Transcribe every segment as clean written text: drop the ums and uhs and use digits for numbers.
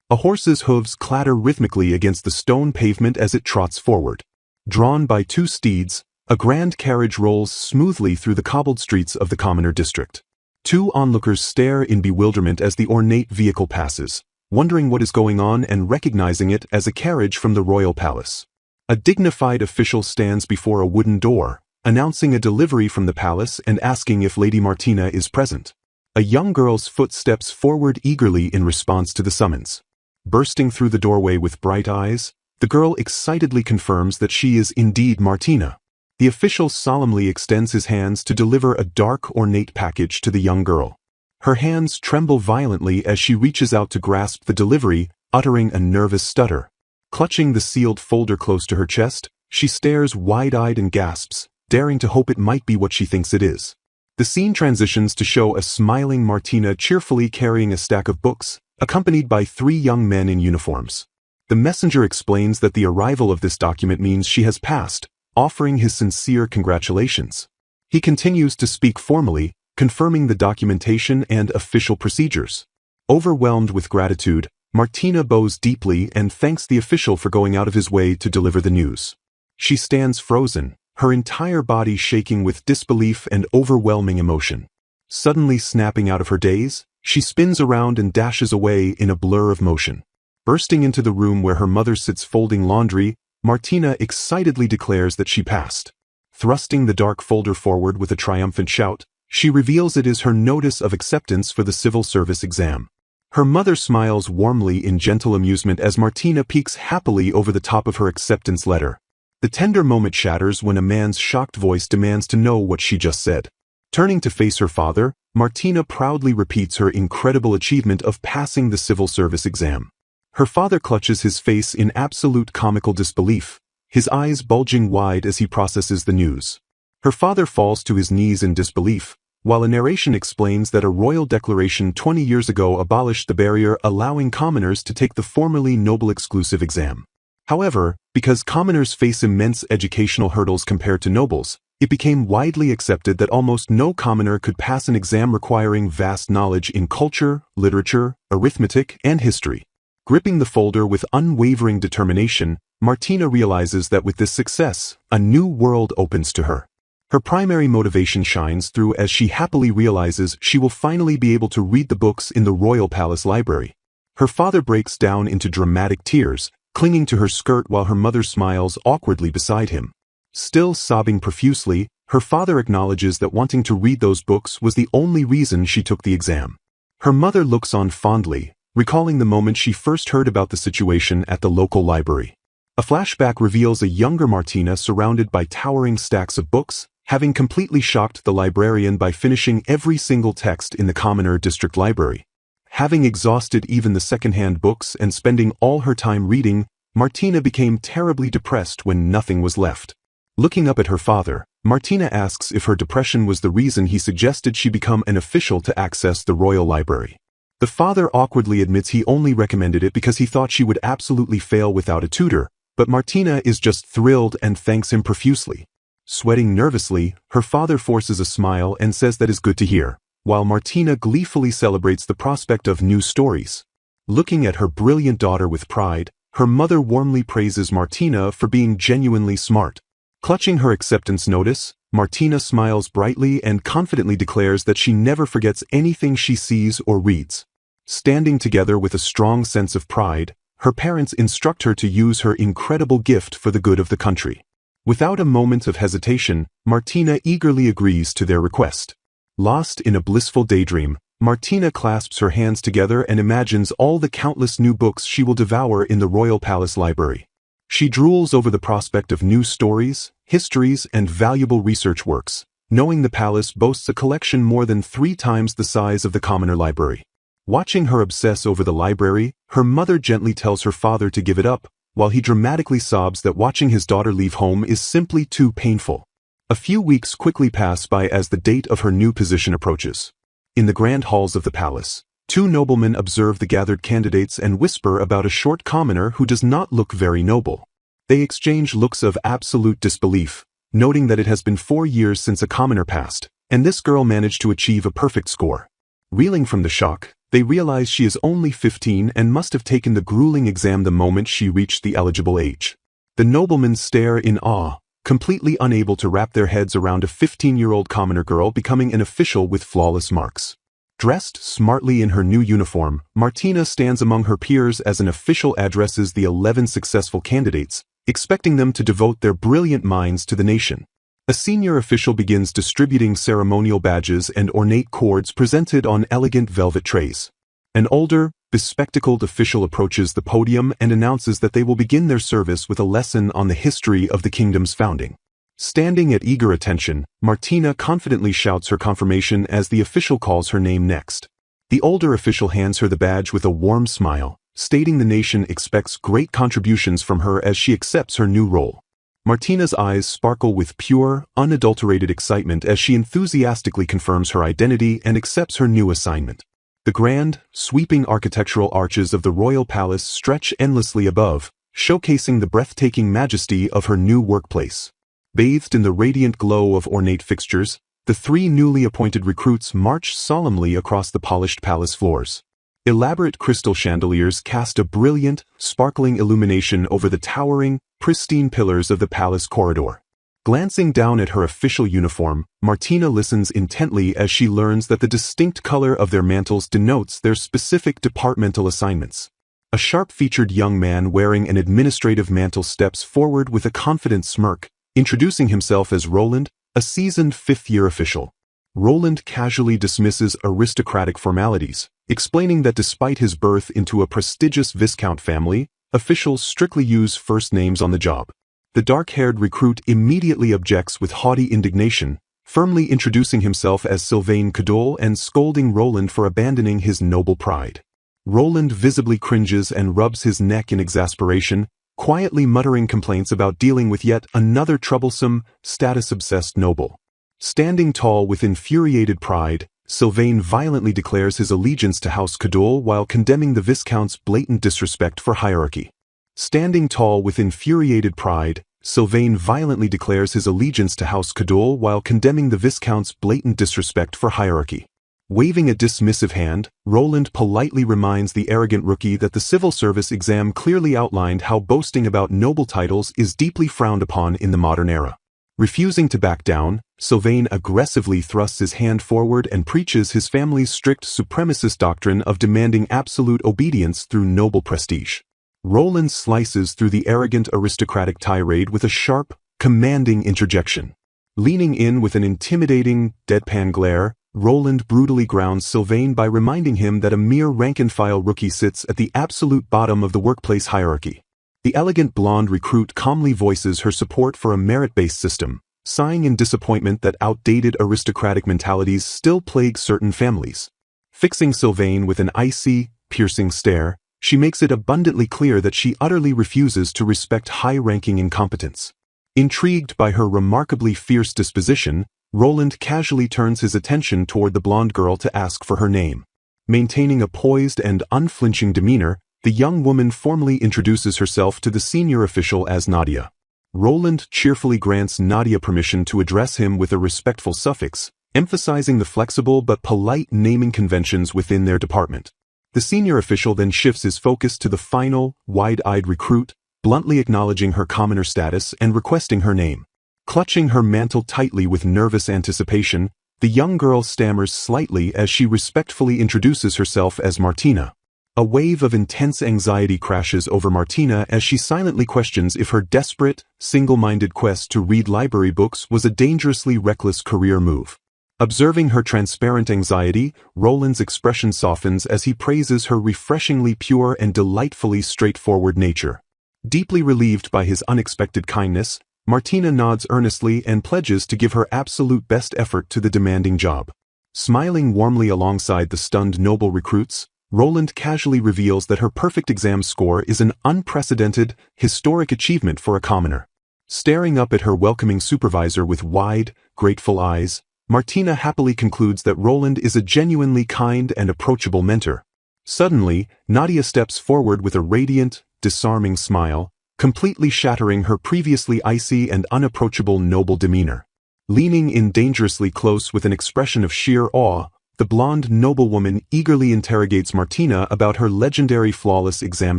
A horse's hooves clatter rhythmically against the stone pavement as it trots forward. Drawn by two steeds, a grand carriage rolls smoothly through the cobbled streets of the commoner district. Two onlookers stare in bewilderment as the ornate vehicle passes, wondering what is going on and recognizing it as a carriage from the royal palace. A dignified official stands before a wooden door, announcing a delivery from the palace and asking if Lady Martina is present. A young girl's foot steps forward eagerly in response to the summons. Bursting through the doorway with bright eyes, the girl excitedly confirms that she is indeed Martina. The official solemnly extends his hands to deliver a dark, ornate package to the young girl. Her hands tremble violently as she reaches out to grasp the delivery, uttering a nervous stutter. Clutching the sealed folder close to her chest, she stares wide-eyed and gasps, daring to hope it might be what she thinks it is. The scene transitions to show a smiling Martina cheerfully carrying a stack of books, accompanied by three young men in uniforms. The messenger explains that the arrival of this document means she has passed, offering his sincere congratulations. He continues to speak formally, confirming the documentation and official procedures. Overwhelmed with gratitude, Martina bows deeply and thanks the official for going out of his way to deliver the news. She stands frozen, her entire body shaking with disbelief and overwhelming emotion. Suddenly snapping out of her daze, she spins around and dashes away in a blur of motion. Bursting into the room where her mother sits folding laundry, Martina excitedly declares that she passed. Thrusting the dark folder forward with a triumphant shout, she reveals it is her notice of acceptance for the civil service exam. Her mother smiles warmly in gentle amusement as Martina peeks happily over the top of her acceptance letter. The tender moment shatters when a man's shocked voice demands to know what she just said. Turning to face her father, Martina proudly repeats her incredible achievement of passing the civil service exam. Her father clutches his face in absolute comical disbelief, his eyes bulging wide as he processes the news. Her father falls to his knees in disbelief, while a narration explains that a royal declaration 20 years ago abolished the barrier allowing commoners to take the formerly noble exclusive exam. However, because commoners face immense educational hurdles compared to nobles, it became widely accepted that almost no commoner could pass an exam requiring vast knowledge in culture, literature, arithmetic, and history. Gripping the folder with unwavering determination, Martina realizes that with this success, a new world opens to her. Her primary motivation shines through as she happily realizes she will finally be able to read the books in the royal palace library. Her father breaks down into dramatic tears, clinging to her skirt while her mother smiles awkwardly beside him. Still sobbing profusely, her father acknowledges that wanting to read those books was the only reason she took the exam. Her mother looks on fondly, recalling the moment she first heard about the situation at the local library. A flashback reveals a younger Martina surrounded by towering stacks of books, having completely shocked the librarian by finishing every single text in the commoner district library. Having exhausted even the second-hand books and spending all her time reading, Martina became terribly depressed when nothing was left. Looking up at her father, Martina asks if her depression was the reason he suggested she become an official to access the royal library. The father awkwardly admits he only recommended it because he thought she would absolutely fail without a tutor, but Martina is just thrilled and thanks him profusely. Sweating nervously, her father forces a smile and says that is good to hear, while Martina gleefully celebrates the prospect of new stories. Looking at her brilliant daughter with pride, her mother warmly praises Martina for being genuinely smart. Clutching her acceptance notice, Martina smiles brightly and confidently declares that she never forgets anything she sees or reads. Standing together with a strong sense of pride, her parents instruct her to use her incredible gift for the good of the country. Without a moment of hesitation, Martina eagerly agrees to their request. Lost in a blissful daydream, Martina clasps her hands together and imagines all the countless new books she will devour in the royal palace library. She drools over the prospect of new stories, histories, and valuable research works, knowing the palace boasts a collection more than 3 times the size of the commoner library. Watching her obsess over the library, her mother gently tells her father to give it up, while he dramatically sobs that watching his daughter leave home is simply too painful. A few weeks quickly pass by as the date of her new position approaches. In the grand halls of the palace, 2 noblemen observe the gathered candidates and whisper about a short commoner who does not look very noble. They exchange looks of absolute disbelief, noting that it has been 4 years since a commoner passed, and this girl managed to achieve a perfect score. Reeling from the shock, They realize she is only 15 and must have taken the grueling exam the moment she reached the eligible age. The noblemen stare in awe, completely unable to wrap their heads around a 15-year-old commoner girl becoming an official with flawless marks. Dressed smartly in her new uniform, Martina stands among her peers as an official addresses the 11 successful candidates, expecting them to devote their brilliant minds to the nation. A senior official begins distributing ceremonial badges and ornate cords presented on elegant velvet trays. An older, bespectacled official approaches the podium and announces that they will begin their service with a lesson on the history of the kingdom's founding. Standing at eager attention, Martina confidently shouts her confirmation as the official calls her name next. The older official hands her the badge with a warm smile, stating the nation expects great contributions from her as she accepts her new role. Martina's eyes sparkle with pure, unadulterated excitement as she enthusiastically confirms her identity and accepts her new assignment. The grand, sweeping architectural arches of the royal palace stretch endlessly above, showcasing the breathtaking majesty of her new workplace. Bathed in the radiant glow of ornate fixtures, the 3 newly appointed recruits march solemnly across the polished palace floors. Elaborate crystal chandeliers cast a brilliant, sparkling illumination over the towering, pristine pillars of the palace corridor. Glancing down at her official uniform, Martina listens intently as she learns that the distinct color of their mantles denotes their specific departmental assignments. A sharp-featured young man wearing an administrative mantle steps forward with a confident smirk, introducing himself as Roland, a seasoned 5th-year official. Roland casually dismisses aristocratic formalities, explaining that despite his birth into a prestigious Viscount family, officials strictly use first names on the job. The dark-haired recruit immediately objects with haughty indignation, firmly introducing himself as Sylvain Cadol and scolding Roland for abandoning his noble pride. Roland visibly cringes and rubs his neck in exasperation, quietly muttering complaints about dealing with yet another troublesome, status-obsessed noble. Standing tall with infuriated pride, Sylvain violently declares his allegiance to House Cadol while condemning the Viscount's blatant disrespect for hierarchy. Standing tall with infuriated pride, Sylvain violently declares his allegiance to House Cadol while condemning the Viscount's blatant disrespect for hierarchy. Waving a dismissive hand, Roland politely reminds the arrogant rookie that the civil service exam clearly outlined how boasting about noble titles is deeply frowned upon in the modern era. Refusing to back down, Sylvain aggressively thrusts his hand forward and preaches his family's strict supremacist doctrine of demanding absolute obedience through noble prestige. Roland slices through the arrogant aristocratic tirade with a sharp, commanding interjection. Leaning in with an intimidating, deadpan glare, Roland brutally grounds Sylvain by reminding him that a mere rank-and-file rookie sits at the absolute bottom of the workplace hierarchy. The elegant blonde recruit calmly voices her support for a merit-based system, sighing in disappointment that outdated aristocratic mentalities still plague certain families. Fixing Sylvain with an icy, piercing stare, she makes it abundantly clear that she utterly refuses to respect high-ranking incompetence. Intrigued by her remarkably fierce disposition, Roland casually turns his attention toward the blonde girl to ask for her name. Maintaining a poised and unflinching demeanor, the young woman formally introduces herself to the senior official as Nadia. Roland cheerfully grants Nadia permission to address him with a respectful suffix, emphasizing the flexible but polite naming conventions within their department. The senior official then shifts his focus to the final, wide-eyed recruit, bluntly acknowledging her commoner status and requesting her name. Clutching her mantle tightly with nervous anticipation, the young girl stammers slightly as she respectfully introduces herself as Martina. A wave of intense anxiety crashes over Martina as she silently questions if her desperate, single-minded quest to read library books was a dangerously reckless career move. Observing her transparent anxiety, Roland's expression softens as he praises her refreshingly pure and delightfully straightforward nature. Deeply relieved by his unexpected kindness, Martina nods earnestly and pledges to give her absolute best effort to the demanding job. Smiling warmly alongside the stunned noble recruits, Roland casually reveals that her perfect exam score is an unprecedented, historic achievement for a commoner. Staring up at her welcoming supervisor with wide, grateful eyes, Martina happily concludes that Roland is a genuinely kind and approachable mentor. Suddenly, Nadia steps forward with a radiant, disarming smile, completely shattering her previously icy and unapproachable noble demeanor. Leaning in dangerously close with an expression of sheer awe, the blonde noblewoman eagerly interrogates Martina about her legendary flawless exam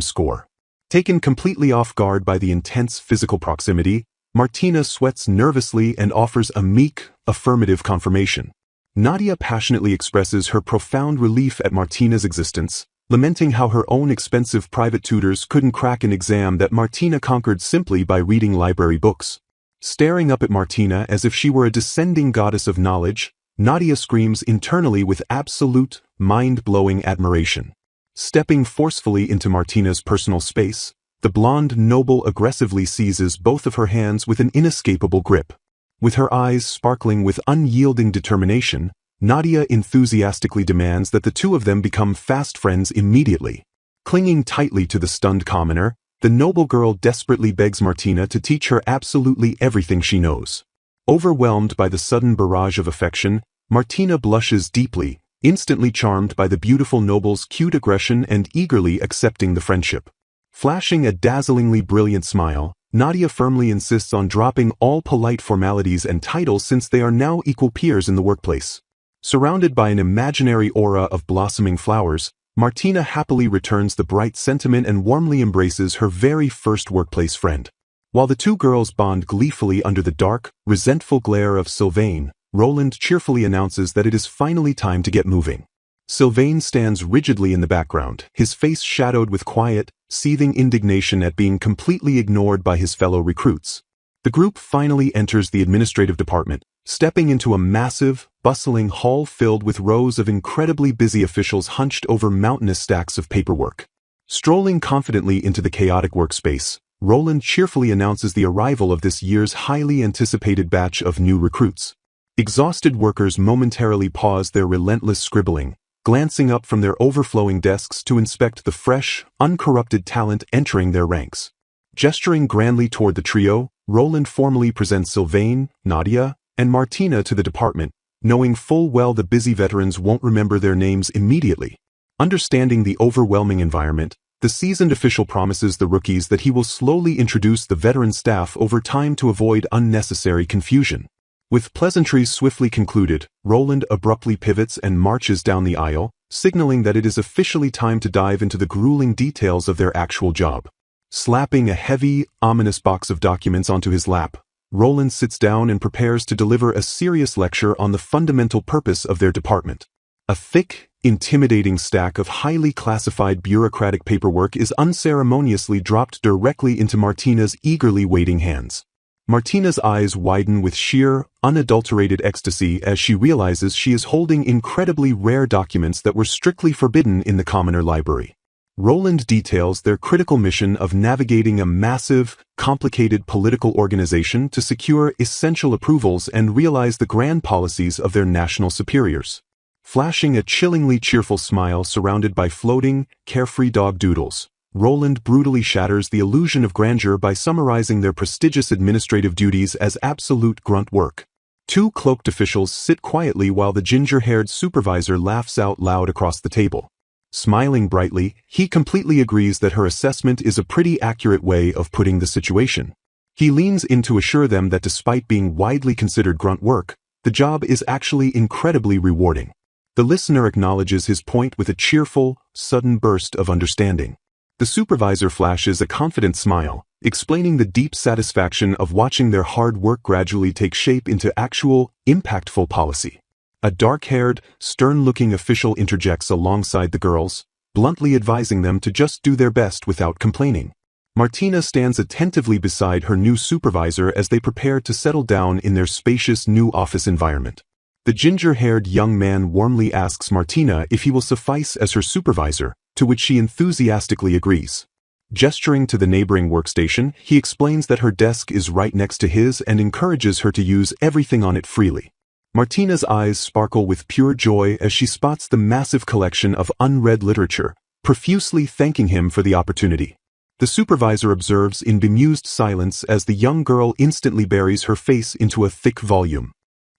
score. Taken completely off guard by the intense physical proximity, Martina sweats nervously and offers a meek, affirmative confirmation. Nadia passionately expresses her profound relief at Martina's existence, lamenting how her own expensive private tutors couldn't crack an exam that Martina conquered simply by reading library books. Staring up at Martina as if she were a descending goddess of knowledge, Nadia screams internally with absolute, mind-blowing admiration. Stepping forcefully into Martina's personal space, the blonde noble aggressively seizes both of her hands with an inescapable grip. With her eyes sparkling with unyielding determination, Nadia enthusiastically demands that the two of them become fast friends immediately. Clinging tightly to the stunned commoner, the noble girl desperately begs Martina to teach her absolutely everything she knows. Overwhelmed by the sudden barrage of affection, Martina blushes deeply, instantly charmed by the beautiful noble's cute aggression and eagerly accepting the friendship. Flashing a dazzlingly brilliant smile, Nadia firmly insists on dropping all polite formalities and titles since they are now equal peers in the workplace. Surrounded by an imaginary aura of blossoming flowers, Martina happily returns the bright sentiment and warmly embraces her very first workplace friend. While the two girls bond gleefully under the dark, resentful glare of Sylvain, Roland cheerfully announces that it is finally time to get moving. Sylvain stands rigidly in the background, his face shadowed with quiet, seething indignation at being completely ignored by his fellow recruits. The group finally enters the administrative department, stepping into a massive, bustling hall filled with rows of incredibly busy officials hunched over mountainous stacks of paperwork. Strolling confidently into the chaotic workspace, Roland cheerfully announces the arrival of this year's highly anticipated batch of new recruits. Exhausted workers momentarily pause their relentless scribbling, glancing up from their overflowing desks to inspect the fresh, uncorrupted talent entering their ranks. Gesturing grandly toward the trio, Roland formally presents Sylvain, Nadia, and Martina to the department, knowing full well the busy veterans won't remember their names immediately. Understanding the overwhelming environment, the seasoned official promises the rookies that he will slowly introduce the veteran staff over time to avoid unnecessary confusion. With pleasantries swiftly concluded, Roland abruptly pivots and marches down the aisle, signaling that it is officially time to dive into the grueling details of their actual job. Slapping a heavy, ominous box of documents onto his lap, Roland sits down and prepares to deliver a serious lecture on the fundamental purpose of their department. A thick, intimidating stack of highly classified bureaucratic paperwork is unceremoniously dropped directly into Martina's eagerly waiting hands. Martina's eyes widen with sheer, unadulterated ecstasy as she realizes she is holding incredibly rare documents that were strictly forbidden in the commoner library. Roland details their critical mission of navigating a massive, complicated political organization to secure essential approvals and realize the grand policies of their national superiors. Flashing a chillingly cheerful smile surrounded by floating, carefree dog doodles, Roland brutally shatters the illusion of grandeur by summarizing their prestigious administrative duties as absolute grunt work. Two cloaked officials sit quietly while the ginger-haired supervisor laughs out loud across the table. Smiling brightly, he completely agrees that her assessment is a pretty accurate way of putting the situation. He leans in to assure them that despite being widely considered grunt work, the job is actually incredibly rewarding. The listener acknowledges his point with a cheerful, sudden burst of understanding. The supervisor flashes a confident smile, explaining the deep satisfaction of watching their hard work gradually take shape into actual, impactful policy. A dark-haired, stern-looking official interjects alongside the girls, bluntly advising them to just do their best without complaining. Martina stands attentively beside her new supervisor as they prepare to settle down in their spacious new office environment. The ginger-haired young man warmly asks Martina if he will suffice as her supervisor, to which she enthusiastically agrees. Gesturing to the neighboring workstation, he explains that her desk is right next to his and encourages her to use everything on it freely. Martina's eyes sparkle with pure joy as she spots the massive collection of unread literature, profusely thanking him for the opportunity. The supervisor observes in bemused silence as the young girl instantly buries her face into a thick volume.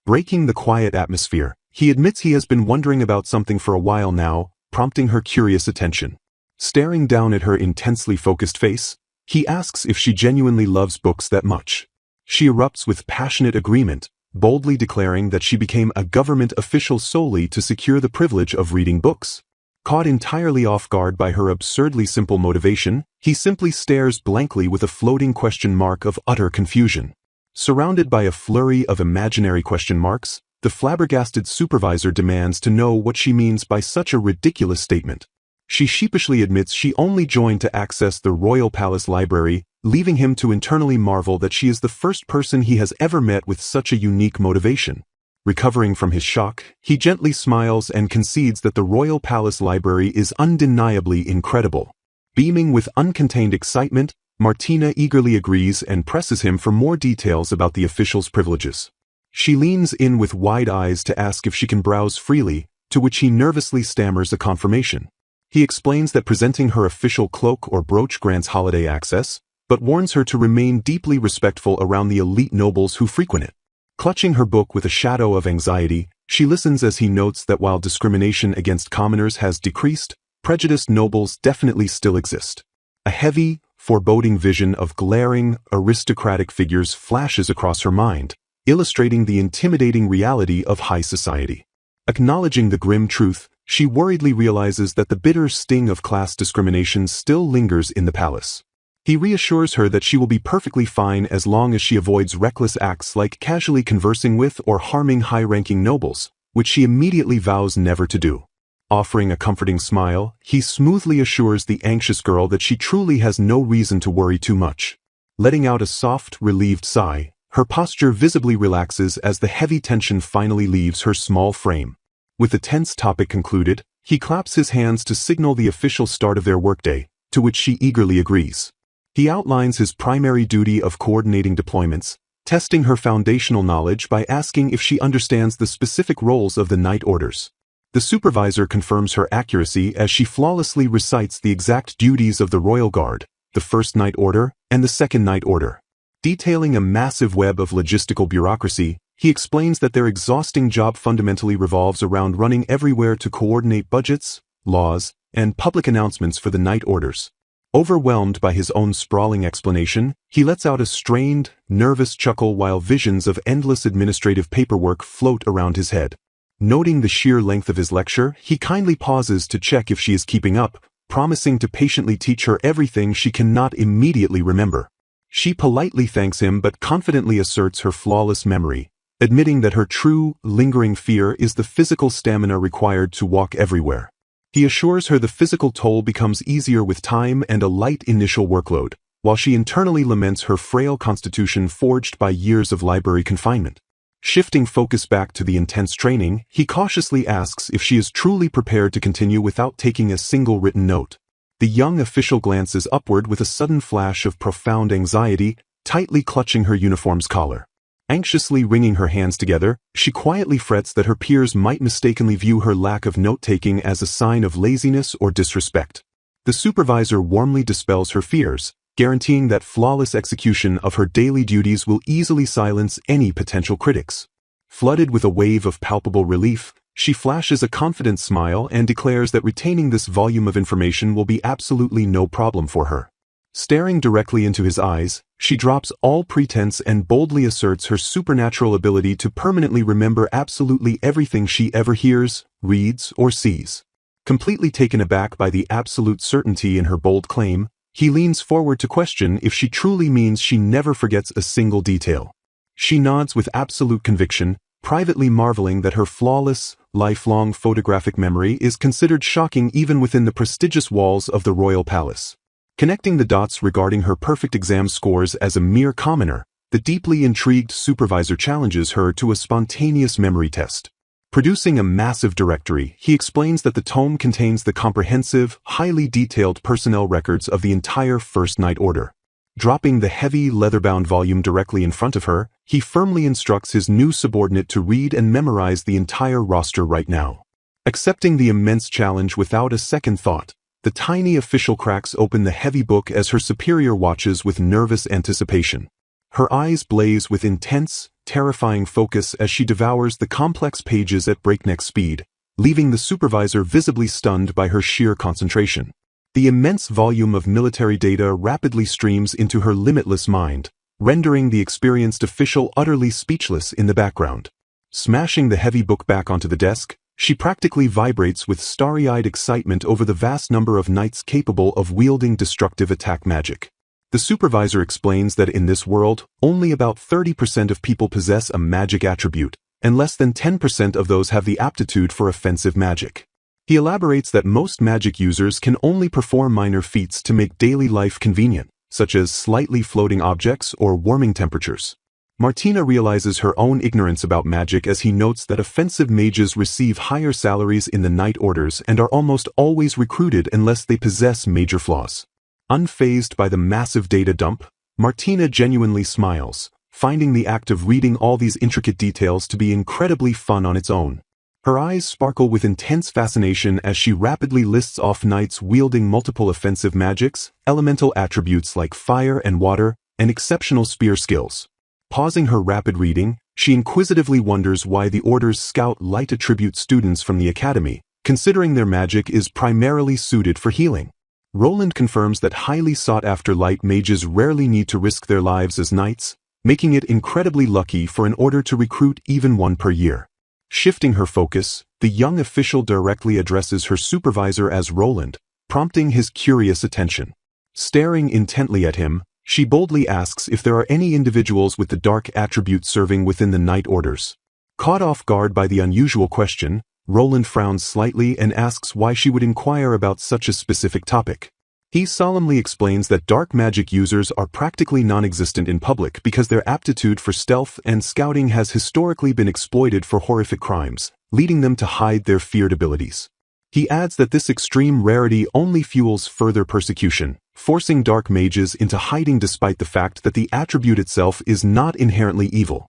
Breaking the quiet atmosphere, he admits he has been wondering about something for a while now, prompting her curious attention. Staring down at her intensely focused face, he asks if she genuinely loves books that much. She erupts with passionate agreement, boldly declaring that she became a government official solely to secure the privilege of reading books. Caught entirely off guard by her absurdly simple motivation, he simply stares blankly with a floating question mark of utter confusion. Surrounded by a flurry of imaginary question marks, the flabbergasted supervisor demands to know what she means by such a ridiculous statement. She sheepishly admits she only joined to access the Royal Palace Library, leaving him to internally marvel that she is the first person he has ever met with such a unique motivation. Recovering from his shock, he gently smiles and concedes that the Royal Palace Library is undeniably incredible. Beaming with uncontained excitement, Martina eagerly agrees and presses him for more details about the official's privileges. She leans in with wide eyes to ask if she can browse freely, to which he nervously stammers a confirmation. He explains that presenting her official cloak or brooch grants holiday access, but warns her to remain deeply respectful around the elite nobles who frequent it. Clutching her book with a shadow of anxiety, she listens as he notes that while discrimination against commoners has decreased, prejudiced nobles definitely still exist. A heavy, foreboding vision of glaring, aristocratic figures flashes across her mind, illustrating the intimidating reality of high society. Acknowledging the grim truth, she worriedly realizes that the bitter sting of class discrimination still lingers in the palace. He reassures her that she will be perfectly fine as long as she avoids reckless acts like casually conversing with or harming high-ranking nobles, which she immediately vows never to do. Offering a comforting smile, he smoothly assures the anxious girl that she truly has no reason to worry too much. Letting out a soft, relieved sigh, her posture visibly relaxes as the heavy tension finally leaves her small frame. With the tense topic concluded, he claps his hands to signal the official start of their workday, to which she eagerly agrees. He outlines his primary duty of coordinating deployments, testing her foundational knowledge by asking if she understands the specific roles of the night orders. The supervisor confirms her accuracy as she flawlessly recites the exact duties of the Royal Guard, the First Night Order, and the Second Night Order. Detailing a massive web of logistical bureaucracy, he explains that their exhausting job fundamentally revolves around running everywhere to coordinate budgets, laws, and public announcements for the night orders. Overwhelmed by his own sprawling explanation, he lets out a strained, nervous chuckle while visions of endless administrative paperwork float around his head. Noting the sheer length of his lecture, he kindly pauses to check if she is keeping up, promising to patiently teach her everything she cannot immediately remember. She politely thanks him but confidently asserts her flawless memory, admitting that her true, lingering fear is the physical stamina required to walk everywhere. He assures her the physical toll becomes easier with time and a light initial workload, while she internally laments her frail constitution forged by years of library confinement. Shifting focus back to the intense training, he cautiously asks if she is truly prepared to continue without taking a single written note. The young official glances upward with a sudden flash of profound anxiety, tightly clutching her uniform's collar. Anxiously wringing her hands together, she quietly frets that her peers might mistakenly view her lack of note-taking as a sign of laziness or disrespect. The supervisor warmly dispels her fears, guaranteeing that flawless execution of her daily duties will easily silence any potential critics. Flooded with a wave of palpable relief, she flashes a confident smile and declares that retaining this volume of information will be absolutely no problem for her. Staring directly into his eyes, she drops all pretense and boldly asserts her supernatural ability to permanently remember absolutely everything she ever hears, reads, or sees. Completely taken aback by the absolute certainty in her bold claim, he leans forward to question if she truly means she never forgets a single detail. She nods with absolute conviction, privately marveling that her flawless, lifelong photographic memory is considered shocking even within the prestigious walls of the royal palace. Connecting the dots regarding her perfect exam scores as a mere commoner, the deeply intrigued supervisor challenges her to a spontaneous memory test. Producing a massive directory, he explains that the tome contains the comprehensive, highly detailed personnel records of the entire First Night Order. Dropping the heavy, leather-bound volume directly in front of her, he firmly instructs his new subordinate to read and memorize the entire roster right now. Accepting the immense challenge without a second thought, the tiny official cracks open the heavy book as her superior watches with nervous anticipation. Her eyes blaze with intense, terrifying focus as she devours the complex pages at breakneck speed, leaving the supervisor visibly stunned by her sheer concentration. The immense volume of military data rapidly streams into her limitless mind, rendering the experienced official utterly speechless in the background. Smashing the heavy book back onto the desk, she practically vibrates with starry-eyed excitement over the vast number of knights capable of wielding destructive attack magic. The supervisor explains that in this world, only about 30% of people possess a magic attribute, and less than 10% of those have the aptitude for offensive magic. He elaborates that most magic users can only perform minor feats to make daily life convenient, such as slightly floating objects or warming temperatures. Martina realizes her own ignorance about magic as he notes that offensive mages receive higher salaries in the Knight Orders and are almost always recruited unless they possess major flaws. Unfazed by the massive data dump, Martina genuinely smiles, finding the act of reading all these intricate details to be incredibly fun on its own. Her eyes sparkle with intense fascination as she rapidly lists off knights wielding multiple offensive magics, elemental attributes like fire and water, and exceptional spear skills. Pausing her rapid reading, she inquisitively wonders why the Order's Scout Light attribute students from the Academy, considering their magic is primarily suited for healing. Roland confirms that highly sought-after light mages rarely need to risk their lives as knights, making it incredibly lucky for an order to recruit even one per year. Shifting her focus, the young official directly addresses her supervisor as Roland, prompting his curious attention. Staring intently at him, she boldly asks if there are any individuals with the dark attribute serving within the Knight Orders. Caught off guard by the unusual question, Roland frowns slightly and asks why she would inquire about such a specific topic. He solemnly explains that dark magic users are practically non-existent in public because their aptitude for stealth and scouting has historically been exploited for horrific crimes, leading them to hide their feared abilities. He adds that this extreme rarity only fuels further persecution, forcing dark mages into hiding despite the fact that the attribute itself is not inherently evil.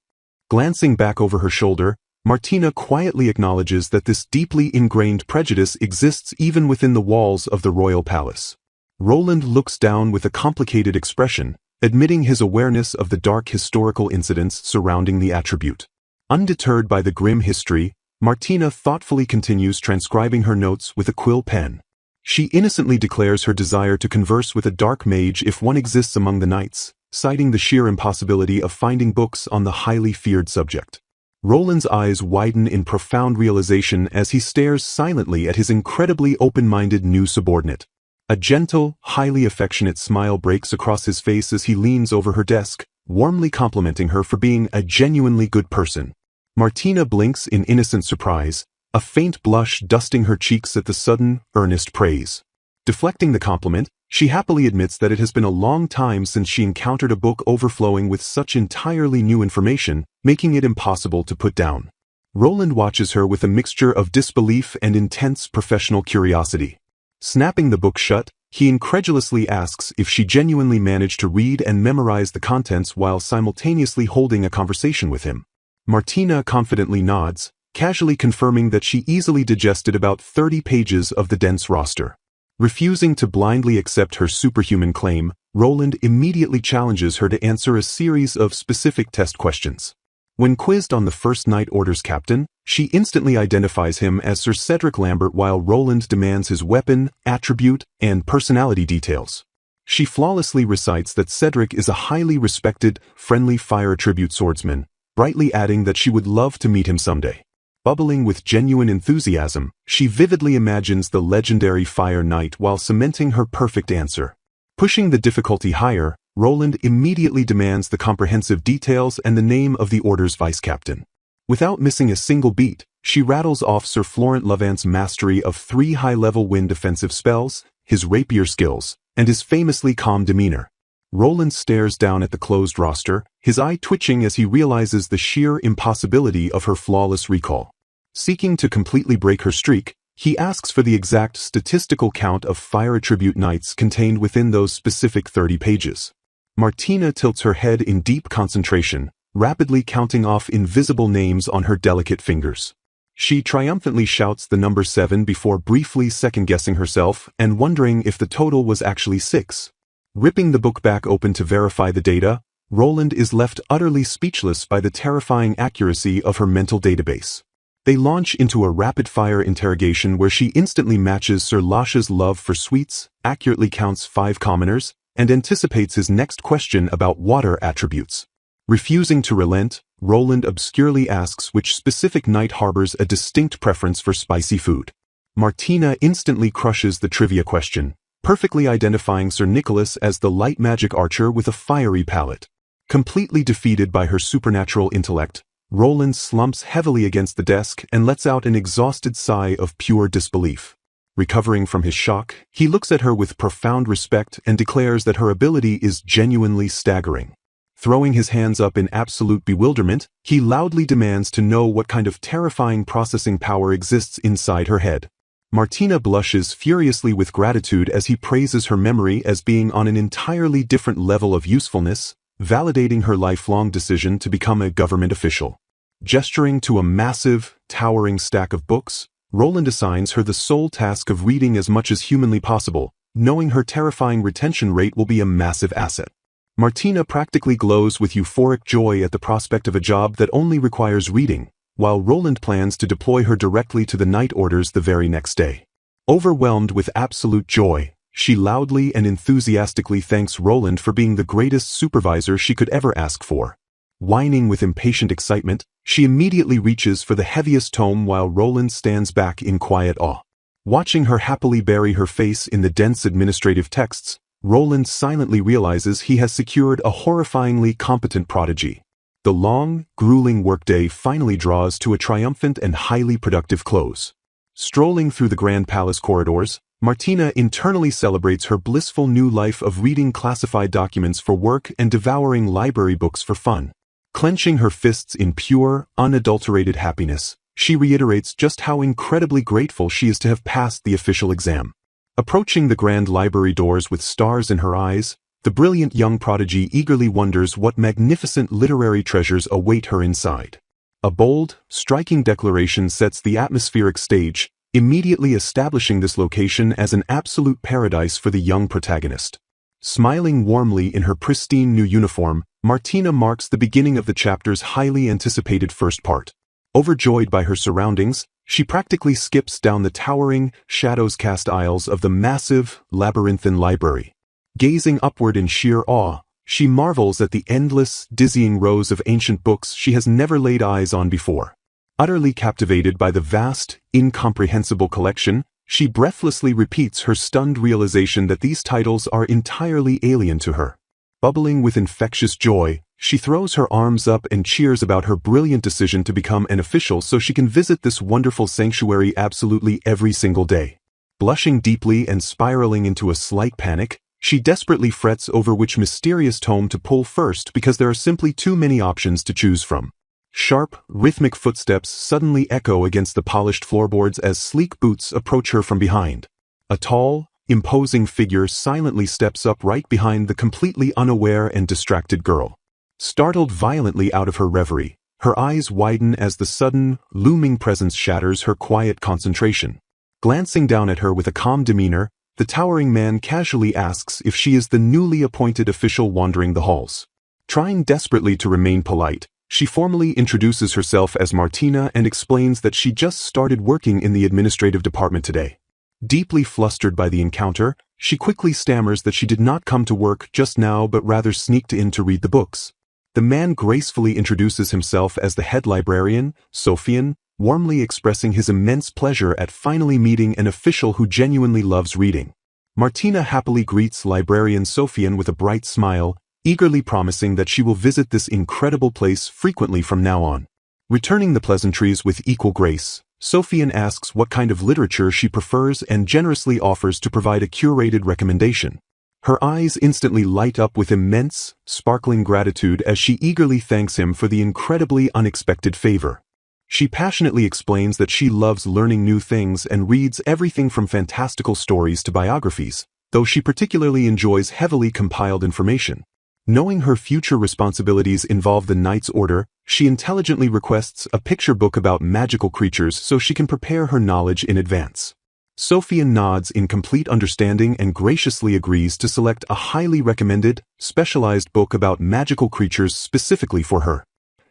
Glancing back over her shoulder, Martina quietly acknowledges that this deeply ingrained prejudice exists even within the walls of the royal palace. Roland looks down with a complicated expression, admitting his awareness of the dark historical incidents surrounding the attribute. Undeterred by the grim history, Martina thoughtfully continues transcribing her notes with a quill pen. She innocently declares her desire to converse with a dark mage if one exists among the knights, citing the sheer impossibility of finding books on the highly feared subject. Roland's eyes widen in profound realization as he stares silently at his incredibly open-minded new subordinate. A gentle, highly affectionate smile breaks across his face as he leans over her desk, warmly complimenting her for being a genuinely good person. Martina blinks in innocent surprise, a faint blush dusting her cheeks at the sudden, earnest praise. Deflecting the compliment, she happily admits that it has been a long time since she encountered a book overflowing with such entirely new information, making it impossible to put down. Roland watches her with a mixture of disbelief and intense professional curiosity. Snapping the book shut, he incredulously asks if she genuinely managed to read and memorize the contents while simultaneously holding a conversation with him. Martina confidently nods, casually confirming that she easily digested about 30 pages of the dense roster. Refusing to blindly accept her superhuman claim, Roland immediately challenges her to answer a series of specific test questions. When quizzed on the first Knight Order's captain, she instantly identifies him as Sir Cedric Lambert while Roland demands his weapon, attribute, and personality details. She flawlessly recites that Cedric is a highly respected, friendly fire attribute swordsman, brightly adding that she would love to meet him someday. Bubbling with genuine enthusiasm, she vividly imagines the legendary Fire Knight while cementing her perfect answer. Pushing the difficulty higher, Roland immediately demands the comprehensive details and the name of the Order's vice-captain. Without missing a single beat, she rattles off Sir Florent Levant's mastery of 3 high-level wind defensive spells, his rapier skills, and his famously calm demeanor. Roland stares down at the closed roster, his eye twitching as he realizes the sheer impossibility of her flawless recall. Seeking to completely break her streak, he asks for the exact statistical count of fire attribute knights contained within those specific 30 pages. Martina tilts her head in deep concentration, rapidly counting off invisible names on her delicate fingers. She triumphantly shouts the number 7 before briefly second-guessing herself and wondering if the total was actually 6. Ripping the book back open to verify the data, Roland is left utterly speechless by the terrifying accuracy of her mental database. They launch into a rapid-fire interrogation where she instantly matches Sir Lasha's love for sweets, accurately counts 5 commoners, and anticipates his next question about water attributes. Refusing to relent, Roland obscurely asks which specific knight harbors a distinct preference for spicy food. Martina instantly crushes the trivia question, perfectly identifying Sir Nicholas as the light magic archer with a fiery palate. Completely defeated by her supernatural intellect, Roland slumps heavily against the desk and lets out an exhausted sigh of pure disbelief. Recovering from his shock, he looks at her with profound respect and declares that her ability is genuinely staggering. Throwing his hands up in absolute bewilderment, he loudly demands to know what kind of terrifying processing power exists inside her head. Martina blushes furiously with gratitude as he praises her memory as being on an entirely different level of usefulness, validating her lifelong decision to become a government official. Gesturing to a massive, towering stack of books, Roland assigns her the sole task of reading as much as humanly possible, knowing her terrifying retention rate will be a massive asset. Martina practically glows with euphoric joy at the prospect of a job that only requires reading, while Roland plans to deploy her directly to the Night Orders the very next day. Overwhelmed with absolute joy, she loudly and enthusiastically thanks Roland for being the greatest supervisor she could ever ask for. Whining with impatient excitement, she immediately reaches for the heaviest tome while Roland stands back in quiet awe. Watching her happily bury her face in the dense administrative texts, Roland silently realizes he has secured a horrifyingly competent prodigy. The long, grueling workday finally draws to a triumphant and highly productive close. Strolling through the Grand Palace corridors, Martina internally celebrates her blissful new life of reading classified documents for work and devouring library books for fun. Clenching her fists in pure, unadulterated happiness, she reiterates just how incredibly grateful she is to have passed the official exam. Approaching the grand library doors with stars in her eyes, the brilliant young prodigy eagerly wonders what magnificent literary treasures await her inside. A bold, striking declaration sets the atmospheric stage, immediately establishing this location as an absolute paradise for the young protagonist. Smiling warmly in her pristine new uniform, Martina marks the beginning of the chapter's highly anticipated first part. Overjoyed by her surroundings, she practically skips down the towering, shadows-cast aisles of the massive, labyrinthine library. Gazing upward in sheer awe, she marvels at the endless, dizzying rows of ancient books she has never laid eyes on before. Utterly captivated by the vast, incomprehensible collection, she breathlessly repeats her stunned realization that these titles are entirely alien to her. Bubbling with infectious joy, she throws her arms up and cheers about her brilliant decision to become an official so she can visit this wonderful sanctuary absolutely every single day. Blushing deeply and spiraling into a slight panic, she desperately frets over which mysterious tome to pull first because there are simply too many options to choose from. Sharp, rhythmic footsteps suddenly echo against the polished floorboards as sleek boots approach her from behind. A tall, imposing figure silently steps up right behind the completely unaware and distracted girl. Startled violently out of her reverie, her eyes widen as the sudden, looming presence shatters her quiet concentration. Glancing down at her with a calm demeanor, the towering man casually asks if she is the newly appointed official wandering the halls. Trying desperately to remain polite, she formally introduces herself as Martina and explains that she just started working in the administrative department today. Deeply flustered by the encounter, she quickly stammers that she did not come to work just now but rather sneaked in to read the books. The man gracefully introduces himself as the head librarian, Sofian, warmly expressing his immense pleasure at finally meeting an official who genuinely loves reading. Martina happily greets librarian Sofian with a bright smile, eagerly promising that she will visit this incredible place frequently from now on. Returning the pleasantries with equal grace, Sofian asks what kind of literature she prefers and generously offers to provide a curated recommendation. Her eyes instantly light up with immense, sparkling gratitude as she eagerly thanks him for the incredibly unexpected favor. She passionately explains that she loves learning new things and reads everything from fantastical stories to biographies, though she particularly enjoys heavily compiled information. Knowing her future responsibilities involve the Knight's Order, she intelligently requests a picture book about magical creatures so she can prepare her knowledge in advance. Sofian nods in complete understanding and graciously agrees to select a highly recommended, specialized book about magical creatures specifically for her.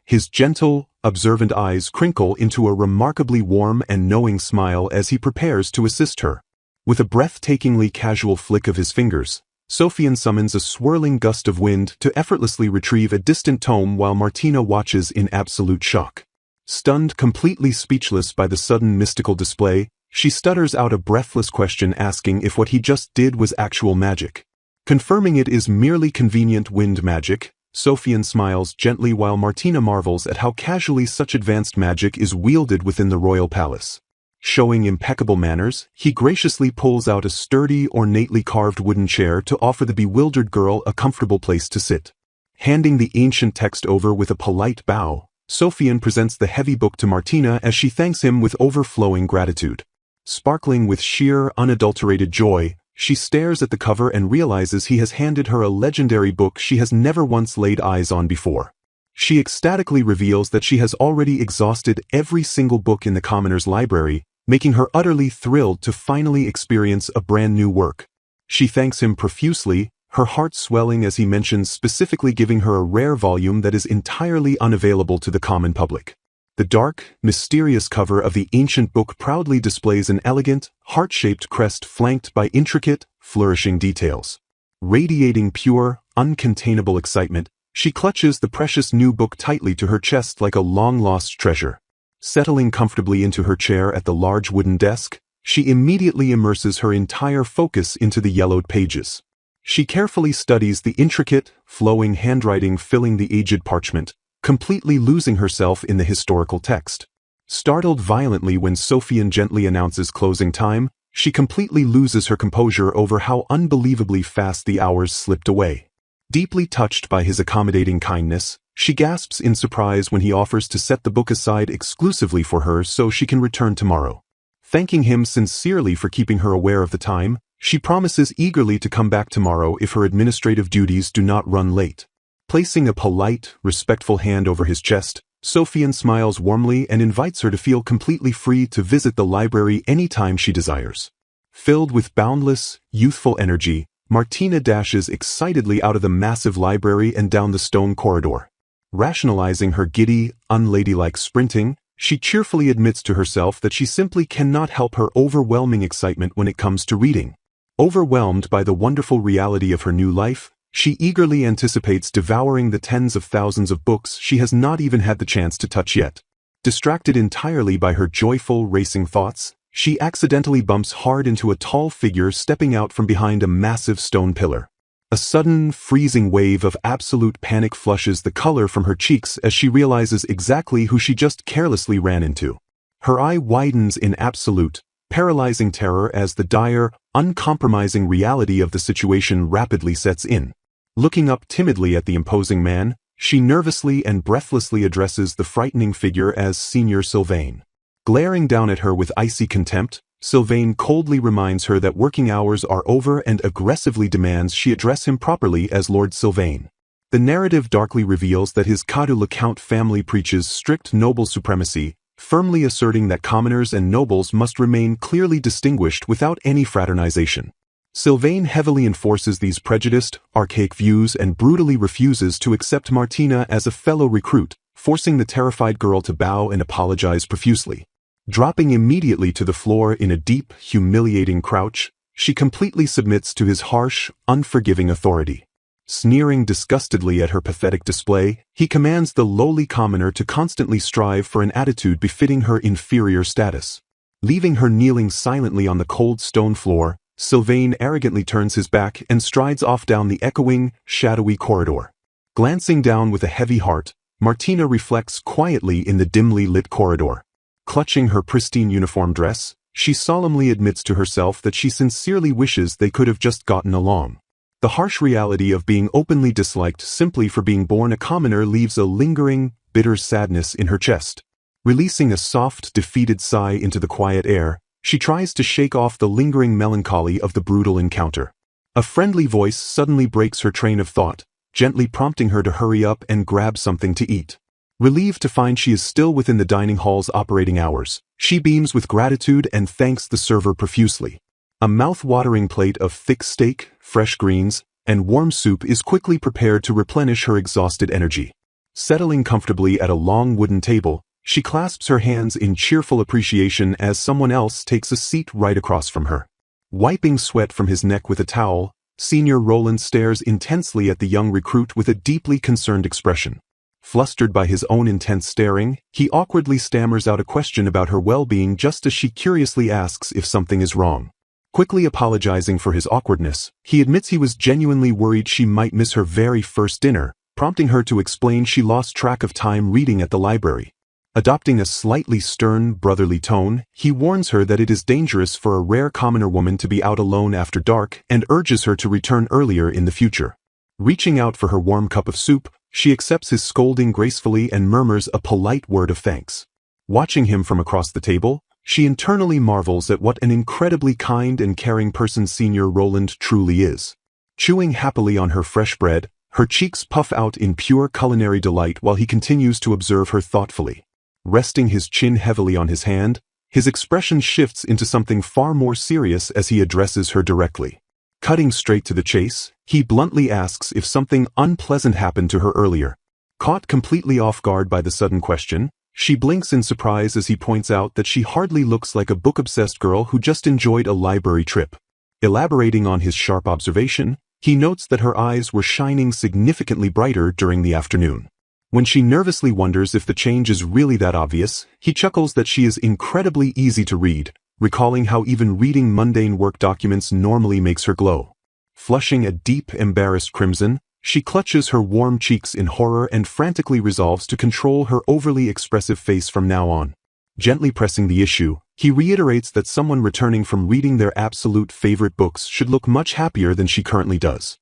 His gentle, observant eyes crinkle into a remarkably warm and knowing smile as he prepares to assist her. With a breathtakingly casual flick of his fingers, Sofian summons a swirling gust of wind to effortlessly retrieve a distant tome while Martina watches in absolute shock. Stunned, completely speechless by the sudden mystical display, she stutters out a breathless question asking if what he just did was actual magic. Confirming it is merely convenient wind magic, Sofian smiles gently while Martina marvels at how casually such advanced magic is wielded within the royal palace. Showing impeccable manners, he graciously pulls out a sturdy, ornately carved wooden chair to offer the bewildered girl a comfortable place to sit. Handing the ancient text over with a polite bow, Sofian presents the heavy book to Martina as she thanks him with overflowing gratitude. Sparkling with sheer, unadulterated joy, she stares at the cover and realizes he has handed her a legendary book she has never once laid eyes on before. She ecstatically reveals that she has already exhausted every single book in the commoner's library, making her utterly thrilled to finally experience a brand new work. She thanks him profusely, her heart swelling as he mentions specifically giving her a rare volume that is entirely unavailable to the common public. The dark, mysterious cover of the ancient book proudly displays an elegant, heart-shaped crest flanked by intricate, flourishing details. Radiating pure, uncontainable excitement, she clutches the precious new book tightly to her chest like a long-lost treasure. Settling comfortably into her chair at the large wooden desk, she immediately immerses her entire focus into the yellowed pages. She carefully studies the intricate, flowing handwriting filling the aged parchment, completely losing herself in the historical text. Startled violently when Sofian gently announces closing time, she completely loses her composure over how unbelievably fast the hours slipped away. Deeply touched by his accommodating kindness, she gasps in surprise when he offers to set the book aside exclusively for her so she can return tomorrow. Thanking him sincerely for keeping her aware of the time, she promises eagerly to come back tomorrow if her administrative duties do not run late. Placing a polite, respectful hand over his chest, Sofian smiles warmly and invites her to feel completely free to visit the library anytime she desires. Filled with boundless, youthful energy, Martina dashes excitedly out of the massive library and down the stone corridor. Rationalizing her giddy, unladylike sprinting, she cheerfully admits to herself that she simply cannot help her overwhelming excitement when it comes to reading. Overwhelmed by the wonderful reality of her new life, she eagerly anticipates devouring the tens of thousands of books she has not even had the chance to touch yet. Distracted entirely by her joyful, racing thoughts, she accidentally bumps hard into a tall figure stepping out from behind a massive stone pillar. A sudden, freezing wave of absolute panic flushes the color from her cheeks as she realizes exactly who she just carelessly ran into. Her eye widens in absolute, paralyzing terror as the dire, uncompromising reality of the situation rapidly sets in. Looking up timidly at the imposing man, she nervously and breathlessly addresses the frightening figure as Senior Sylvain. Glaring down at her with icy contempt, Sylvain coldly reminds her that working hours are over and aggressively demands she address him properly as Lord Sylvain. The narrative darkly reveals that his Cadu LeCount family preaches strict noble supremacy, firmly asserting that commoners and nobles must remain clearly distinguished without any fraternization. Sylvain heavily enforces these prejudiced, archaic views and brutally refuses to accept Martina as a fellow recruit, forcing the terrified girl to bow and apologize profusely. Dropping immediately to the floor in a deep, humiliating crouch, she completely submits to his harsh, unforgiving authority. Sneering disgustedly at her pathetic display, he commands the lowly commoner to constantly strive for an attitude befitting her inferior status. Leaving her kneeling silently on the cold stone floor, Sylvain arrogantly turns his back and strides off down the echoing, shadowy corridor. Glancing down with a heavy heart, Martina reflects quietly in the dimly lit corridor. Clutching her pristine uniform dress, she solemnly admits to herself that she sincerely wishes they could have just gotten along. The harsh reality of being openly disliked simply for being born a commoner leaves a lingering, bitter sadness in her chest. Releasing a soft, defeated sigh into the quiet air, she tries to shake off the lingering melancholy of the brutal encounter. A friendly voice suddenly breaks her train of thought, gently prompting her to hurry up and grab something to eat. Relieved to find she is still within the dining hall's operating hours, she beams with gratitude and thanks the server profusely. A mouth-watering plate of thick steak, fresh greens, and warm soup is quickly prepared to replenish her exhausted energy. Settling comfortably at a long wooden table, she clasps her hands in cheerful appreciation as someone else takes a seat right across from her. Wiping sweat from his neck with a towel, Senior Roland stares intensely at the young recruit with a deeply concerned expression. Flustered by his own intense staring, he awkwardly stammers out a question about her well-being just as she curiously asks if something is wrong. Quickly apologizing for his awkwardness, he admits he was genuinely worried she might miss her very first dinner, prompting her to explain she lost track of time reading at the library. Adopting a slightly stern, brotherly tone, he warns her that it is dangerous for a rare commoner woman to be out alone after dark and urges her to return earlier in the future. Reaching out for her warm cup of soup, she accepts his scolding gracefully and murmurs a polite word of thanks. Watching him from across the table, she internally marvels at what an incredibly kind and caring person Senior Roland truly is. Chewing happily on her fresh bread, her cheeks puff out in pure culinary delight while he continues to observe her thoughtfully. Resting his chin heavily on his hand, his expression shifts into something far more serious as he addresses her directly. Cutting straight to the chase, he bluntly asks if something unpleasant happened to her earlier. Caught completely off guard by the sudden question, she blinks in surprise as he points out that she hardly looks like a book-obsessed girl who just enjoyed a library trip. Elaborating on his sharp observation, he notes that her eyes were shining significantly brighter during the afternoon. When she nervously wonders if the change is really that obvious, he chuckles that she is incredibly easy to read, recalling how even reading mundane work documents normally makes her glow. Flushing a deep, embarrassed crimson, she clutches her warm cheeks in horror and frantically resolves to control her overly expressive face from now on. Gently pressing the issue, he reiterates that someone returning from reading their absolute favorite books should look much happier than she currently does.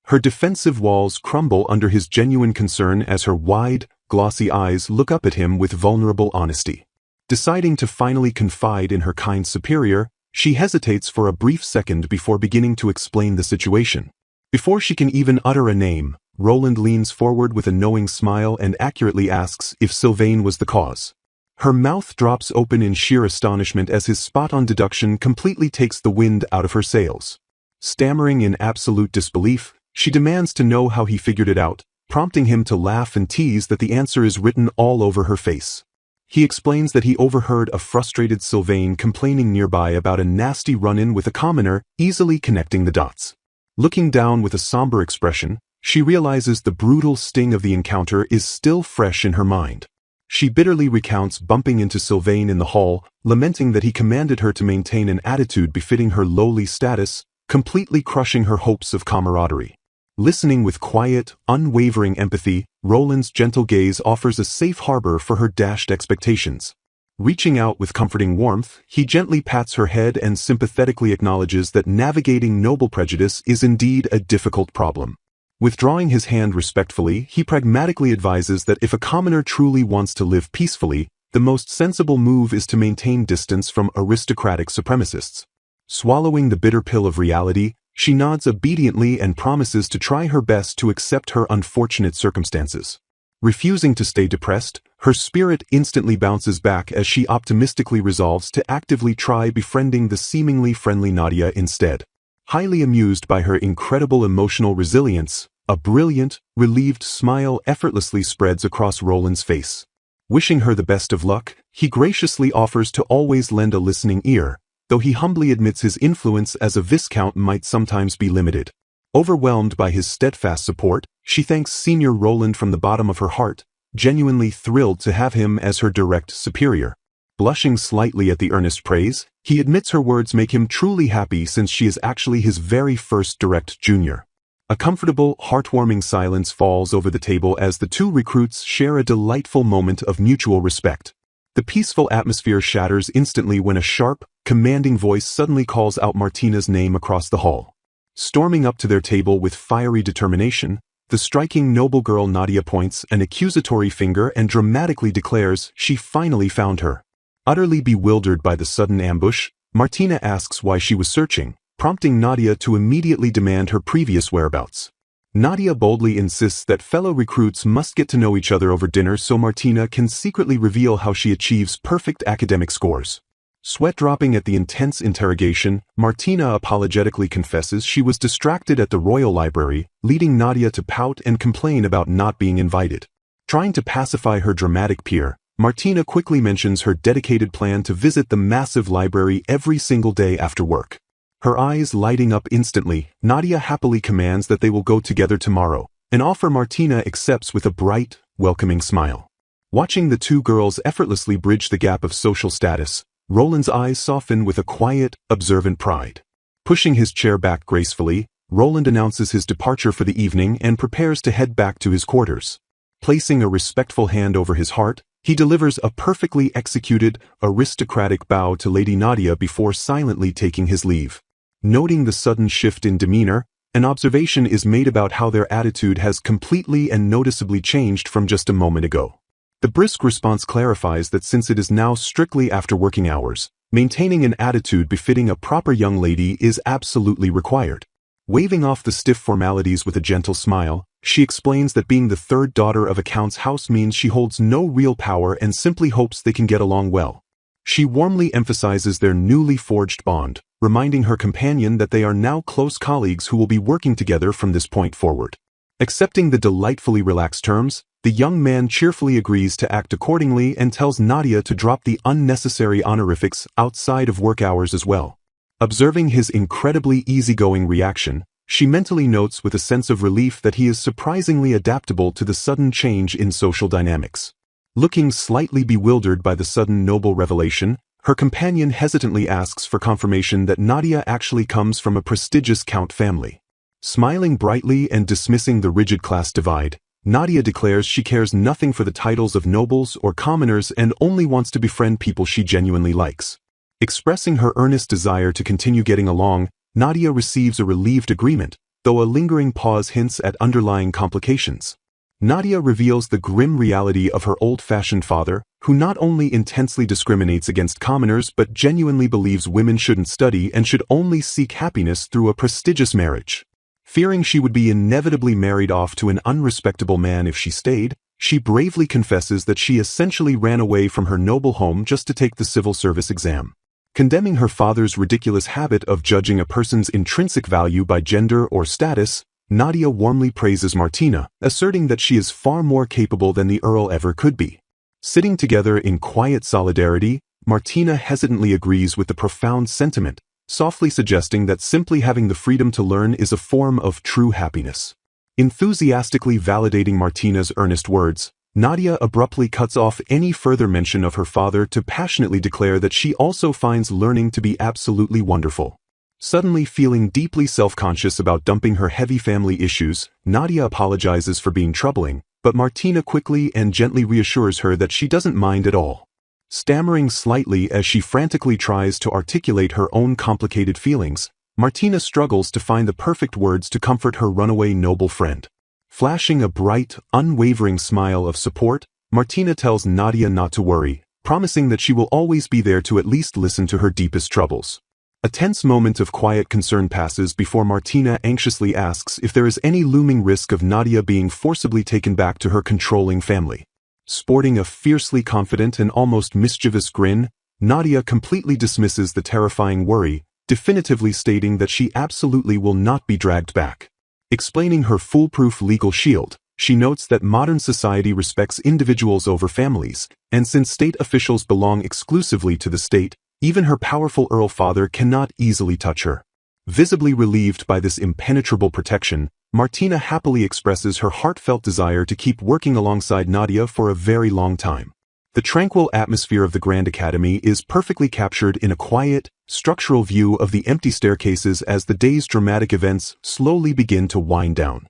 Her defensive walls crumble under his genuine concern as her wide, glossy eyes look up at him with vulnerable honesty. Deciding to finally confide in her kind superior, she hesitates for a brief second before beginning to explain the situation. Before she can even utter a name, Roland leans forward with a knowing smile and accurately asks if Sylvain was the cause. Her mouth drops open in sheer astonishment as his spot-on deduction completely takes the wind out of her sails. Stammering in absolute disbelief, she demands to know how he figured it out, prompting him to laugh and tease that the answer is written all over her face. He explains that he overheard a frustrated Sylvain complaining nearby about a nasty run-in with a commoner, easily connecting the dots. Looking down with a somber expression, she realizes the brutal sting of the encounter is still fresh in her mind. She bitterly recounts bumping into Sylvain in the hall, lamenting that he commanded her to maintain an attitude befitting her lowly status, completely crushing her hopes of camaraderie. Listening with quiet, unwavering empathy, Roland's gentle gaze offers a safe harbor for her dashed expectations. Reaching out with comforting warmth, he gently pats her head and sympathetically acknowledges that navigating noble prejudice is indeed a difficult problem. Withdrawing his hand respectfully, he pragmatically advises that if a commoner truly wants to live peacefully, the most sensible move is to maintain distance from aristocratic supremacists. Swallowing the bitter pill of reality, she nods obediently and promises to try her best to accept her unfortunate circumstances. Refusing to stay depressed, her spirit instantly bounces back as she optimistically resolves to actively try befriending the seemingly friendly Nadia instead. Highly amused by her incredible emotional resilience, a brilliant, relieved smile effortlessly spreads across Roland's face. Wishing her the best of luck, he graciously offers to always lend a listening ear, though he humbly admits his influence as a viscount might sometimes be limited. Overwhelmed by his steadfast support, she thanks Senior Roland from the bottom of her heart, genuinely thrilled to have him as her direct superior. Blushing slightly at the earnest praise, he admits her words make him truly happy since she is actually his very first direct junior. A comfortable, heartwarming silence falls over the table as the two recruits share a delightful moment of mutual respect. The peaceful atmosphere shatters instantly when a sharp, commanding voice suddenly calls out Martina's name across the hall. Storming up to their table with fiery determination, the striking noble girl Nadia points an accusatory finger and dramatically declares she finally found her. Utterly bewildered by the sudden ambush, Martina asks why she was searching, prompting Nadia to immediately demand her previous whereabouts. Nadia boldly insists that fellow recruits must get to know each other over dinner so Martina can secretly reveal how she achieves perfect academic scores. Sweat dropping at the intense interrogation, Martina apologetically confesses she was distracted at the Royal Library, leading Nadia to pout and complain about not being invited. Trying to pacify her dramatic peer, Martina quickly mentions her dedicated plan to visit the massive library every single day after work. Her eyes lighting up instantly, Nadia happily commands that they will go together tomorrow, an offer Martina accepts with a bright, welcoming smile. Watching the two girls effortlessly bridge the gap of social status, Roland's eyes soften with a quiet, observant pride. Pushing his chair back gracefully, Roland announces his departure for the evening and prepares to head back to his quarters. Placing a respectful hand over his heart, he delivers a perfectly executed, aristocratic bow to Lady Nadia before silently taking his leave. Noting the sudden shift in demeanor, an observation is made about how their attitude has completely and noticeably changed from just a moment ago. The brisk response clarifies that since it is now strictly after working hours, maintaining an attitude befitting a proper young lady is absolutely required. Waving off the stiff formalities with a gentle smile, she explains that being the third daughter of a count's house means she holds no real power and simply hopes they can get along well. She warmly emphasizes their newly forged bond, reminding her companion that they are now close colleagues who will be working together from this point forward. Accepting the delightfully relaxed terms, the young man cheerfully agrees to act accordingly and tells Nadia to drop the unnecessary honorifics outside of work hours as well. Observing his incredibly easygoing reaction, she mentally notes with a sense of relief that he is surprisingly adaptable to the sudden change in social dynamics. Looking slightly bewildered by the sudden noble revelation, her companion hesitantly asks for confirmation that Nadia actually comes from a prestigious count family. Smiling brightly and dismissing the rigid class divide, Nadia declares she cares nothing for the titles of nobles or commoners and only wants to befriend people she genuinely likes. Expressing her earnest desire to continue getting along, Nadia receives a relieved agreement, though a lingering pause hints at underlying complications. Nadia reveals the grim reality of her old-fashioned father, who not only intensely discriminates against commoners but genuinely believes women shouldn't study and should only seek happiness through a prestigious marriage. Fearing she would be inevitably married off to an unrespectable man if she stayed, she bravely confesses that she essentially ran away from her noble home just to take the civil service exam. Condemning her father's ridiculous habit of judging a person's intrinsic value by gender or status, Nadia warmly praises Martina, asserting that she is far more capable than the Earl ever could be. Sitting together in quiet solidarity, Martina hesitantly agrees with the profound sentiment, softly suggesting that simply having the freedom to learn is a form of true happiness. Enthusiastically validating Martina's earnest words, Nadia abruptly cuts off any further mention of her father to passionately declare that she also finds learning to be absolutely wonderful. Suddenly feeling deeply self-conscious about dumping her heavy family issues, Nadia apologizes for being troubling, but Martina quickly and gently reassures her that she doesn't mind at all. Stammering slightly as she frantically tries to articulate her own complicated feelings, Martina struggles to find the perfect words to comfort her runaway noble friend. Flashing a bright, unwavering smile of support, Martina tells Nadia not to worry, promising that she will always be there to at least listen to her deepest troubles. A tense moment of quiet concern passes before Martina anxiously asks if there is any looming risk of Nadia being forcibly taken back to her controlling family. Sporting a fiercely confident and almost mischievous grin, Nadia completely dismisses the terrifying worry, definitively stating that she absolutely will not be dragged back. Explaining her foolproof legal shield, she notes that modern society respects individuals over families, and since state officials belong exclusively to the state, even her powerful Earl father cannot easily touch her. Visibly relieved by this impenetrable protection, Martina happily expresses her heartfelt desire to keep working alongside Nadia for a very long time. The tranquil atmosphere of the Grand Academy is perfectly captured in a quiet, structural view of the empty staircases as the day's dramatic events slowly begin to wind down.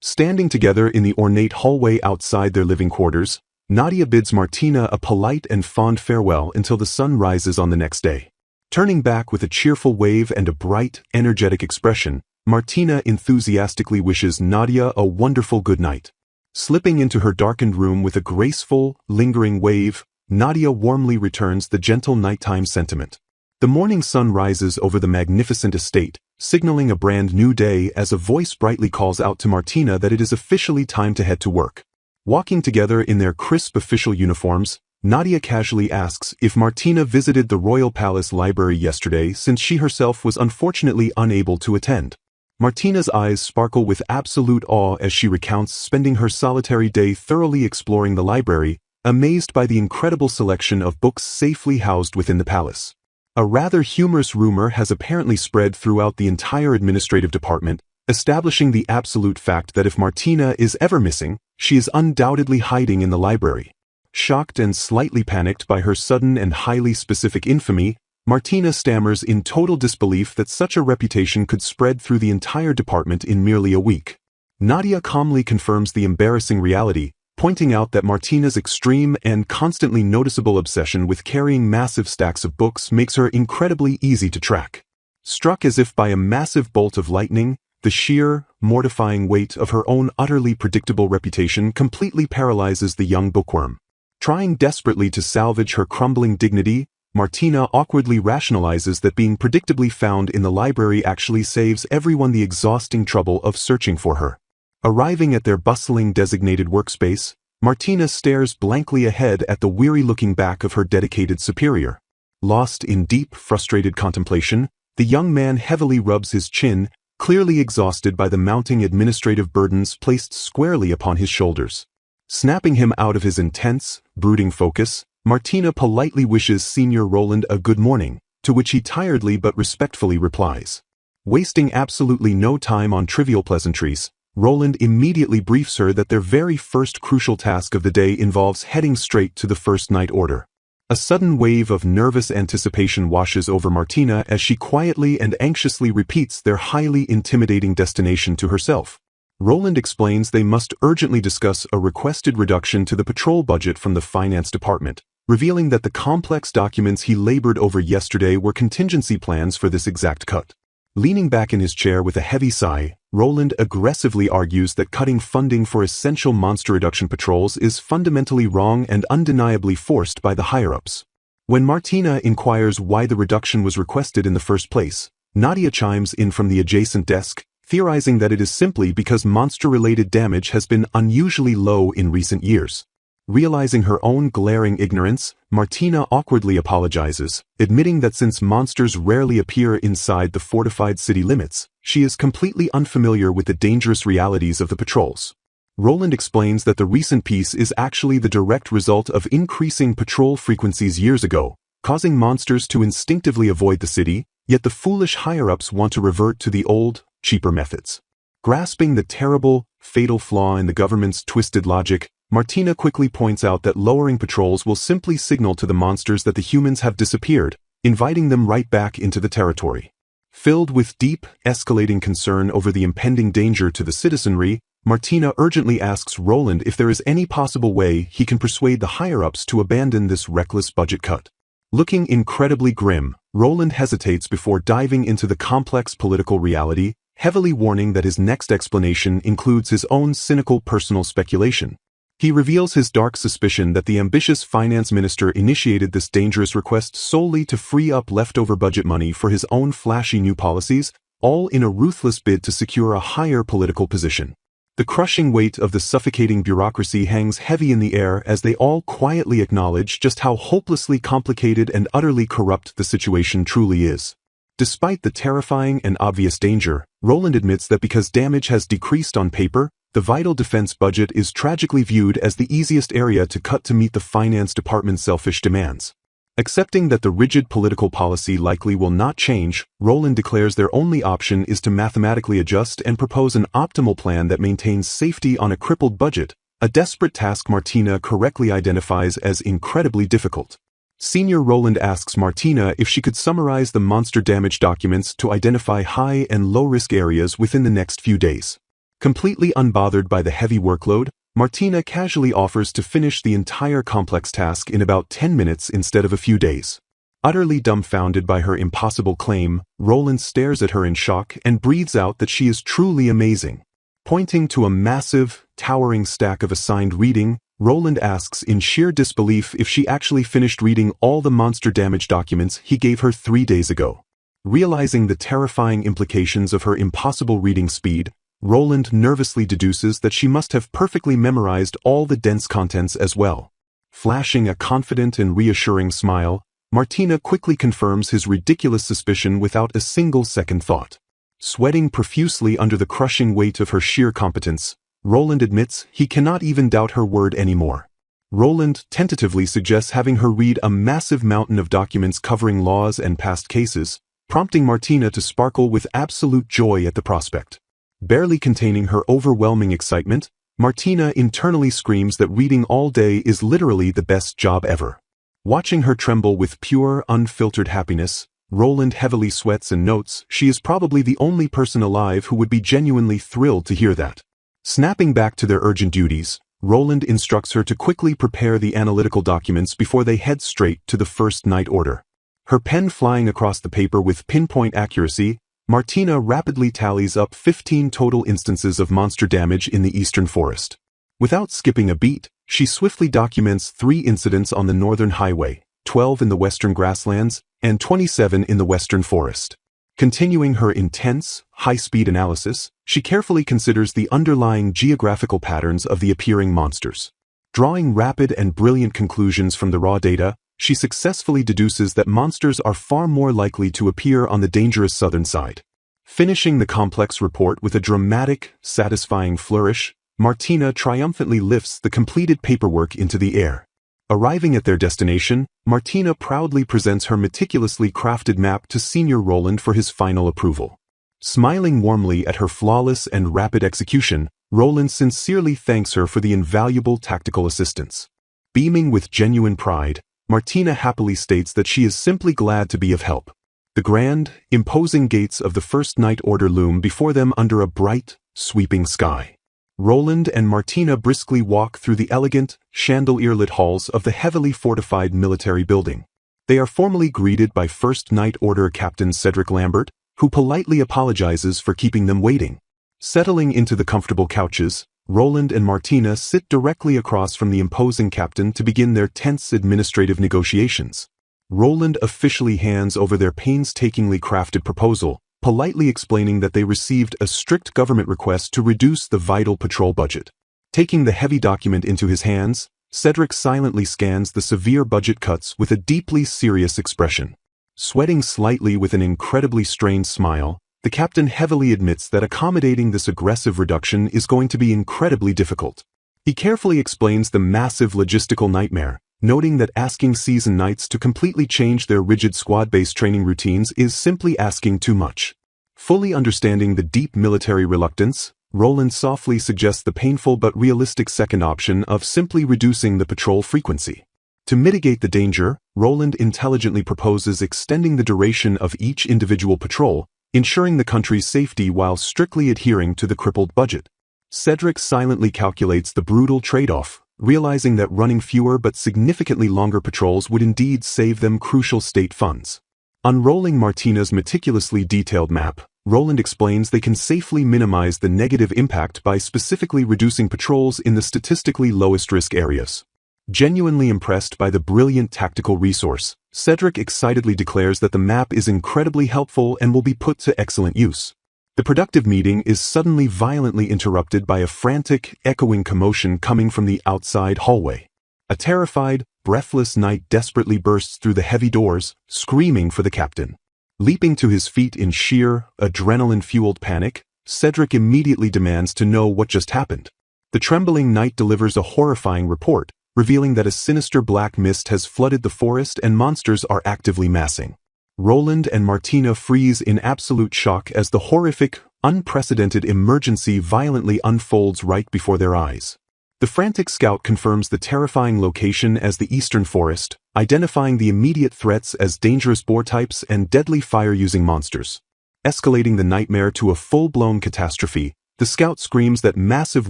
Standing together in the ornate hallway outside their living quarters, Nadia bids Martina a polite and fond farewell until the sun rises on the next day. Turning back with a cheerful wave and a bright, energetic expression, Martina enthusiastically wishes Nadia a wonderful good night. Slipping into her darkened room with a graceful, lingering wave, Nadia warmly returns the gentle nighttime sentiment. The morning sun rises over the magnificent estate, signaling a brand new day as a voice brightly calls out to Martina that it is officially time to head to work. Walking together in their crisp official uniforms, Nadia casually asks if Martina visited the Royal Palace Library yesterday since she herself was unfortunately unable to attend. Martina's eyes sparkle with absolute awe as she recounts spending her solitary day thoroughly exploring the library, amazed by the incredible selection of books safely housed within the palace. A rather humorous rumor has apparently spread throughout the entire administrative department, establishing the absolute fact that if Martina is ever missing, she is undoubtedly hiding in the library. Shocked and slightly panicked by her sudden and highly specific infamy, Martina stammers in total disbelief that such a reputation could spread through the entire department in merely a week. Nadia calmly confirms the embarrassing reality, pointing out that Martina's extreme and constantly noticeable obsession with carrying massive stacks of books makes her incredibly easy to track. Struck as if by a massive bolt of lightning, the sheer, mortifying weight of her own utterly predictable reputation completely paralyzes the young bookworm. Trying desperately to salvage her crumbling dignity, Martina awkwardly rationalizes that being predictably found in the library actually saves everyone the exhausting trouble of searching for her. Arriving at their bustling designated workspace, Martina stares blankly ahead at the weary-looking back of her dedicated superior. Lost in deep, frustrated contemplation, the young man heavily rubs his chin, clearly exhausted by the mounting administrative burdens placed squarely upon his shoulders. Snapping him out of his intense, brooding focus, Martina politely wishes Senior Roland a good morning, to which he tiredly but respectfully replies. Wasting absolutely no time on trivial pleasantries, Roland immediately briefs her that their very first crucial task of the day involves heading straight to the First Night Order. A sudden wave of nervous anticipation washes over Martina as she quietly and anxiously repeats their highly intimidating destination to herself. Roland explains they must urgently discuss a requested reduction to the patrol budget from the finance department, revealing that the complex documents he labored over yesterday were contingency plans for this exact cut. Leaning back in his chair with a heavy sigh, Roland aggressively argues that cutting funding for essential monster reduction patrols is fundamentally wrong and undeniably forced by the higher-ups. When Martina inquires why the reduction was requested in the first place, Nadia chimes in from the adjacent desk, theorizing that it is simply because monster-related damage has been unusually low in recent years. Realizing her own glaring ignorance, Martina awkwardly apologizes, admitting that since monsters rarely appear inside the fortified city limits, she is completely unfamiliar with the dangerous realities of the patrols. Roland explains that the recent peace is actually the direct result of increasing patrol frequencies years ago, causing monsters to instinctively avoid the city, yet the foolish higher-ups want to revert to the old, cheaper methods. Grasping the terrible, fatal flaw in the government's twisted logic, Martina quickly points out that lowering patrols will simply signal to the monsters that the humans have disappeared, inviting them right back into the territory. Filled with deep, escalating concern over the impending danger to the citizenry, Martina urgently asks Roland if there is any possible way he can persuade the higher-ups to abandon this reckless budget cut. Looking incredibly grim, Roland hesitates before diving into the complex political reality, heavily warning that his next explanation includes his own cynical personal speculation. He reveals his dark suspicion that the ambitious finance minister initiated this dangerous request solely to free up leftover budget money for his own flashy new policies, all in a ruthless bid to secure a higher political position. The crushing weight of the suffocating bureaucracy hangs heavy in the air as they all quietly acknowledge just how hopelessly complicated and utterly corrupt the situation truly is. Despite the terrifying and obvious danger, Roland admits that because damage has decreased on paper, the vital defense budget is tragically viewed as the easiest area to cut to meet the finance department's selfish demands. Accepting that the rigid political policy likely will not change, Roland declares their only option is to mathematically adjust and propose an optimal plan that maintains safety on a crippled budget, a desperate task Martina correctly identifies as incredibly difficult. Senior Roland asks Martina if she could summarize the monster damage documents to identify high and low-risk areas within the next few days. Completely unbothered by the heavy workload, Martina casually offers to finish the entire complex task in about 10 minutes instead of a few days. Utterly dumbfounded by her impossible claim, Roland stares at her in shock and breathes out that she is truly amazing. Pointing to a massive, towering stack of assigned reading, Roland asks in sheer disbelief if she actually finished reading all the monster damage documents he gave her 3 days ago. Realizing the terrifying implications of her impossible reading speed, Roland nervously deduces that she must have perfectly memorized all the dense contents as well. Flashing a confident and reassuring smile, Martina quickly confirms his ridiculous suspicion without a single second thought. Sweating profusely under the crushing weight of her sheer competence, Roland admits he cannot even doubt her word anymore. Roland tentatively suggests having her read a massive mountain of documents covering laws and past cases, prompting Martina to sparkle with absolute joy at the prospect. Barely containing her overwhelming excitement, Martina internally screams that reading all day is literally the best job ever. Watching her tremble with pure, unfiltered happiness, Roland heavily sweats and notes she is probably the only person alive who would be genuinely thrilled to hear that. Snapping back to their urgent duties, Roland instructs her to quickly prepare the analytical documents before they head straight to the first night order. Her pen flying across the paper with pinpoint accuracy, Martina rapidly tallies up 15 total instances of monster damage in the eastern forest. Without skipping a beat, she swiftly documents 3 incidents on the northern highway, 12 in the western grasslands, and 27 in the western forest. Continuing her intense, high-speed analysis, she carefully considers the underlying geographical patterns of the appearing monsters. Drawing rapid and brilliant conclusions from the raw data, she successfully deduces that monsters are far more likely to appear on the dangerous southern side. Finishing the complex report with a dramatic, satisfying flourish, Martina triumphantly lifts the completed paperwork into the air. Arriving at their destination, Martina proudly presents her meticulously crafted map to Senior Roland for his final approval. Smiling warmly at her flawless and rapid execution, Roland sincerely thanks her for the invaluable tactical assistance. Beaming with genuine pride, Martina happily states that she is simply glad to be of help. The grand, imposing gates of the first night order loom before them under a bright, sweeping sky. Roland and Martina briskly walk through the elegant, chandelier-lit halls of the heavily fortified military building. They are formally greeted by First Night Order Captain Cedric Lambert, who politely apologizes for keeping them waiting. Settling into the comfortable couches, Roland and Martina sit directly across from the imposing captain to begin their tense administrative negotiations. Roland officially hands over their painstakingly crafted proposal, politely explaining that they received a strict government request to reduce the vital patrol budget. Taking the heavy document into his hands, Cedric silently scans the severe budget cuts with a deeply serious expression. Sweating slightly with an incredibly strained smile, the captain heavily admits that accommodating this aggressive reduction is going to be incredibly difficult. He carefully explains the massive logistical nightmare, noting that asking seasoned knights to completely change their rigid squad-based training routines is simply asking too much. Fully understanding the deep military reluctance, Roland softly suggests the painful but realistic second option of simply reducing the patrol frequency. To mitigate the danger, Roland intelligently proposes extending the duration of each individual patrol, ensuring the country's safety while strictly adhering to the crippled budget. Cedric silently calculates the brutal trade-off, realizing that running fewer but significantly longer patrols would indeed save them crucial state funds. Unrolling Martina's meticulously detailed map, Roland explains they can safely minimize the negative impact by specifically reducing patrols in the statistically lowest risk areas. Genuinely impressed by the brilliant tactical resource, Cedric excitedly declares that the map is incredibly helpful and will be put to excellent use. The productive meeting is suddenly violently interrupted by a frantic, echoing commotion coming from the outside hallway. A terrified, breathless knight desperately bursts through the heavy doors, screaming for the captain. Leaping to his feet in sheer, adrenaline-fueled panic, Cedric immediately demands to know what just happened. The trembling knight delivers a horrifying report, revealing that a sinister black mist has flooded the forest and monsters are actively massing. Roland and Martina freeze in absolute shock as the horrific, unprecedented emergency violently unfolds right before their eyes. The frantic scout confirms the terrifying location as the eastern forest, identifying the immediate threats as dangerous boar types and deadly fire-using monsters. Escalating the nightmare to a full-blown catastrophe, the scout screams that massive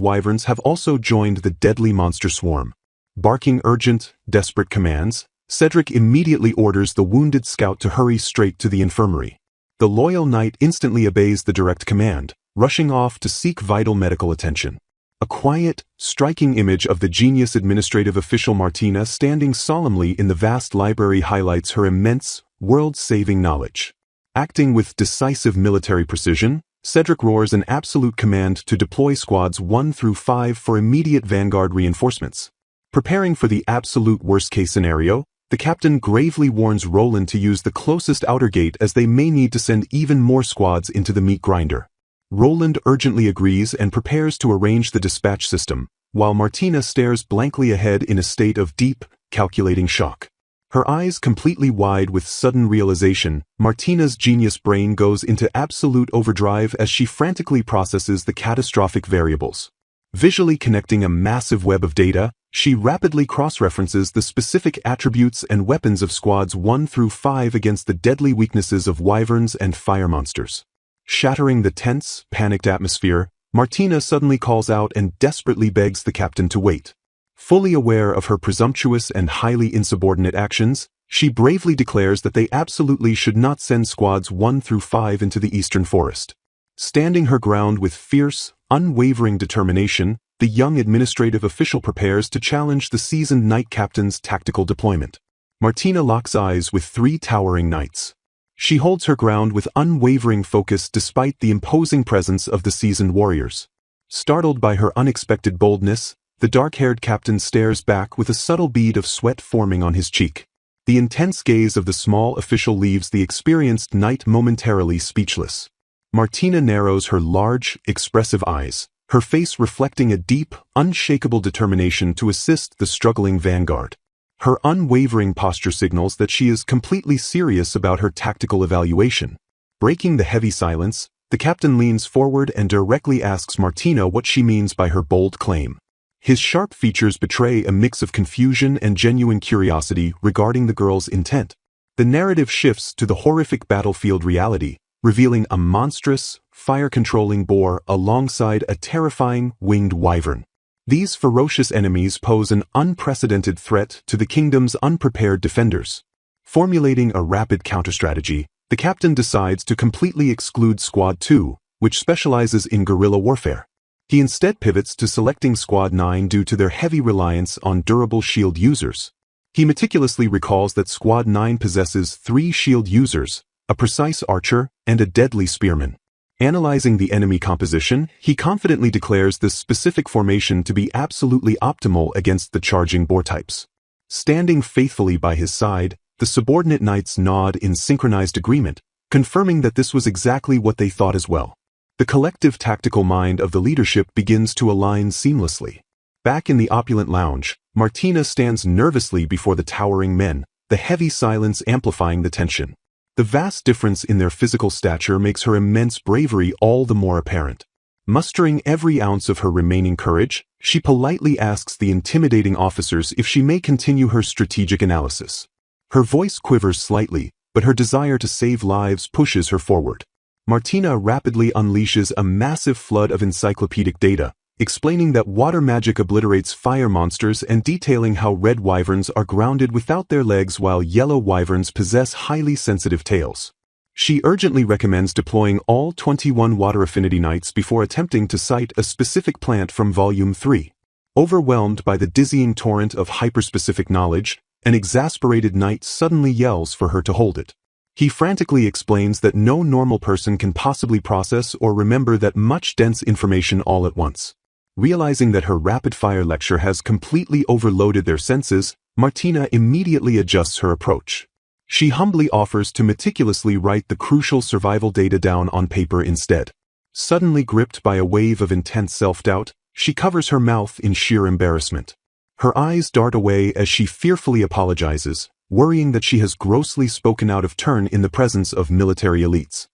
wyverns have also joined the deadly monster swarm. Barking urgent, desperate commands, Cedric immediately orders the wounded scout to hurry straight to the infirmary. The loyal knight instantly obeys the direct command, rushing off to seek vital medical attention. A quiet, striking image of the genius administrative official Martina standing solemnly in the vast library highlights her immense, world-saving knowledge. Acting with decisive military precision, Cedric roars an absolute command to deploy squads 1 through 5 for immediate vanguard reinforcements. Preparing for the absolute worst-case scenario, the captain gravely warns Roland to use the closest outer gate as they may need to send even more squads into the meat grinder. Roland urgently agrees and prepares to arrange the dispatch system, while Martina stares blankly ahead in a state of deep, calculating shock. Her eyes completely wide with sudden realization, Martina's genius brain goes into absolute overdrive as she frantically processes the catastrophic variables. Visually connecting a massive web of data, she rapidly cross-references the specific attributes and weapons of squads 1 through 5 against the deadly weaknesses of wyverns and fire monsters. Shattering the tense, panicked atmosphere, Martina suddenly calls out and desperately begs the captain to wait. Fully aware of her presumptuous and highly insubordinate actions, she bravely declares that they absolutely should not send squads 1 through 5 into the eastern forest. Standing her ground with fierce, unwavering determination, the young administrative official prepares to challenge the seasoned knight captain's tactical deployment. Martina locks eyes with 3 towering knights. She holds her ground with unwavering focus despite the imposing presence of the seasoned warriors. Startled by her unexpected boldness, the dark-haired captain stares back with a subtle bead of sweat forming on his cheek. The intense gaze of the small official leaves the experienced knight momentarily speechless. Martina narrows her large, expressive eyes, her face reflecting a deep, unshakable determination to assist the struggling vanguard. Her unwavering posture signals that she is completely serious about her tactical evaluation. Breaking the heavy silence, the captain leans forward and directly asks Martina what she means by her bold claim. His sharp features betray a mix of confusion and genuine curiosity regarding the girl's intent. The narrative shifts to the horrific battlefield reality, revealing a monstrous, fire-controlling boar alongside a terrifying, winged wyvern. These ferocious enemies pose an unprecedented threat to the kingdom's unprepared defenders. Formulating a rapid counter-strategy, the captain decides to completely exclude Squad 2, which specializes in guerrilla warfare. He instead pivots to selecting Squad 9 due to their heavy reliance on durable shield users. He meticulously recalls that Squad 9 possesses 3 shield users, a precise archer, and a deadly spearman. Analyzing the enemy composition, he confidently declares this specific formation to be absolutely optimal against the charging boar types. Standing faithfully by his side, the subordinate knights nod in synchronized agreement, confirming that this was exactly what they thought as well. The collective tactical mind of the leadership begins to align seamlessly. Back in the opulent lounge, Martina stands nervously before the towering men, the heavy silence amplifying the tension. The vast difference in their physical stature makes her immense bravery all the more apparent. Mustering every ounce of her remaining courage, she politely asks the intimidating officers if she may continue her strategic analysis. Her voice quivers slightly, but her desire to save lives pushes her forward. Martina rapidly unleashes a massive flood of encyclopedic data, explaining that water magic obliterates fire monsters and detailing how red wyverns are grounded without their legs while yellow wyverns possess highly sensitive tails. She urgently recommends deploying all 21 water affinity knights before attempting to cite a specific plant from Volume 3. Overwhelmed by the dizzying torrent of hyperspecific knowledge, an exasperated knight suddenly yells for her to hold it. He frantically explains that no normal person can possibly process or remember that much dense information all at once. Realizing that her rapid-fire lecture has completely overloaded their senses, Martina immediately adjusts her approach. She humbly offers to meticulously write the crucial survival data down on paper instead. Suddenly gripped by a wave of intense self-doubt, she covers her mouth in sheer embarrassment. Her eyes dart away as she fearfully apologizes, worrying that she has grossly spoken out of turn in the presence of military elites.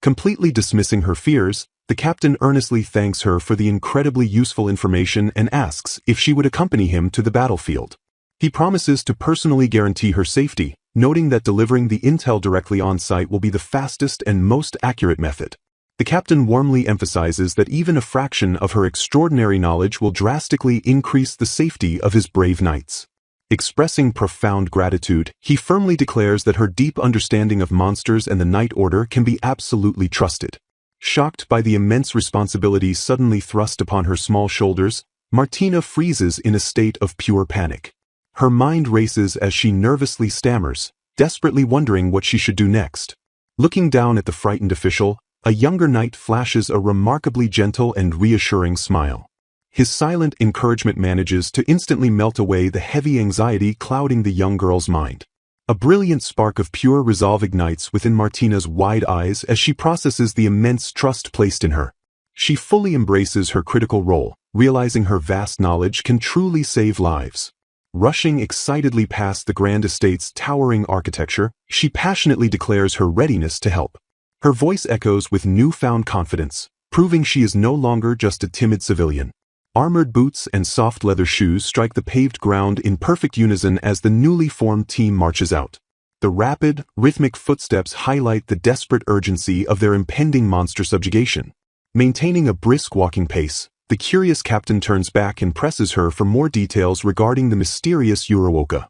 Completely dismissing her fears, the captain earnestly thanks her for the incredibly useful information and asks if she would accompany him to the battlefield. He promises to personally guarantee her safety, noting that delivering the intel directly on site will be the fastest and most accurate method. The captain warmly emphasizes that even a fraction of her extraordinary knowledge will drastically increase the safety of his brave knights. Expressing profound gratitude, he firmly declares that her deep understanding of monsters and the Knight Order can be absolutely trusted. Shocked by the immense responsibility suddenly thrust upon her small shoulders, Martina freezes in a state of pure panic. Her mind races as she nervously stammers, desperately wondering what she should do next. Looking down at the frightened official, a younger knight flashes a remarkably gentle and reassuring smile. His silent encouragement manages to instantly melt away the heavy anxiety clouding the young girl's mind. A brilliant spark of pure resolve ignites within Martina's wide eyes as she processes the immense trust placed in her. She fully embraces her critical role, realizing her vast knowledge can truly save lives. Rushing excitedly past the grand estate's towering architecture, she passionately declares her readiness to help. Her voice echoes with newfound confidence, proving she is no longer just a timid civilian. Armored boots and soft leather shoes strike the paved ground in perfect unison as the newly formed team marches out. The rapid, rhythmic footsteps highlight the desperate urgency of their impending monster subjugation. Maintaining a brisk walking pace, the curious captain turns back and presses her for more details regarding the mysterious Uruoka.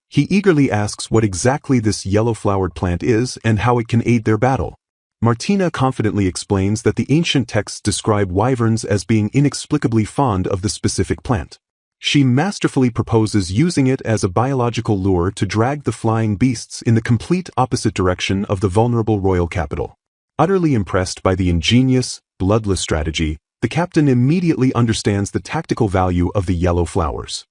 He eagerly asks what exactly this yellow-flowered plant is and how it can aid their battle. Martina confidently explains that the ancient texts describe wyverns as being inexplicably fond of the specific plant. She masterfully proposes using it as a biological lure to drag the flying beasts in the complete opposite direction of the vulnerable royal capital. Utterly impressed by the ingenious, bloodless strategy, the captain immediately understands the tactical value of the yellow flowers.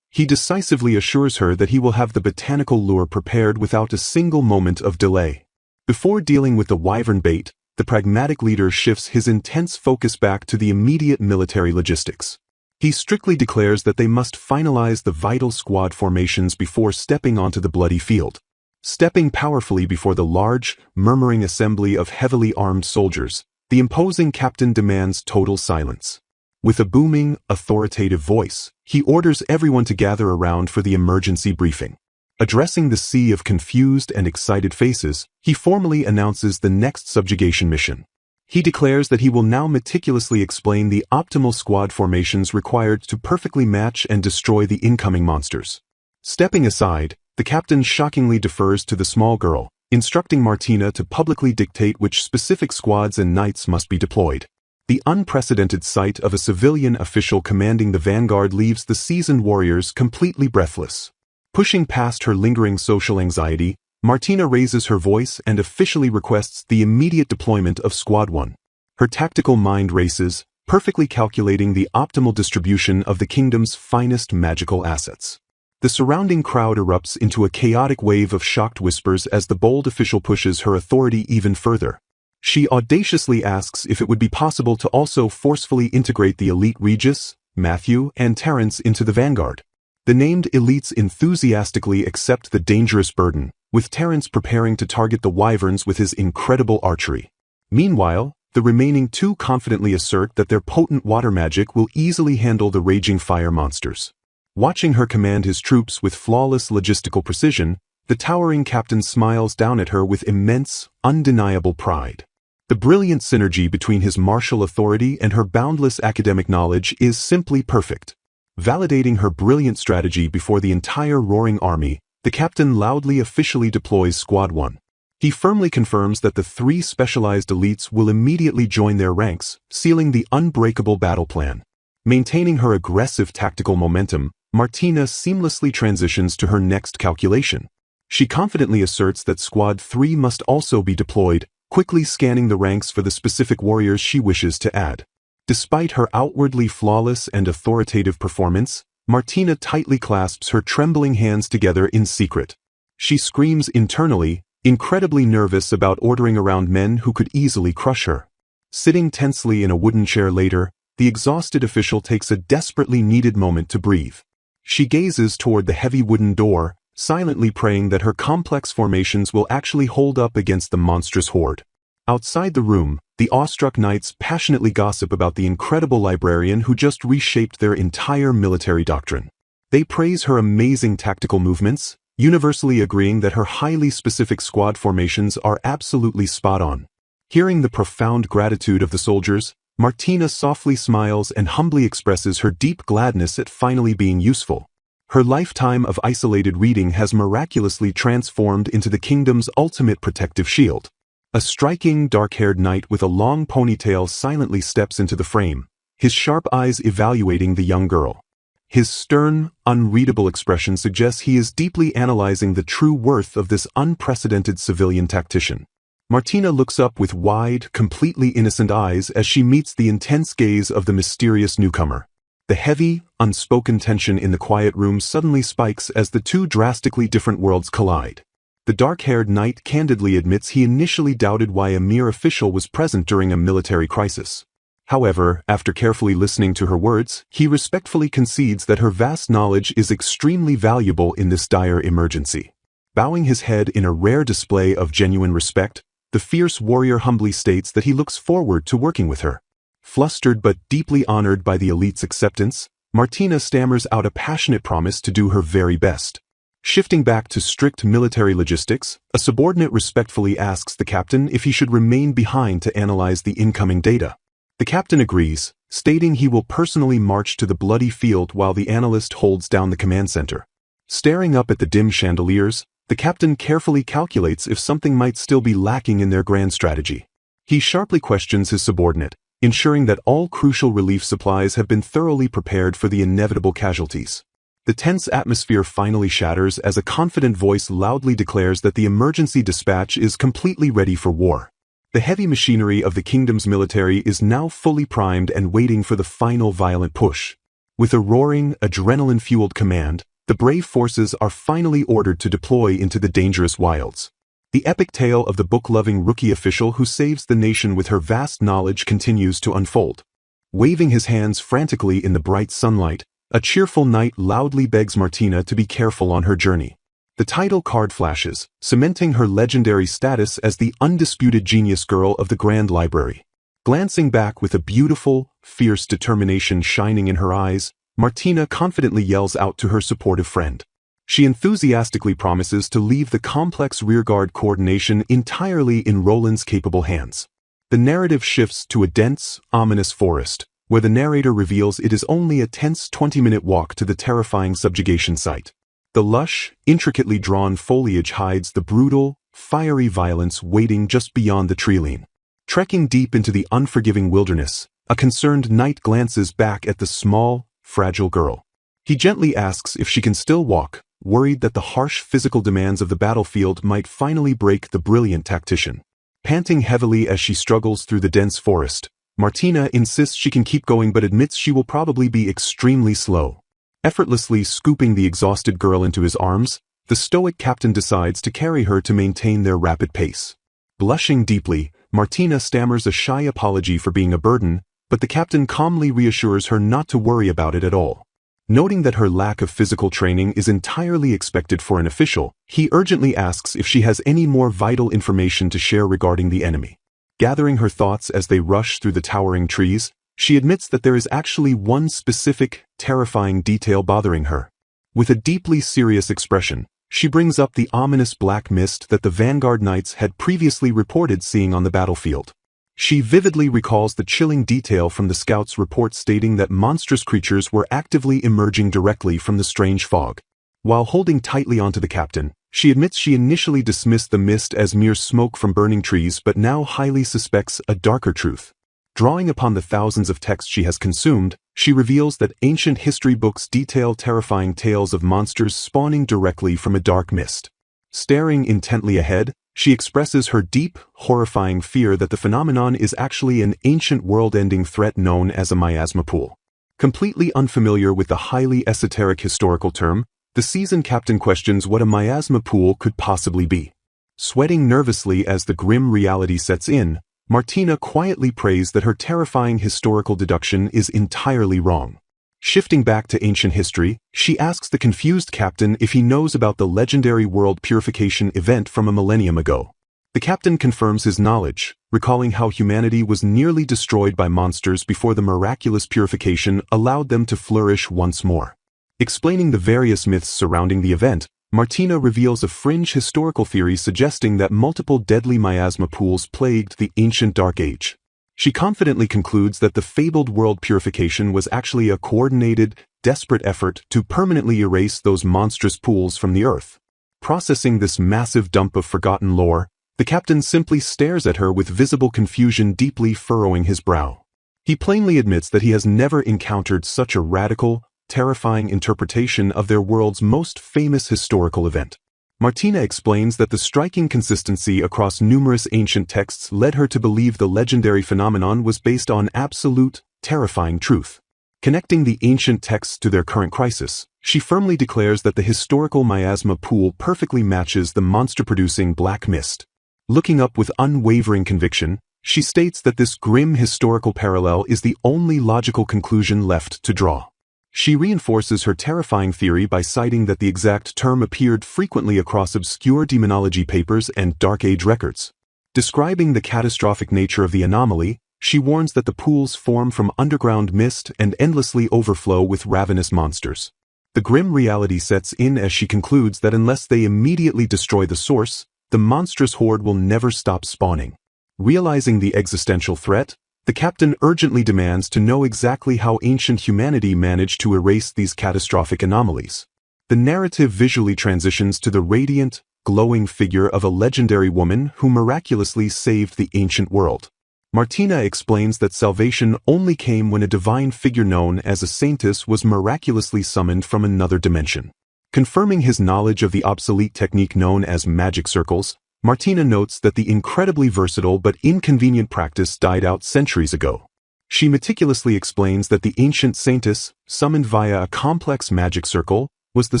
He decisively assures her that he will have the botanical lure prepared without a single moment of delay. Before dealing with the wyvern bait, the pragmatic leader shifts his intense focus back to the immediate military logistics. He strictly declares that they must finalize the vital squad formations before stepping onto the bloody field. Stepping powerfully before the large, murmuring assembly of heavily armed soldiers, the imposing captain demands total silence. With a booming, authoritative voice, he orders everyone to gather around for the emergency briefing. Addressing the sea of confused and excited faces, he formally announces the next subjugation mission. He declares that he will now meticulously explain the optimal squad formations required to perfectly match and destroy the incoming monsters. Stepping aside, the captain shockingly defers to the small girl, instructing Martina to publicly dictate which specific squads and knights must be deployed. The unprecedented sight of a civilian official commanding the vanguard leaves the seasoned warriors completely breathless. Pushing past her lingering social anxiety, Martina raises her voice and officially requests the immediate deployment of Squad 1. Her tactical mind races, perfectly calculating the optimal distribution of the kingdom's finest magical assets. The surrounding crowd erupts into a chaotic wave of shocked whispers as the bold official pushes her authority even further. She audaciously asks if it would be possible to also forcefully integrate the elite Regis, Matthew, and Terence into the vanguard. The named elites enthusiastically accept the dangerous burden, with Terence preparing to target the wyverns with his incredible archery. Meanwhile, the remaining two confidently assert that their potent water magic will easily handle the raging fire monsters. Watching her command his troops with flawless logistical precision, the towering captain smiles down at her with immense, undeniable pride. The brilliant synergy between his martial authority and her boundless academic knowledge is simply perfect. Validating her brilliant strategy before the entire roaring army, the captain loudly officially deploys Squad 1. He firmly confirms that the 3 specialized elites will immediately join their ranks, sealing the unbreakable battle plan. Maintaining her aggressive tactical momentum, Martina seamlessly transitions to her next calculation. She confidently asserts that Squad 3 must also be deployed, quickly scanning the ranks for the specific warriors she wishes to add. Despite her outwardly flawless and authoritative performance, Martina tightly clasps her trembling hands together in secret. She screams internally, incredibly nervous about ordering around men who could easily crush her. Sitting tensely in a wooden chair later, the exhausted official takes a desperately needed moment to breathe. She gazes toward the heavy wooden door, silently praying that her complex formations will actually hold up against the monstrous horde. Outside the room, the awestruck knights passionately gossip about the incredible librarian who just reshaped their entire military doctrine. They praise her amazing tactical movements, universally agreeing that her highly specific squad formations are absolutely spot on. Hearing the profound gratitude of the soldiers, Martina softly smiles and humbly expresses her deep gladness at finally being useful. Her lifetime of isolated reading has miraculously transformed into the kingdom's ultimate protective shield. A striking, dark-haired knight with a long ponytail silently steps into the frame, his sharp eyes evaluating the young girl. His stern, unreadable expression suggests he is deeply analyzing the true worth of this unprecedented civilian tactician. Martina looks up with wide, completely innocent eyes as she meets the intense gaze of the mysterious newcomer. The heavy, unspoken tension in the quiet room suddenly spikes as the two drastically different worlds collide. The dark-haired knight candidly admits he initially doubted why a mere official was present during a military crisis. However, after carefully listening to her words, he respectfully concedes that her vast knowledge is extremely valuable in this dire emergency. Bowing his head in a rare display of genuine respect, the fierce warrior humbly states that he looks forward to working with her. Flustered but deeply honored by the elite's acceptance, Martina stammers out a passionate promise to do her very best. Shifting back to strict military logistics, a subordinate respectfully asks the captain if he should remain behind to analyze the incoming data. The captain agrees, stating he will personally march to the bloody field while the analyst holds down the command center. Staring up at the dim chandeliers, the captain carefully calculates if something might still be lacking in their grand strategy. He sharply questions his subordinate, ensuring that all crucial relief supplies have been thoroughly prepared for the inevitable casualties. The tense atmosphere finally shatters as a confident voice loudly declares that the emergency dispatch is completely ready for war. The heavy machinery of the kingdom's military is now fully primed and waiting for the final violent push. With a roaring, adrenaline-fueled command, the brave forces are finally ordered to deploy into the dangerous wilds. The epic tale of the book-loving rookie official who saves the nation with her vast knowledge continues to unfold. Waving his hands frantically in the bright sunlight, a cheerful knight loudly begs Martina to be careful on her journey. The title card flashes, cementing her legendary status as the undisputed genius girl of the Grand Library. Glancing back with a beautiful, fierce determination shining in her eyes, Martina confidently yells out to her supportive friend. She enthusiastically promises to leave the complex rearguard coordination entirely in Roland's capable hands. The narrative shifts to a dense, ominous forest, where the narrator reveals it is only a tense 20-minute walk to the terrifying subjugation site. The lush, intricately drawn foliage hides the brutal, fiery violence waiting just beyond the treeline. Trekking deep into the unforgiving wilderness, a concerned knight glances back at the small, fragile girl. He gently asks if she can still walk, worried that the harsh physical demands of the battlefield might finally break the brilliant tactician. Panting heavily as she struggles through the dense forest, Martina insists she can keep going but admits she will probably be extremely slow. Effortlessly scooping the exhausted girl into his arms, the stoic captain decides to carry her to maintain their rapid pace. Blushing deeply, Martina stammers a shy apology for being a burden, but the captain calmly reassures her not to worry about it at all. Noting that her lack of physical training is entirely expected for an official, he urgently asks if she has any more vital information to share regarding the enemy. Gathering her thoughts as they rush through the towering trees, she admits that there is actually one specific, terrifying detail bothering her. With a deeply serious expression, she brings up the ominous black mist that the Vanguard Knights had previously reported seeing on the battlefield. She vividly recalls the chilling detail from the scouts' report stating that monstrous creatures were actively emerging directly from the strange fog. While holding tightly onto the captain, she admits she initially dismissed the mist as mere smoke from burning trees but now highly suspects a darker truth. Drawing upon the thousands of texts she has consumed, she reveals that ancient history books detail terrifying tales of monsters spawning directly from a dark mist. Staring intently ahead, she expresses her deep, horrifying fear that the phenomenon is actually an ancient world-ending threat known as a miasma pool. Completely unfamiliar with the highly esoteric historical term, the seasoned captain questions what a miasma pool could possibly be. Sweating nervously as the grim reality sets in, Martina quietly prays that her terrifying historical deduction is entirely wrong. Shifting back to ancient history, she asks the confused captain if he knows about the legendary world purification event from a millennium ago. The captain confirms his knowledge, recalling how humanity was nearly destroyed by monsters before the miraculous purification allowed them to flourish once more. Explaining the various myths surrounding the event, Martina reveals a fringe historical theory suggesting that multiple deadly miasma pools plagued the ancient Dark Age. She confidently concludes that the fabled world purification was actually a coordinated, desperate effort to permanently erase those monstrous pools from the earth. Processing this massive dump of forgotten lore, the captain simply stares at her with visible confusion deeply furrowing his brow. He plainly admits that he has never encountered such a radical, terrifying interpretation of their world's most famous historical event. Martina explains that the striking consistency across numerous ancient texts led her to believe the legendary phenomenon was based on absolute, terrifying truth. Connecting the ancient texts to their current crisis, she firmly declares that the historical miasma pool perfectly matches the monster-producing black mist. Looking up with unwavering conviction, She states that this grim historical parallel is the only logical conclusion left to draw. She reinforces her terrifying theory by citing that the exact term appeared frequently across obscure demonology papers and Dark Age records. Describing the catastrophic nature of the anomaly, she warns that the pools form from underground mist and endlessly overflow with ravenous monsters. The grim reality sets in as she concludes that unless they immediately destroy the source, the monstrous horde will never stop spawning. Realizing the existential threat, the captain urgently demands to know exactly how ancient humanity managed to erase these catastrophic anomalies. The narrative visually transitions to the radiant, glowing figure of a legendary woman who miraculously saved the ancient world. Martina explains that salvation only came when a divine figure known as a saintess was miraculously summoned from another dimension. Confirming his knowledge of the obsolete technique known as magic circles, Martina notes that the incredibly versatile but inconvenient practice died out centuries ago. She meticulously explains that the ancient saintess, summoned via a complex magic circle, was the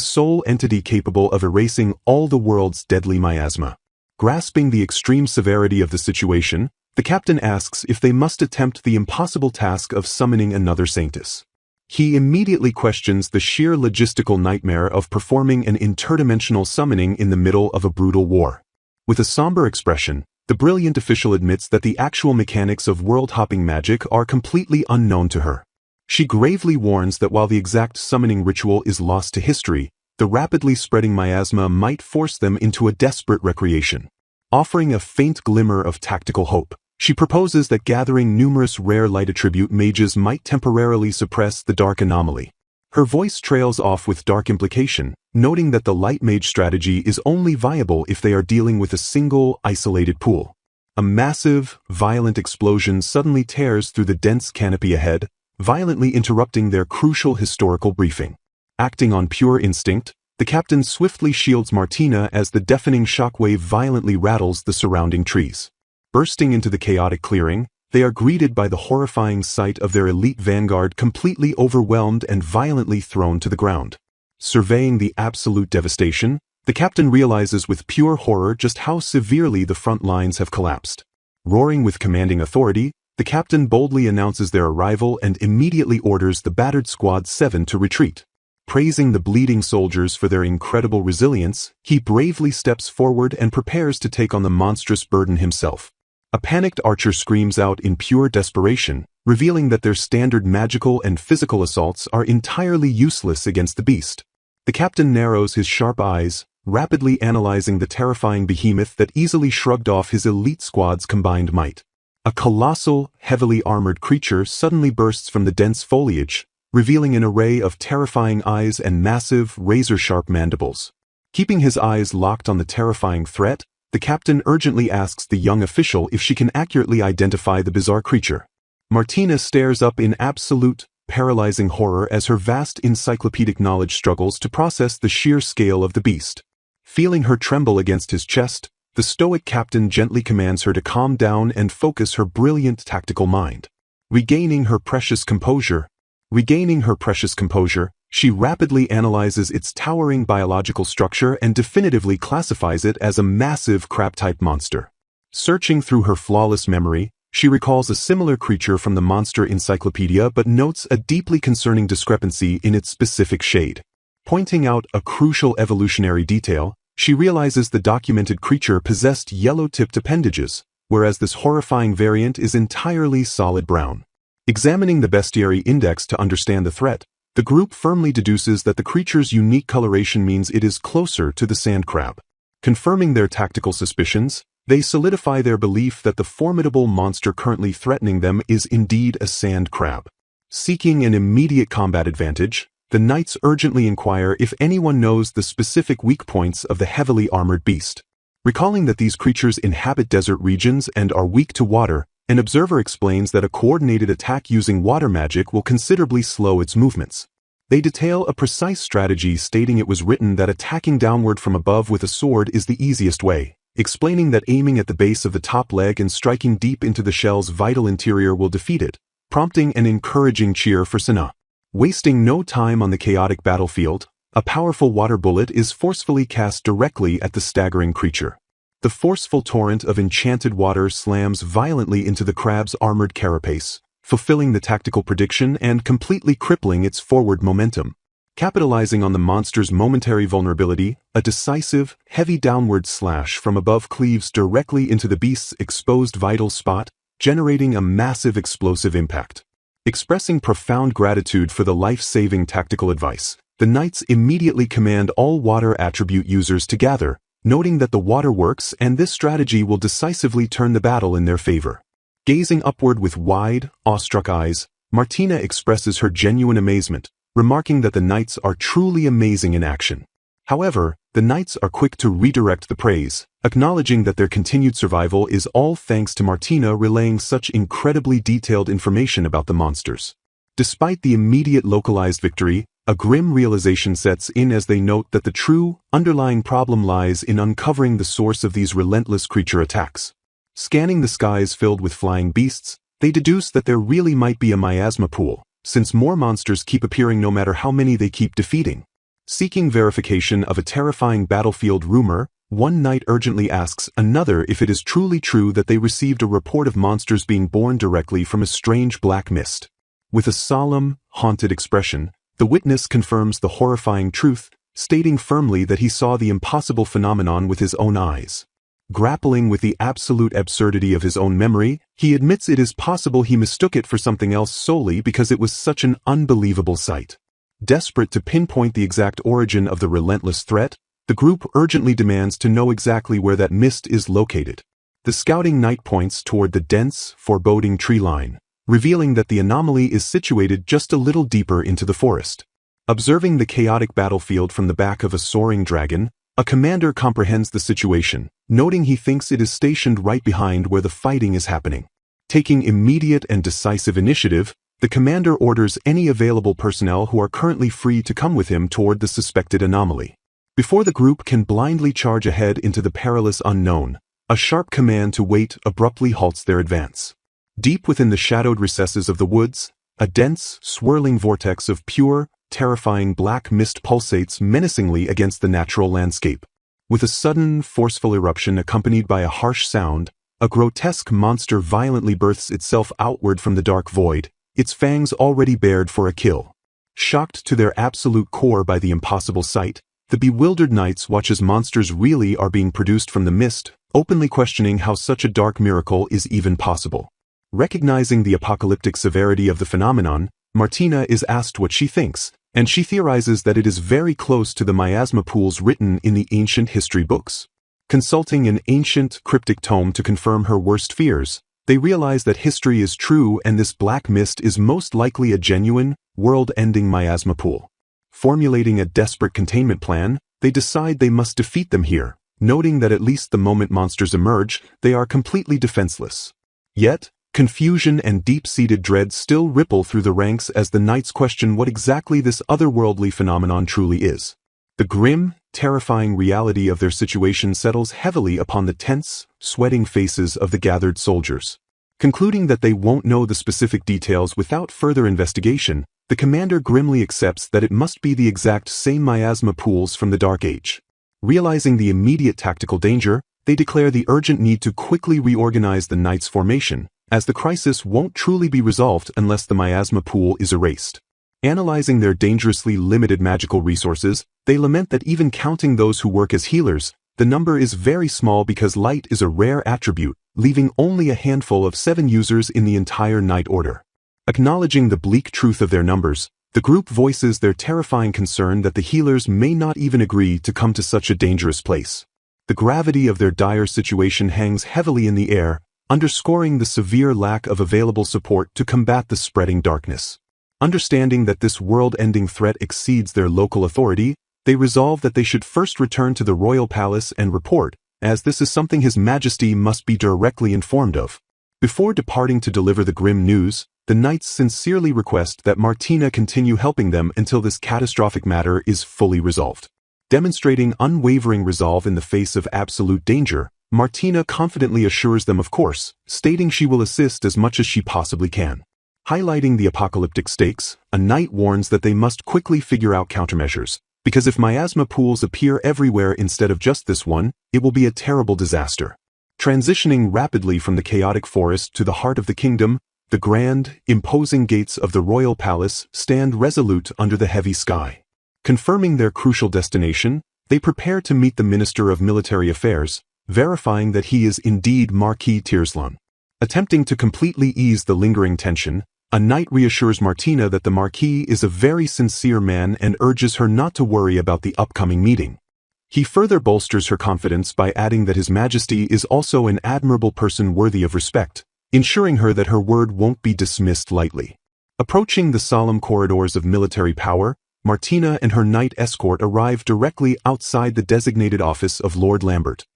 sole entity capable of erasing all the world's deadly miasma. Grasping the extreme severity of the situation, the captain asks if they must attempt the impossible task of summoning another saintess. He immediately questions the sheer logistical nightmare of performing an interdimensional summoning in the middle of a brutal war. With a somber expression, the brilliant official admits that the actual mechanics of world-hopping magic are completely unknown to her. She gravely warns that while the exact summoning ritual is lost to history, the rapidly spreading miasma might force them into a desperate recreation. Offering a faint glimmer of tactical hope, she proposes that gathering numerous rare light attribute mages might temporarily suppress the dark anomaly. Her voice trails off with dark implication, noting that the light mage strategy is only viable if they are dealing with a single, isolated pool. A massive, violent explosion suddenly tears through the dense canopy ahead, violently interrupting their crucial historical briefing. Acting on pure instinct, the captain swiftly shields Martina as the deafening shockwave violently rattles the surrounding trees. Bursting into the chaotic clearing, they are greeted by the horrifying sight of their elite vanguard completely overwhelmed and violently thrown to the ground. Surveying the absolute devastation, the captain realizes with pure horror just how severely the front lines have collapsed. Roaring with commanding authority, the captain boldly announces their arrival and immediately orders the battered Squad 7 to retreat. Praising the bleeding soldiers for their incredible resilience, he bravely steps forward and prepares to take on the monstrous burden himself. A panicked archer screams out in pure desperation, revealing that their standard magical and physical assaults are entirely useless against the beast. The captain narrows his sharp eyes, rapidly analyzing the terrifying behemoth that easily shrugged off his elite squad's combined might. A colossal, heavily armored creature suddenly bursts from the dense foliage, revealing an array of terrifying eyes and massive, razor-sharp mandibles. Keeping his eyes locked on the terrifying threat, the captain urgently asks the young official if she can accurately identify the bizarre creature. Martina stares up in absolute, paralyzing horror as her vast encyclopedic knowledge struggles to process the sheer scale of the beast. Feeling her tremble against his chest, the stoic captain gently commands her to calm down and focus her brilliant tactical mind. Regaining her precious composure, she rapidly analyzes its towering biological structure and definitively classifies it as a massive crab-type monster. Searching through her flawless memory, she recalls a similar creature from the monster encyclopedia but notes a deeply concerning discrepancy in its specific shade. Pointing out a crucial evolutionary detail, she realizes the documented creature possessed yellow-tipped appendages, whereas this horrifying variant is entirely solid brown. Examining the bestiary index to understand the threat, the group firmly deduces that the creature's unique coloration means it is closer to the sand crab. Confirming their tactical suspicions, they solidify their belief that the formidable monster currently threatening them is indeed a sand crab. Seeking an immediate combat advantage, the knights urgently inquire if anyone knows the specific weak points of the heavily armored beast. Recalling that these creatures inhabit desert regions and are weak to water, an observer explains that a coordinated attack using water magic will considerably slow its movements. They detail a precise strategy stating it was written that attacking downward from above with a sword is the easiest way, explaining that aiming at the base of the top leg and striking deep into the shell's vital interior will defeat it, prompting an encouraging cheer for Sana. Wasting no time on the chaotic battlefield, a powerful water bullet is forcefully cast directly at the staggering creature. The forceful torrent of enchanted water slams violently into the crab's armored carapace, fulfilling the tactical prediction and completely crippling its forward momentum. Capitalizing on the monster's momentary vulnerability, a decisive, heavy downward slash from above cleaves directly into the beast's exposed vital spot, generating a massive explosive impact. Expressing profound gratitude for the life-saving tactical advice, the knights immediately command all water attribute users to gather, noting that the water works and this strategy will decisively turn the battle in their favor. Gazing upward with wide, awestruck eyes, Martina expresses her genuine amazement, remarking that the knights are truly amazing in action. However, the knights are quick to redirect the praise, acknowledging that their continued survival is all thanks to Martina relaying such incredibly detailed information about the monsters. Despite the immediate localized victory, a grim realization sets in as they note that the true, underlying problem lies in uncovering the source of these relentless creature attacks. Scanning the skies filled with flying beasts, they deduce that there really might be a miasma pool, since more monsters keep appearing no matter how many they keep defeating. Seeking verification of a terrifying battlefield rumor, one knight urgently asks another if it is truly true that they received a report of monsters being born directly from a strange black mist. With a solemn, haunted expression, the witness confirms the horrifying truth, stating firmly that he saw the impossible phenomenon with his own eyes. Grappling with the absolute absurdity of his own memory, he admits it is possible he mistook it for something else solely because it was such an unbelievable sight. Desperate to pinpoint the exact origin of the relentless threat, the group urgently demands to know exactly where that mist is located. The scouting knight points toward the dense, foreboding tree line, revealing that the anomaly is situated just a little deeper into the forest. Observing the chaotic battlefield from the back of a soaring dragon, a commander comprehends the situation, noting he thinks it is stationed right behind where the fighting is happening. Taking immediate and decisive initiative, the commander orders any available personnel who are currently free to come with him toward the suspected anomaly. Before the group can blindly charge ahead into the perilous unknown, a sharp command to wait abruptly halts their advance. Deep within the shadowed recesses of the woods, a dense, swirling vortex of pure, terrifying black mist pulsates menacingly against the natural landscape. With a sudden, forceful eruption accompanied by a harsh sound, a grotesque monster violently births itself outward from the dark void, its fangs already bared for a kill. Shocked to their absolute core by the impossible sight, the bewildered knights watch as monsters really are being produced from the mist, openly questioning how such a dark miracle is even possible. Recognizing the apocalyptic severity of the phenomenon, Martina is asked what she thinks, and she theorizes that it is very close to the miasma pools written in the ancient history books. Consulting an ancient, cryptic tome to confirm her worst fears, they realize that history is true and this black mist is most likely a genuine, world-ending miasma pool. Formulating a desperate containment plan, they decide they must defeat them here, noting that at least the moment monsters emerge, they are completely defenseless. Yet, confusion and deep-seated dread still ripple through the ranks as the knights question what exactly this otherworldly phenomenon truly is. The grim, terrifying reality of their situation settles heavily upon the tense, sweating faces of the gathered soldiers. Concluding that they won't know the specific details without further investigation, the commander grimly accepts that it must be the exact same miasma pools from the Dark Age. Realizing the immediate tactical danger, they declare the urgent need to quickly reorganize the knights' formation, as the crisis won't truly be resolved unless the miasma pool is erased. Analyzing their dangerously limited magical resources, they lament that even counting those who work as healers, the number is very small because light is a rare attribute, leaving only a handful of 7 users in the entire Knight Order. Acknowledging the bleak truth of their numbers, the group voices their terrifying concern that the healers may not even agree to come to such a dangerous place. The gravity of their dire situation hangs heavily in the air, underscoring the severe lack of available support to combat the spreading darkness. Understanding that this world-ending threat exceeds their local authority, they resolve that they should first return to the royal palace and report, as this is something His Majesty must be directly informed of. Before departing to deliver the grim news, the knights sincerely request that Martina continue helping them until this catastrophic matter is fully resolved. Demonstrating unwavering resolve in the face of absolute danger, Martina confidently assures them of course, stating she will assist as much as she possibly can. Highlighting the apocalyptic stakes, a knight warns that they must quickly figure out countermeasures, Because if miasma pools appear everywhere instead of just this one, it will be a terrible disaster. Transitioning rapidly from the chaotic forest to the heart of the kingdom, the grand, imposing gates of the royal palace stand resolute under the heavy sky. Confirming their crucial destination, they prepare to meet the Minister of Military Affairs, verifying that he is indeed Marquis Tirslan. Attempting to completely ease the lingering tension, a knight reassures Martina that the Marquis is a very sincere man and urges her not to worry about the upcoming meeting. He further bolsters her confidence by adding that His Majesty is also an admirable person worthy of respect, ensuring her that her word won't be dismissed lightly. Approaching the solemn corridors of military power, Martina and her knight escort arrive directly outside the designated office of Lord Lambert.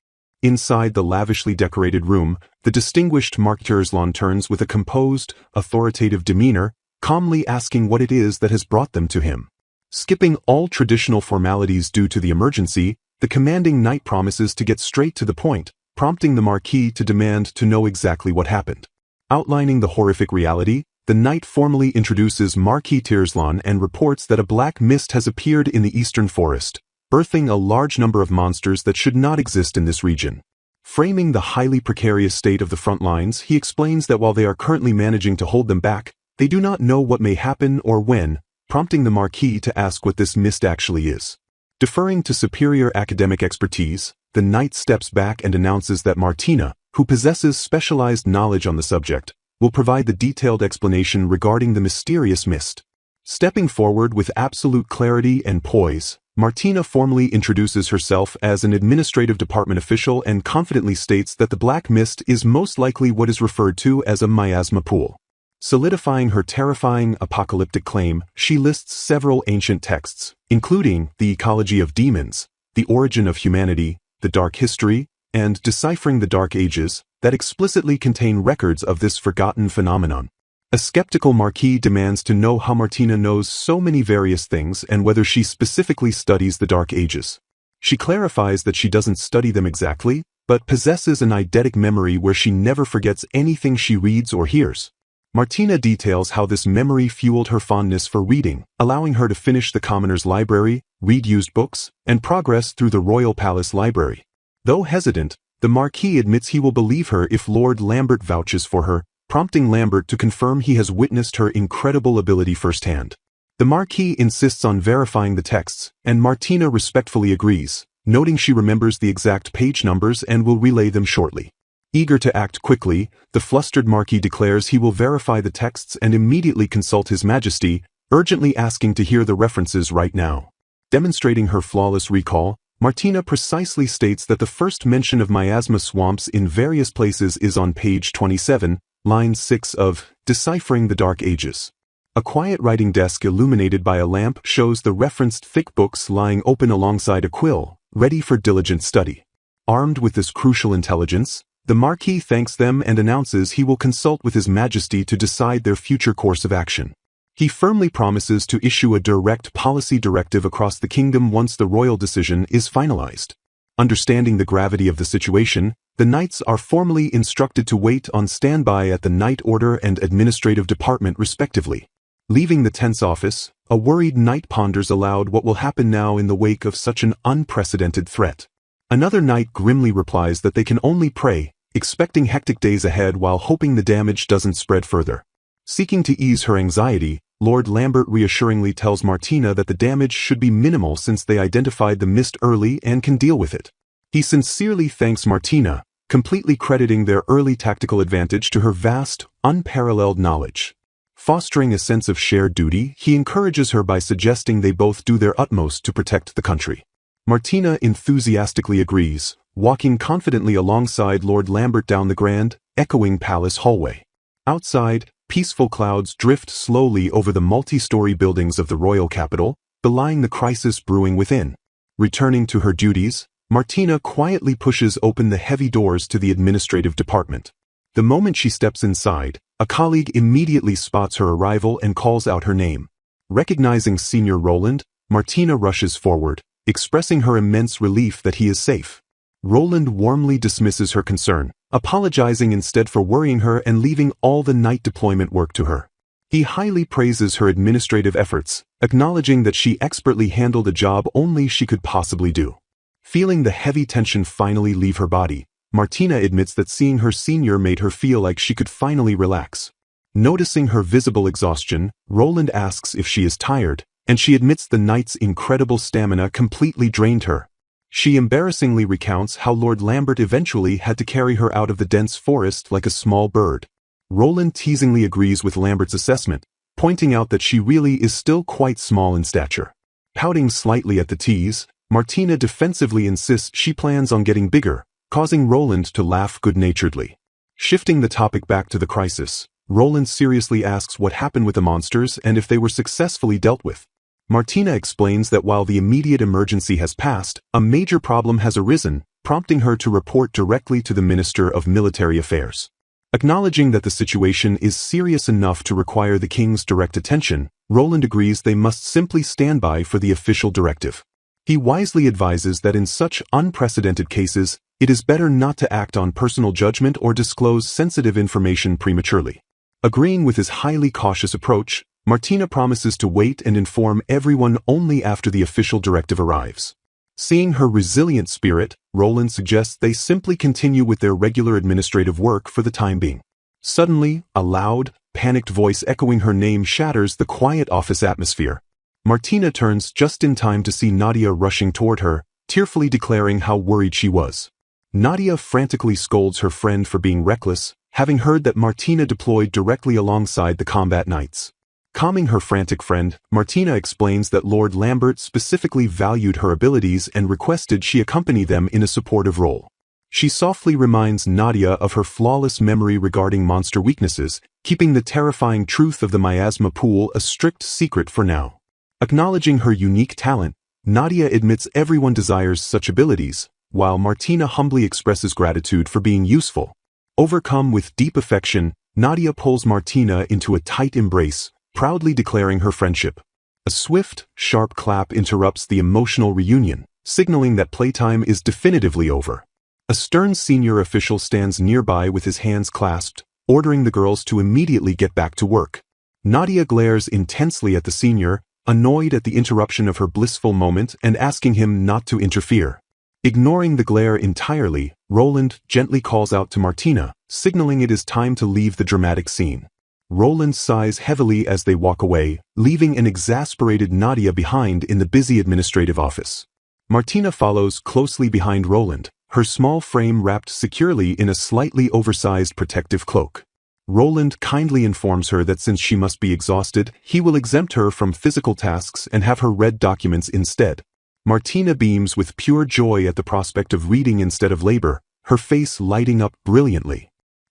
Inside the lavishly decorated room, the distinguished Mark Tirslan turns with a composed, authoritative demeanor, calmly asking what it is that has brought them to him. Skipping all traditional formalities due to the emergency, the commanding knight promises to get straight to the point, prompting the Marquis to demand to know exactly what happened. Outlining the horrific reality, the knight formally introduces Marquis Tirslan and reports that a black mist has appeared in the eastern forest, birthing a large number of monsters that should not exist in this region. Framing the highly precarious state of the front lines, he explains that while they are currently managing to hold them back, they do not know what may happen or when, prompting the Marquis to ask what this mist actually is. Deferring to superior academic expertise, the knight steps back and announces that Martina, who possesses specialized knowledge on the subject, will provide the detailed explanation regarding the mysterious mist. Stepping forward with absolute clarity and poise, Martina formally introduces herself as an administrative department official and confidently states that the black mist is most likely what is referred to as a miasma pool. Solidifying her terrifying apocalyptic claim, she lists several ancient texts, including The Ecology of Demons, The Origin of Humanity, The Dark History, and Deciphering the Dark Ages, that explicitly contain records of this forgotten phenomenon. A skeptical Marquis demands to know how Martina knows so many various things and whether she specifically studies the Dark Ages. She clarifies that she doesn't study them exactly, but possesses an eidetic memory where she never forgets anything she reads or hears. Martina details how this memory fueled her fondness for reading, allowing her to finish the commoner's library, read used books, and progress through the royal palace library. Though hesitant, the Marquis admits he will believe her if Lord Lambert vouches for her, prompting Lambert to confirm he has witnessed her incredible ability firsthand. The Marquis insists on verifying the texts, and Martina respectfully agrees, noting she remembers the exact page numbers and will relay them shortly. Eager to act quickly, the flustered Marquis declares he will verify the texts and immediately consult His Majesty, urgently asking to hear the references right now. Demonstrating her flawless recall, Martina precisely states that the first mention of miasma swamps in various places is on page 27, line 6 of Deciphering the Dark Ages. A quiet writing desk illuminated by a lamp shows the referenced thick books lying open alongside a quill, ready for diligent study. Armed with this crucial intelligence, the Marquis thanks them and announces he will consult with His Majesty to decide their future course of action. He firmly promises to issue a direct policy directive across the kingdom once the royal decision is finalized. Understanding the gravity of the situation, the knights are formally instructed to wait on standby at the Knight Order and Administrative Department respectively. Leaving the tense office, a worried knight ponders aloud what will happen now in the wake of such an unprecedented threat. Another knight grimly replies that they can only pray, expecting hectic days ahead while hoping the damage doesn't spread further. Seeking to ease her anxiety, Lord Lambert reassuringly tells Martina that the damage should be minimal since they identified the mist early and can deal with it. He sincerely thanks Martina, completely crediting their early tactical advantage to her vast, unparalleled knowledge. Fostering a sense of shared duty, he encourages her by suggesting they both do their utmost to protect the country. Martina enthusiastically agrees, walking confidently alongside Lord Lambert down the grand, echoing palace hallway. Outside, peaceful clouds drift slowly over the multi-story buildings of the royal capital, belying the crisis brewing within. Returning to her duties, Martina quietly pushes open the heavy doors to the administrative department. The moment she steps inside, a colleague immediately spots her arrival and calls out her name. Recognizing Senior Roland, Martina rushes forward, expressing her immense relief that he is safe. Roland warmly dismisses her concern, apologizing instead for worrying her and leaving all the night deployment work to her. He highly praises her administrative efforts, acknowledging that she expertly handled a job only she could possibly do. Feeling the heavy tension finally leave her body, Martina admits that seeing her senior made her feel like she could finally relax. Noticing her visible exhaustion, Roland asks if she is tired, and she admits the night's incredible stamina completely drained her. She embarrassingly recounts how Lord Lambert eventually had to carry her out of the dense forest like a small bird. Roland teasingly agrees with Lambert's assessment, pointing out that she really is still quite small in stature. Pouting slightly at the tease, Martina defensively insists she plans on getting bigger, causing Roland to laugh good-naturedly. Shifting the topic back to the crisis, Roland seriously asks what happened with the monsters and if they were successfully dealt with. Martina explains that while the immediate emergency has passed, a major problem has arisen, prompting her to report directly to the Minister of Military Affairs. Acknowledging that the situation is serious enough to require the king's direct attention, Roland agrees they must simply stand by for the official directive. He wisely advises that in such unprecedented cases, it is better not to act on personal judgment or disclose sensitive information prematurely. Agreeing with his highly cautious approach, Martina promises to wait and inform everyone only after the official directive arrives. Seeing her resilient spirit, Roland suggests they simply continue with their regular administrative work for the time being. Suddenly, a loud, panicked voice echoing her name shatters the quiet office atmosphere. Martina turns just in time to see Nadia rushing toward her, tearfully declaring how worried she was. Nadia frantically scolds her friend for being reckless, having heard that Martina deployed directly alongside the combat knights. Calming her frantic friend, Martina explains that Lord Lambert specifically valued her abilities and requested she accompany them in a supportive role. She softly reminds Nadia of her flawless memory regarding monster weaknesses, keeping the terrifying truth of the miasma pool a strict secret for now. Acknowledging her unique talent, Nadia admits everyone desires such abilities, while Martina humbly expresses gratitude for being useful. Overcome with deep affection, Nadia pulls Martina into a tight embrace, proudly declaring her friendship. A swift, sharp clap interrupts the emotional reunion, signaling that playtime is definitively over. A stern senior official stands nearby with his hands clasped, ordering the girls to immediately get back to work. Nadia glares intensely at the senior, annoyed at the interruption of her blissful moment and asking him not to interfere. Ignoring the glare entirely, Roland gently calls out to Martina, signaling it is time to leave the dramatic scene. Roland sighs heavily as they walk away, leaving an exasperated Nadia behind in the busy administrative office. Martina follows closely behind Roland, her small frame wrapped securely in a slightly oversized protective cloak. Roland kindly informs her that since she must be exhausted, he will exempt her from physical tasks and have her read documents instead. Martina beams with pure joy at the prospect of reading instead of labor, her face lighting up brilliantly.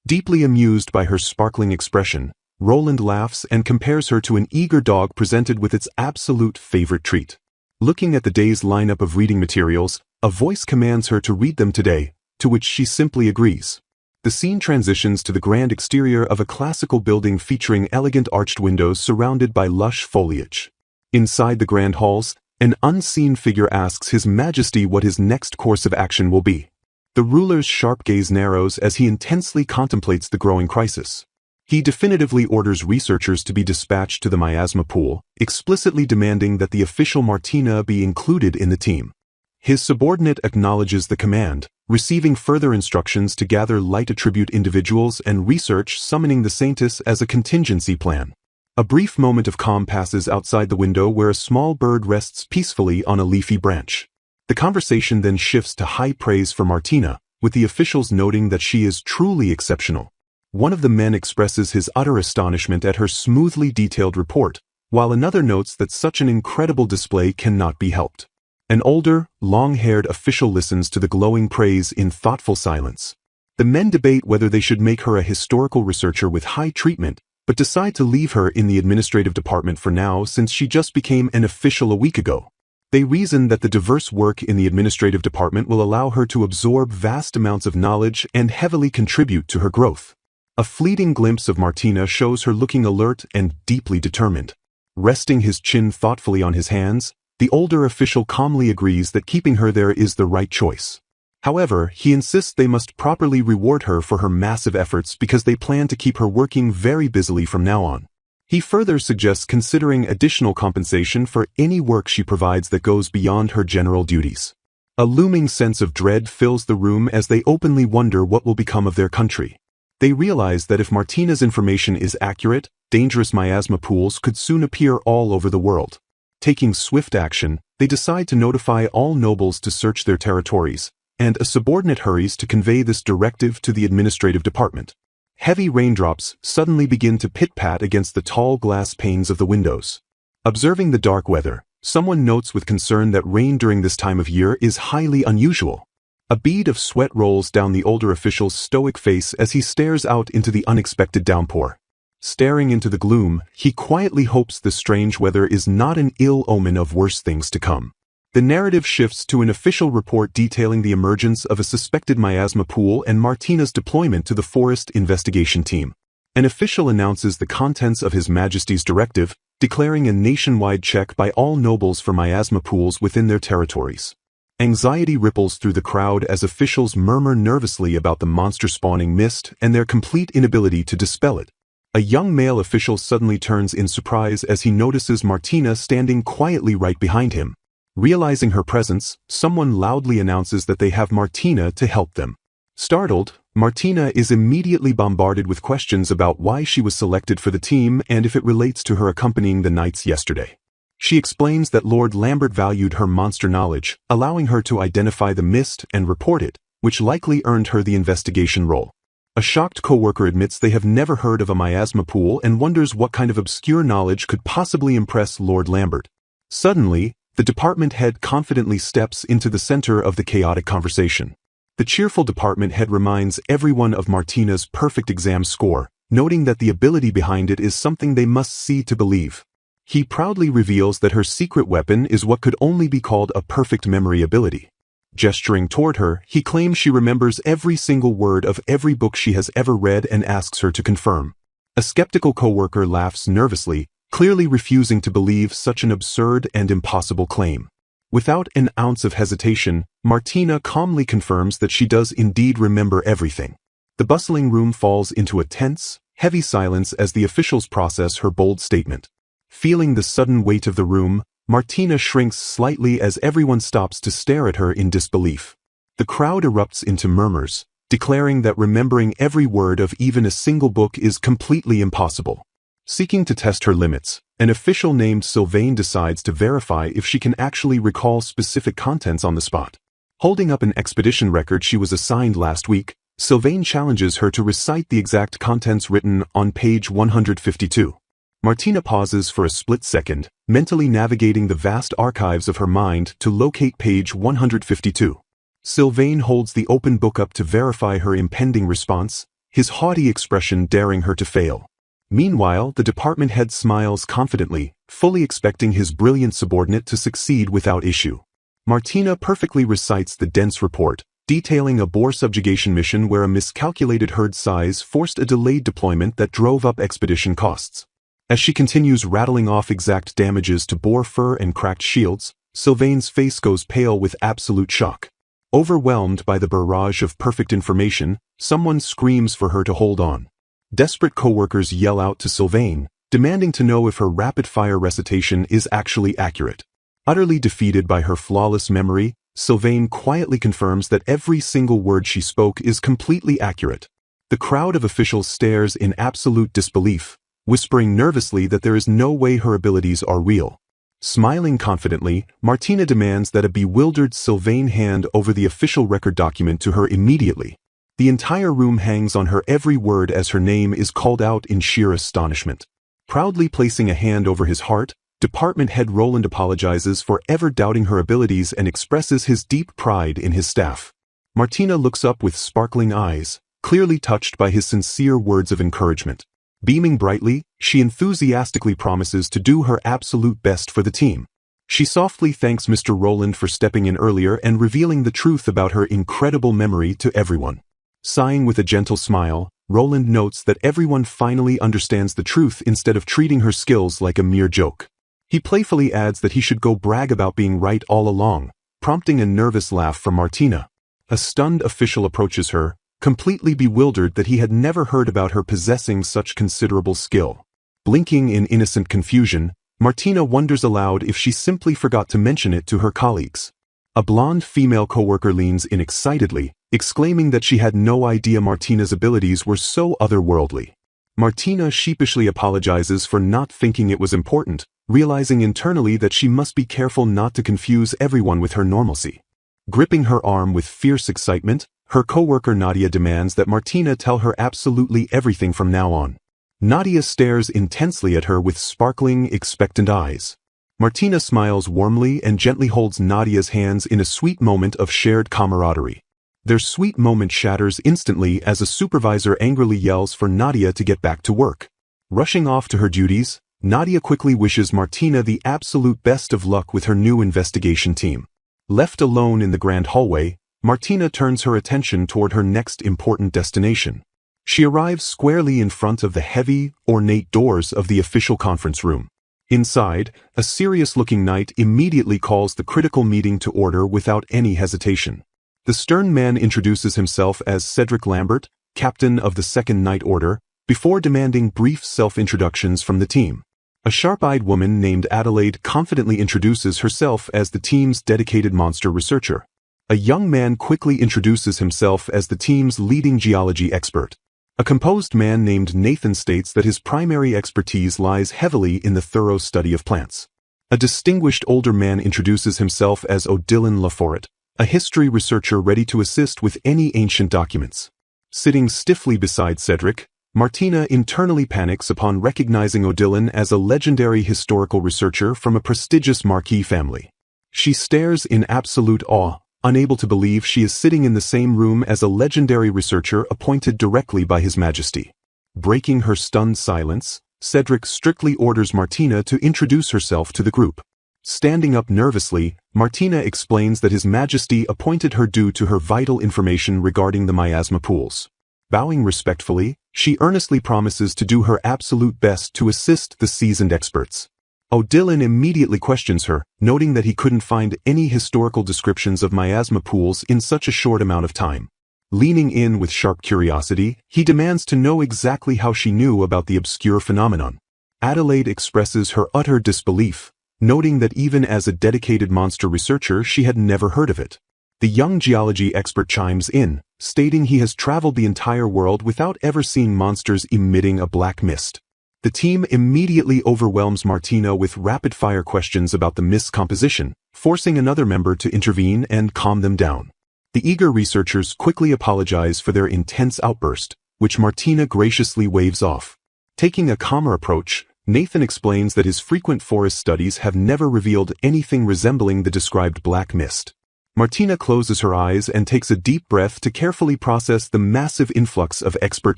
Deeply amused by her sparkling expression, Roland laughs and compares her to an eager dog presented with its absolute favorite treat. Looking at the day's lineup of reading materials, a voice commands her to read them today, to which she simply agrees. The scene transitions to the grand exterior of a classical building featuring elegant arched windows surrounded by lush foliage. Inside the grand halls, an unseen figure asks His Majesty what his next course of action will be. The ruler's sharp gaze narrows as he intensely contemplates the growing crisis. He definitively orders researchers to be dispatched to the miasma pool, explicitly demanding that the official Martina be included in the team. His subordinate acknowledges the command, receiving further instructions to gather light attribute individuals and research summoning the Saintess as a contingency plan. A brief moment of calm passes outside the window where a small bird rests peacefully on a leafy branch. The conversation then shifts to high praise for Martina, with the officials noting that she is truly exceptional. One of the men expresses his utter astonishment at her smoothly detailed report, while another notes that such an incredible display cannot be helped. An older, long-haired official listens to the glowing praise in thoughtful silence. The men debate whether they should make her a historical researcher with high treatment, but decide to leave her in the administrative department for now since she just became an official a week ago. They reason that the diverse work in the administrative department will allow her to absorb vast amounts of knowledge and heavily contribute to her growth. A fleeting glimpse of Martina shows her looking alert and deeply determined. Resting his chin thoughtfully on his hands, the older official calmly agrees that keeping her there is the right choice. However, he insists they must properly reward her for her massive efforts because they plan to keep her working very busily from now on. He further suggests considering additional compensation for any work she provides that goes beyond her general duties. A looming sense of dread fills the room as they openly wonder what will become of their country. They realize that if Martina's information is accurate, dangerous miasma pools could soon appear all over the world. Taking swift action, they decide to notify all nobles to search their territories, and a subordinate hurries to convey this directive to the administrative department. Heavy raindrops suddenly begin to pit-pat against the tall glass panes of the windows. Observing the dark weather, someone notes with concern that rain during this time of year is highly unusual. A bead of sweat rolls down the older official's stoic face as he stares out into the unexpected downpour. Staring into the gloom, he quietly hopes the strange weather is not an ill omen of worse things to come. The narrative shifts to an official report detailing the emergence of a suspected miasma pool and Martina's deployment to the forest investigation team. An official announces the contents of His Majesty's directive, declaring a nationwide check by all nobles for miasma pools within their territories. Anxiety ripples through the crowd as officials murmur nervously about the monster-spawning mist and their complete inability to dispel it. A young male official suddenly turns in surprise as he notices Martina standing quietly right behind him. Realizing her presence, someone loudly announces that they have Martina to help them. Startled, Martina is immediately bombarded with questions about why she was selected for the team and if it relates to her accompanying the knights yesterday. She explains that Lord Lambert valued her monster knowledge, allowing her to identify the mist and report it, which likely earned her the investigation role. A shocked co-worker admits they have never heard of a miasma pool and wonders what kind of obscure knowledge could possibly impress Lord Lambert. Suddenly, the department head confidently steps into the center of the chaotic conversation. The cheerful department head reminds everyone of Martina's perfect exam score, noting that the ability behind it is something they must see to believe. He proudly reveals that her secret weapon is what could only be called a perfect memory ability. Gesturing toward her, he claims she remembers every single word of every book she has ever read and asks her to confirm. A skeptical coworker laughs nervously, clearly refusing to believe such an absurd and impossible claim. Without an ounce of hesitation, Martina calmly confirms that she does indeed remember everything. The bustling room falls into a tense, heavy silence as the officials process her bold statement. Feeling the sudden weight of the room, Martina shrinks slightly as everyone stops to stare at her in disbelief. The crowd erupts into murmurs, declaring that remembering every word of even a single book is completely impossible. Seeking to test her limits, an official named Sylvain decides to verify if she can actually recall specific contents on the spot. Holding up an expedition record she was assigned last week, Sylvain challenges her to recite the exact contents written on page 152. Martina pauses for a split second, mentally navigating the vast archives of her mind to locate page 152. Sylvain holds the open book up to verify her impending response, his haughty expression daring her to fail. Meanwhile, the department head smiles confidently, fully expecting his brilliant subordinate to succeed without issue. Martina perfectly recites the dense report, detailing a boar subjugation mission where a miscalculated herd size forced a delayed deployment that drove up expedition costs. As she continues rattling off exact damages to boar fur and cracked shields, Sylvain's face goes pale with absolute shock. Overwhelmed by the barrage of perfect information, someone screams for her to hold on. Desperate coworkers yell out to Sylvain, demanding to know if her rapid-fire recitation is actually accurate. Utterly defeated by her flawless memory, Sylvain quietly confirms that every single word she spoke is completely accurate. The crowd of officials stares in absolute disbelief, whispering nervously that there is no way her abilities are real. Smiling confidently, Martina demands that a bewildered Sylvain hand over the official record document to her immediately. The entire room hangs on her every word as her name is called out in sheer astonishment. Proudly placing a hand over his heart, Department Head Roland apologizes for ever doubting her abilities and expresses his deep pride in his staff. Martina looks up with sparkling eyes, clearly touched by his sincere words of encouragement. Beaming brightly, she enthusiastically promises to do her absolute best for the team. She softly thanks Mr. Roland for stepping in earlier and revealing the truth about her incredible memory to everyone. Sighing with a gentle smile, Roland notes that everyone finally understands the truth instead of treating her skills like a mere joke. He playfully adds that he should go brag about being right all along, prompting a nervous laugh from Martina. A stunned official approaches her, completely bewildered that he had never heard about her possessing such considerable skill. Blinking in innocent confusion, Martina wonders aloud if she simply forgot to mention it to her colleagues. A blonde female coworker leans in excitedly, exclaiming that she had no idea Martina's abilities were so otherworldly. Martina sheepishly apologizes for not thinking it was important, realizing internally that she must be careful not to confuse everyone with her normalcy. Gripping her arm with fierce excitement, her coworker Nadia demands that Martina tell her absolutely everything from now on. Nadia stares intensely at her with sparkling, expectant eyes. Martina smiles warmly and gently holds Nadia's hands in a sweet moment of shared camaraderie. Their sweet moment shatters instantly as a supervisor angrily yells for Nadia to get back to work. Rushing off to her duties, Nadia quickly wishes Martina the absolute best of luck with her new investigation team. Left alone in the grand hallway, Martina turns her attention toward her next important destination. She arrives squarely in front of the heavy, ornate doors of the official conference room. Inside, a serious-looking knight immediately calls the critical meeting to order without any hesitation. The stern man introduces himself as Cedric Lambert, captain of the Second Knight Order, before demanding brief self-introductions from the team. A sharp-eyed woman named Adelaide confidently introduces herself as the team's dedicated monster researcher. A young man quickly introduces himself as the team's leading geology expert. A composed man named Nathan states that his primary expertise lies heavily in the thorough study of plants. A distinguished older man introduces himself as Odilon Laforet, a history researcher ready to assist with any ancient documents. Sitting stiffly beside Cedric, Martina internally panics upon recognizing Odilon as a legendary historical researcher from a prestigious marquis family. She stares in absolute awe, unable to believe she is sitting in the same room as a legendary researcher appointed directly by His Majesty. Breaking her stunned silence, Cedric strictly orders Martina to introduce herself to the group. Standing up nervously, Martina explains that His Majesty appointed her due to her vital information regarding the miasma pools. Bowing respectfully, she earnestly promises to do her absolute best to assist the seasoned experts. Odilon immediately questions her, noting that he couldn't find any historical descriptions of miasma pools in such a short amount of time. Leaning in with sharp curiosity, he demands to know exactly how she knew about the obscure phenomenon. Adelaide expresses her utter disbelief, noting that even as a dedicated monster researcher she had never heard of it. The young geology expert chimes in, stating he has traveled the entire world without ever seeing monsters emitting a black mist. The team immediately overwhelms Martina with rapid-fire questions about the mist's composition, forcing another member to intervene and calm them down. The eager researchers quickly apologize for their intense outburst, which Martina graciously waves off. Taking a calmer approach, Nathan explains that his frequent forest studies have never revealed anything resembling the described black mist. Martina closes her eyes and takes a deep breath to carefully process the massive influx of expert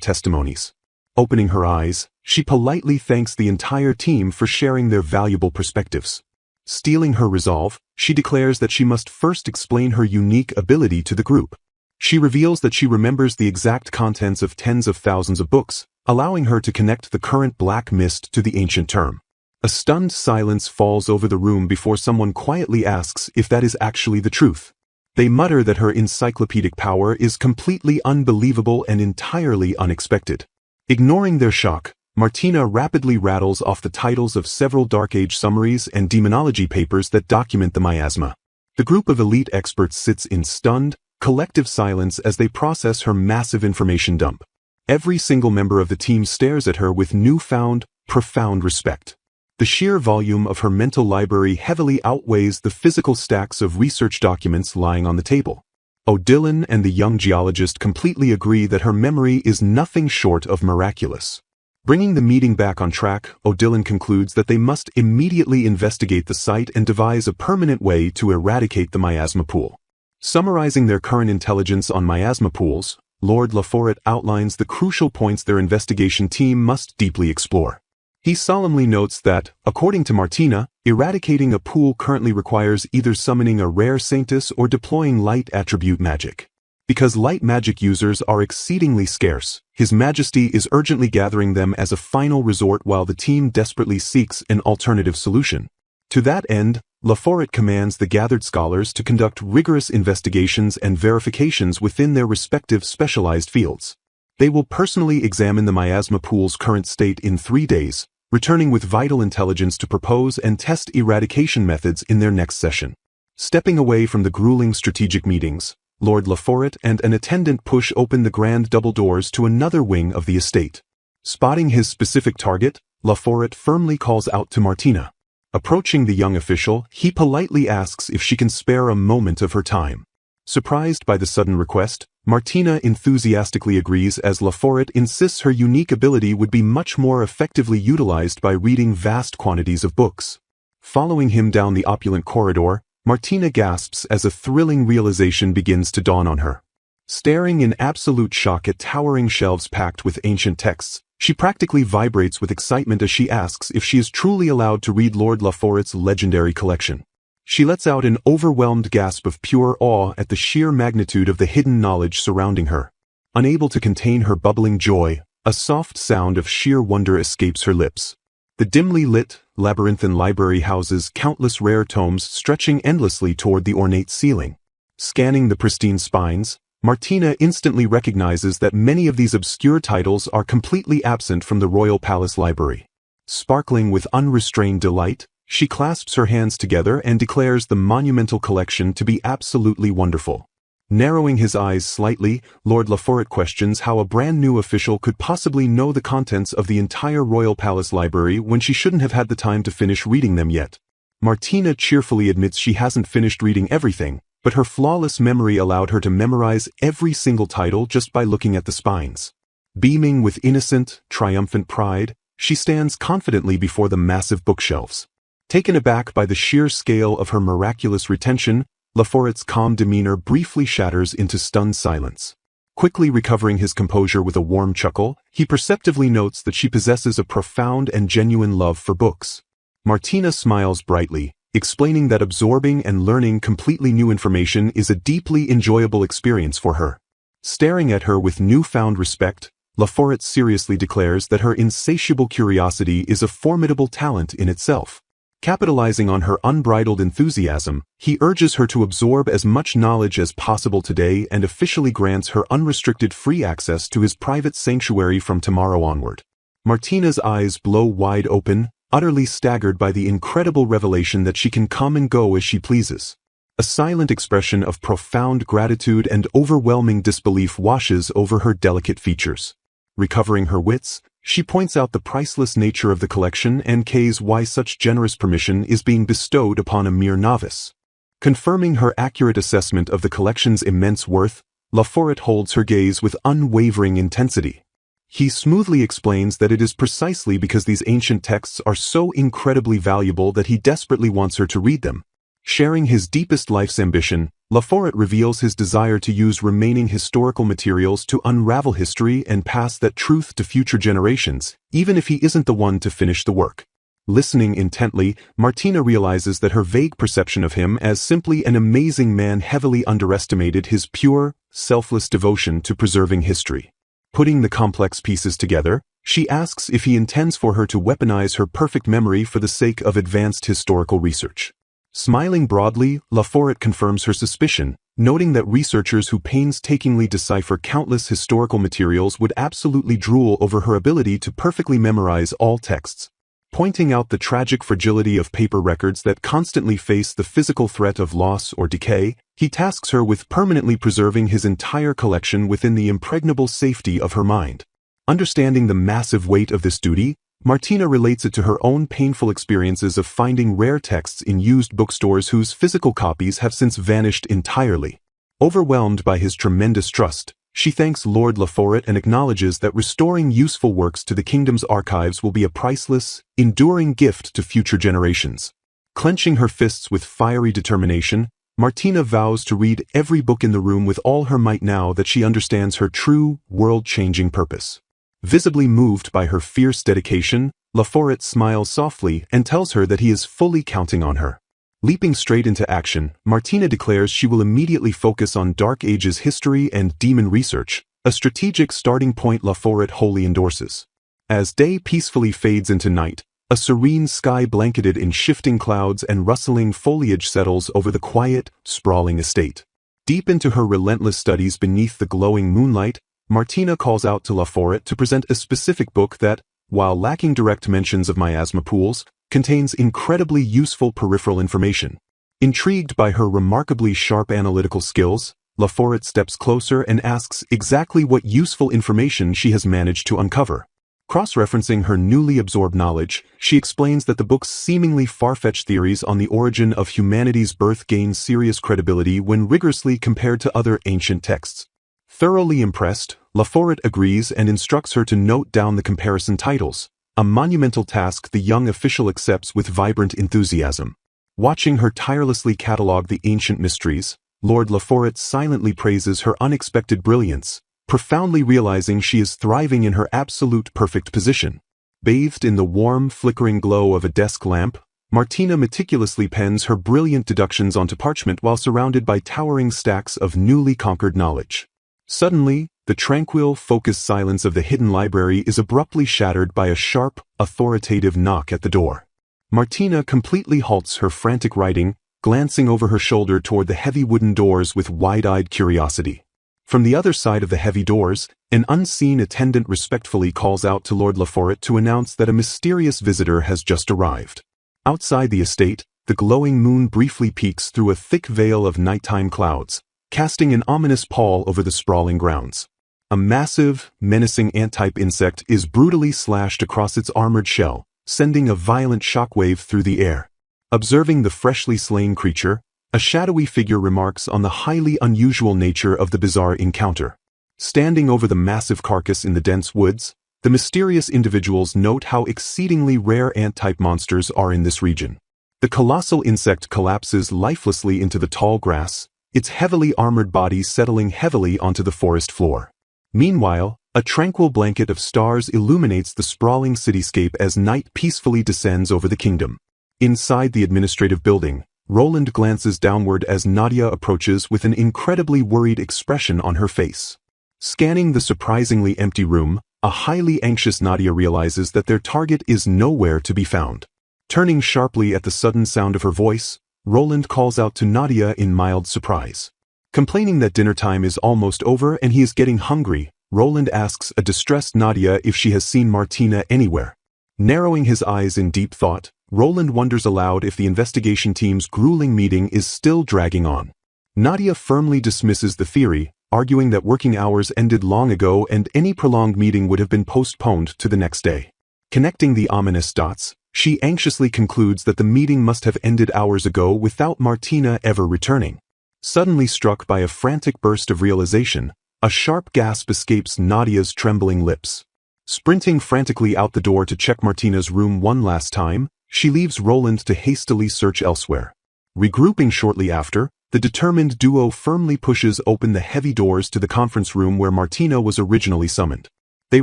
testimonies. Opening her eyes, she politely thanks the entire team for sharing their valuable perspectives. Steeling her resolve, she declares that she must first explain her unique ability to the group. She reveals that she remembers the exact contents of tens of thousands of books, allowing her to connect the current black mist to the ancient term. A stunned silence falls over the room before someone quietly asks if that is actually the truth. They mutter that her encyclopedic power is completely unbelievable and entirely unexpected. Ignoring their shock, Martina rapidly rattles off the titles of several Dark Age summaries and demonology papers that document the miasma. The group of elite experts sits in stunned, collective silence as they process her massive information dump. Every single member of the team stares at her with newfound, profound respect. The sheer volume of her mental library heavily outweighs the physical stacks of research documents lying on the table. Odilon and the young geologist completely agree that her memory is nothing short of miraculous. Bringing the meeting back on track, Odilon concludes that they must immediately investigate the site and devise a permanent way to eradicate the miasma pool. Summarizing their current intelligence on miasma pools, Lord Laforet outlines the crucial points their investigation team must deeply explore. He solemnly notes that, according to Martina, eradicating a pool currently requires either summoning a rare saintess or deploying light attribute magic. Because light magic users are exceedingly scarce, His Majesty is urgently gathering them as a final resort while the team desperately seeks an alternative solution. To that end, Laforet commands the gathered scholars to conduct rigorous investigations and verifications within their respective specialized fields. They will personally examine the miasma pool's current state in 3 days, returning with vital intelligence to propose and test eradication methods in their next session. Stepping away from the grueling strategic meetings, Lord Laforet and an attendant push open the grand double doors to another wing of the estate. Spotting his specific target, Laforet firmly calls out to Martina. Approaching the young official, he politely asks if she can spare a moment of her time. Surprised by the sudden request, Martina enthusiastically agrees as Laforet insists her unique ability would be much more effectively utilized by reading vast quantities of books. Following him down the opulent corridor, Martina gasps as a thrilling realization begins to dawn on her. Staring in absolute shock at towering shelves packed with ancient texts, she practically vibrates with excitement as she asks if she is truly allowed to read Lord Laforet's legendary collection. She lets out an overwhelmed gasp of pure awe at the sheer magnitude of the hidden knowledge surrounding her. Unable to contain her bubbling joy, a soft sound of sheer wonder escapes her lips. The dimly lit, labyrinthine library houses countless rare tomes stretching endlessly toward the ornate ceiling. Scanning the pristine spines, Martina instantly recognizes that many of these obscure titles are completely absent from the Royal Palace Library. Sparkling with unrestrained delight, she clasps her hands together and declares the monumental collection to be absolutely wonderful. Narrowing his eyes slightly, Lord Laforet questions how a brand new official could possibly know the contents of the entire Royal Palace Library when she shouldn't have had the time to finish reading them yet. Martina cheerfully admits she hasn't finished reading everything, but her flawless memory allowed her to memorize every single title just by looking at the spines. Beaming with innocent, triumphant pride, she stands confidently before the massive bookshelves. Taken aback by the sheer scale of her miraculous retention, Laforet's calm demeanor briefly shatters into stunned silence. Quickly recovering his composure with a warm chuckle, he perceptively notes that she possesses a profound and genuine love for books. Martina smiles brightly, explaining that absorbing and learning completely new information is a deeply enjoyable experience for her. Staring at her with newfound respect, Laforet seriously declares that her insatiable curiosity is a formidable talent in itself. Capitalizing on her unbridled enthusiasm, he urges her to absorb as much knowledge as possible today and officially grants her unrestricted free access to his private sanctuary from tomorrow onward. Martina's eyes blow wide open, utterly staggered by the incredible revelation that she can come and go as she pleases. A silent expression of profound gratitude and overwhelming disbelief washes over her delicate features. Recovering her wits, she points out the priceless nature of the collection and cays why such generous permission is being bestowed upon a mere novice. Confirming her accurate assessment of the collection's immense worth, Laforet holds her gaze with unwavering intensity. He smoothly explains that it is precisely because these ancient texts are so incredibly valuable that he desperately wants her to read them. Sharing his deepest life's ambition, Laforet reveals his desire to use remaining historical materials to unravel history and pass that truth to future generations, even if he isn't the one to finish the work. Listening intently, Martina realizes that her vague perception of him as simply an amazing man heavily underestimated his pure, selfless devotion to preserving history. Putting the complex pieces together, she asks if he intends for her to weaponize her perfect memory for the sake of advanced historical research. Smiling broadly, Laforet confirms her suspicion, noting that researchers who painstakingly decipher countless historical materials would absolutely drool over her ability to perfectly memorize all texts. Pointing out the tragic fragility of paper records that constantly face the physical threat of loss or decay, he tasks her with permanently preserving his entire collection within the impregnable safety of her mind. Understanding the massive weight of this duty, Martina relates it to her own painful experiences of finding rare texts in used bookstores whose physical copies have since vanished entirely. Overwhelmed by his tremendous trust, she thanks Lord Laforet and acknowledges that restoring useful works to the kingdom's archives will be a priceless, enduring gift to future generations. Clenching her fists with fiery determination, Martina vows to read every book in the room with all her might now that she understands her true, world-changing purpose. Visibly moved by her fierce dedication, Laforet smiles softly and tells her that he is fully counting on her. Leaping straight into action, Martina declares she will immediately focus on Dark Ages history and demon research, a strategic starting point Laforet wholly endorses. As day peacefully fades into night, a serene sky blanketed in shifting clouds and rustling foliage settles over the quiet, sprawling estate. Deep into her relentless studies beneath the glowing moonlight, Martina calls out to Laforet to present a specific book that, while lacking direct mentions of miasma pools, contains incredibly useful peripheral information. Intrigued by her remarkably sharp analytical skills, Laforet steps closer and asks exactly what useful information she has managed to uncover. Cross-referencing her newly absorbed knowledge, she explains that the book's seemingly far-fetched theories on the origin of humanity's birth gain serious credibility when rigorously compared to other ancient texts. Thoroughly impressed, Laforet agrees and instructs her to note down the comparison titles, a monumental task the young official accepts with vibrant enthusiasm. Watching her tirelessly catalog the ancient mysteries, Lord Laforet silently praises her unexpected brilliance, profoundly realizing she is thriving in her absolute perfect position. Bathed in the warm, flickering glow of a desk lamp, Martina meticulously pens her brilliant deductions onto parchment while surrounded by towering stacks of newly conquered knowledge. Suddenly, the tranquil, focused silence of the hidden library is abruptly shattered by a sharp, authoritative knock at the door. Martina completely halts her frantic writing, glancing over her shoulder toward the heavy wooden doors with wide-eyed curiosity. From the other side of the heavy doors, an unseen attendant respectfully calls out to Lord Laforet to announce that a mysterious visitor has just arrived. Outside the estate, the glowing moon briefly peeks through a thick veil of nighttime clouds, casting an ominous pall over the sprawling grounds. A massive, menacing ant-type insect is brutally slashed across its armored shell, sending a violent shockwave through the air. Observing the freshly slain creature, a shadowy figure remarks on the highly unusual nature of the bizarre encounter. Standing over the massive carcass in the dense woods, the mysterious individuals note how exceedingly rare ant-type monsters are in this region. The colossal insect collapses lifelessly into the tall grass, its heavily armored body settling heavily onto the forest floor. Meanwhile, a tranquil blanket of stars illuminates the sprawling cityscape as night peacefully descends over the kingdom. Inside the administrative building, Roland glances downward as Nadia approaches with an incredibly worried expression on her face. Scanning the surprisingly empty room, a highly anxious Nadia realizes that their target is nowhere to be found. Turning sharply at the sudden sound of her voice, Roland calls out to Nadia in mild surprise. Complaining that dinner time is almost over and he is getting hungry, Roland asks a distressed Nadia if she has seen Martina anywhere. Narrowing his eyes in deep thought, Roland wonders aloud if the investigation team's grueling meeting is still dragging on. Nadia firmly dismisses the theory, arguing that working hours ended long ago and any prolonged meeting would have been postponed to the next day. Connecting the ominous dots, she anxiously concludes that the meeting must have ended hours ago without Martina ever returning. Suddenly struck by a frantic burst of realization, a sharp gasp escapes Nadia's trembling lips. Sprinting frantically out the door to check Martina's room one last time, she leaves Roland to hastily search elsewhere. Regrouping shortly after, the determined duo firmly pushes open the heavy doors to the conference room where Martina was originally summoned. They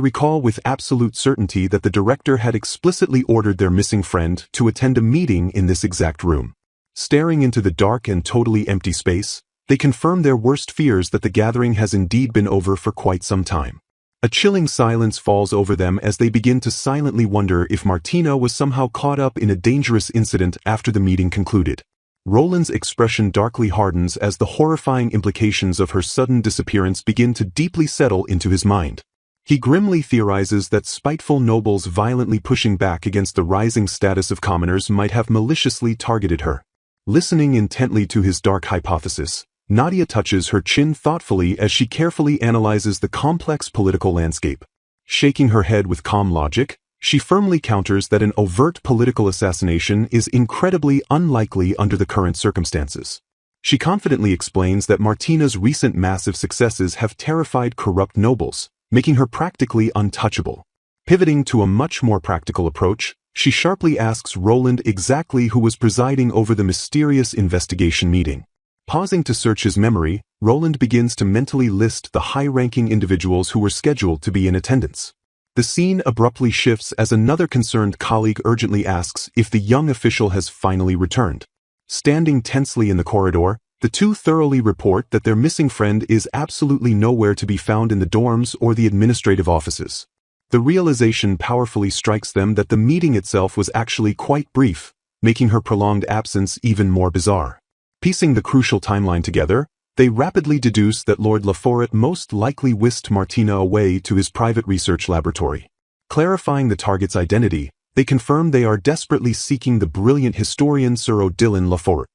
recall with absolute certainty that the director had explicitly ordered their missing friend to attend a meeting in this exact room. Staring into the dark and totally empty space, they confirm their worst fears that the gathering has indeed been over for quite some time. A chilling silence falls over them as they begin to silently wonder if Martina was somehow caught up in a dangerous incident after the meeting concluded. Roland's expression darkly hardens as the horrifying implications of her sudden disappearance begin to deeply settle into his mind. He grimly theorizes that spiteful nobles violently pushing back against the rising status of commoners might have maliciously targeted her. Listening intently to his dark hypothesis, Nadia touches her chin thoughtfully as she carefully analyzes the complex political landscape. Shaking her head with calm logic, she firmly counters that an overt political assassination is incredibly unlikely under the current circumstances. She confidently explains that Martina's recent massive successes have terrified corrupt nobles, making her practically untouchable. Pivoting to a much more practical approach, she sharply asks Roland exactly who was presiding over the mysterious investigation meeting. Pausing to search his memory, Roland begins to mentally list the high-ranking individuals who were scheduled to be in attendance. The scene abruptly shifts as another concerned colleague urgently asks if the young official has finally returned. Standing tensely in the corridor, the two thoroughly report that their missing friend is absolutely nowhere to be found in the dorms or the administrative offices. The realization powerfully strikes them that the meeting itself was actually quite brief, making her prolonged absence even more bizarre. Piecing the crucial timeline together, they rapidly deduce that Lord Laforet most likely whisked Martina away to his private research laboratory. Clarifying the target's identity, they confirm they are desperately seeking the brilliant historian Sir Odilon Lafort.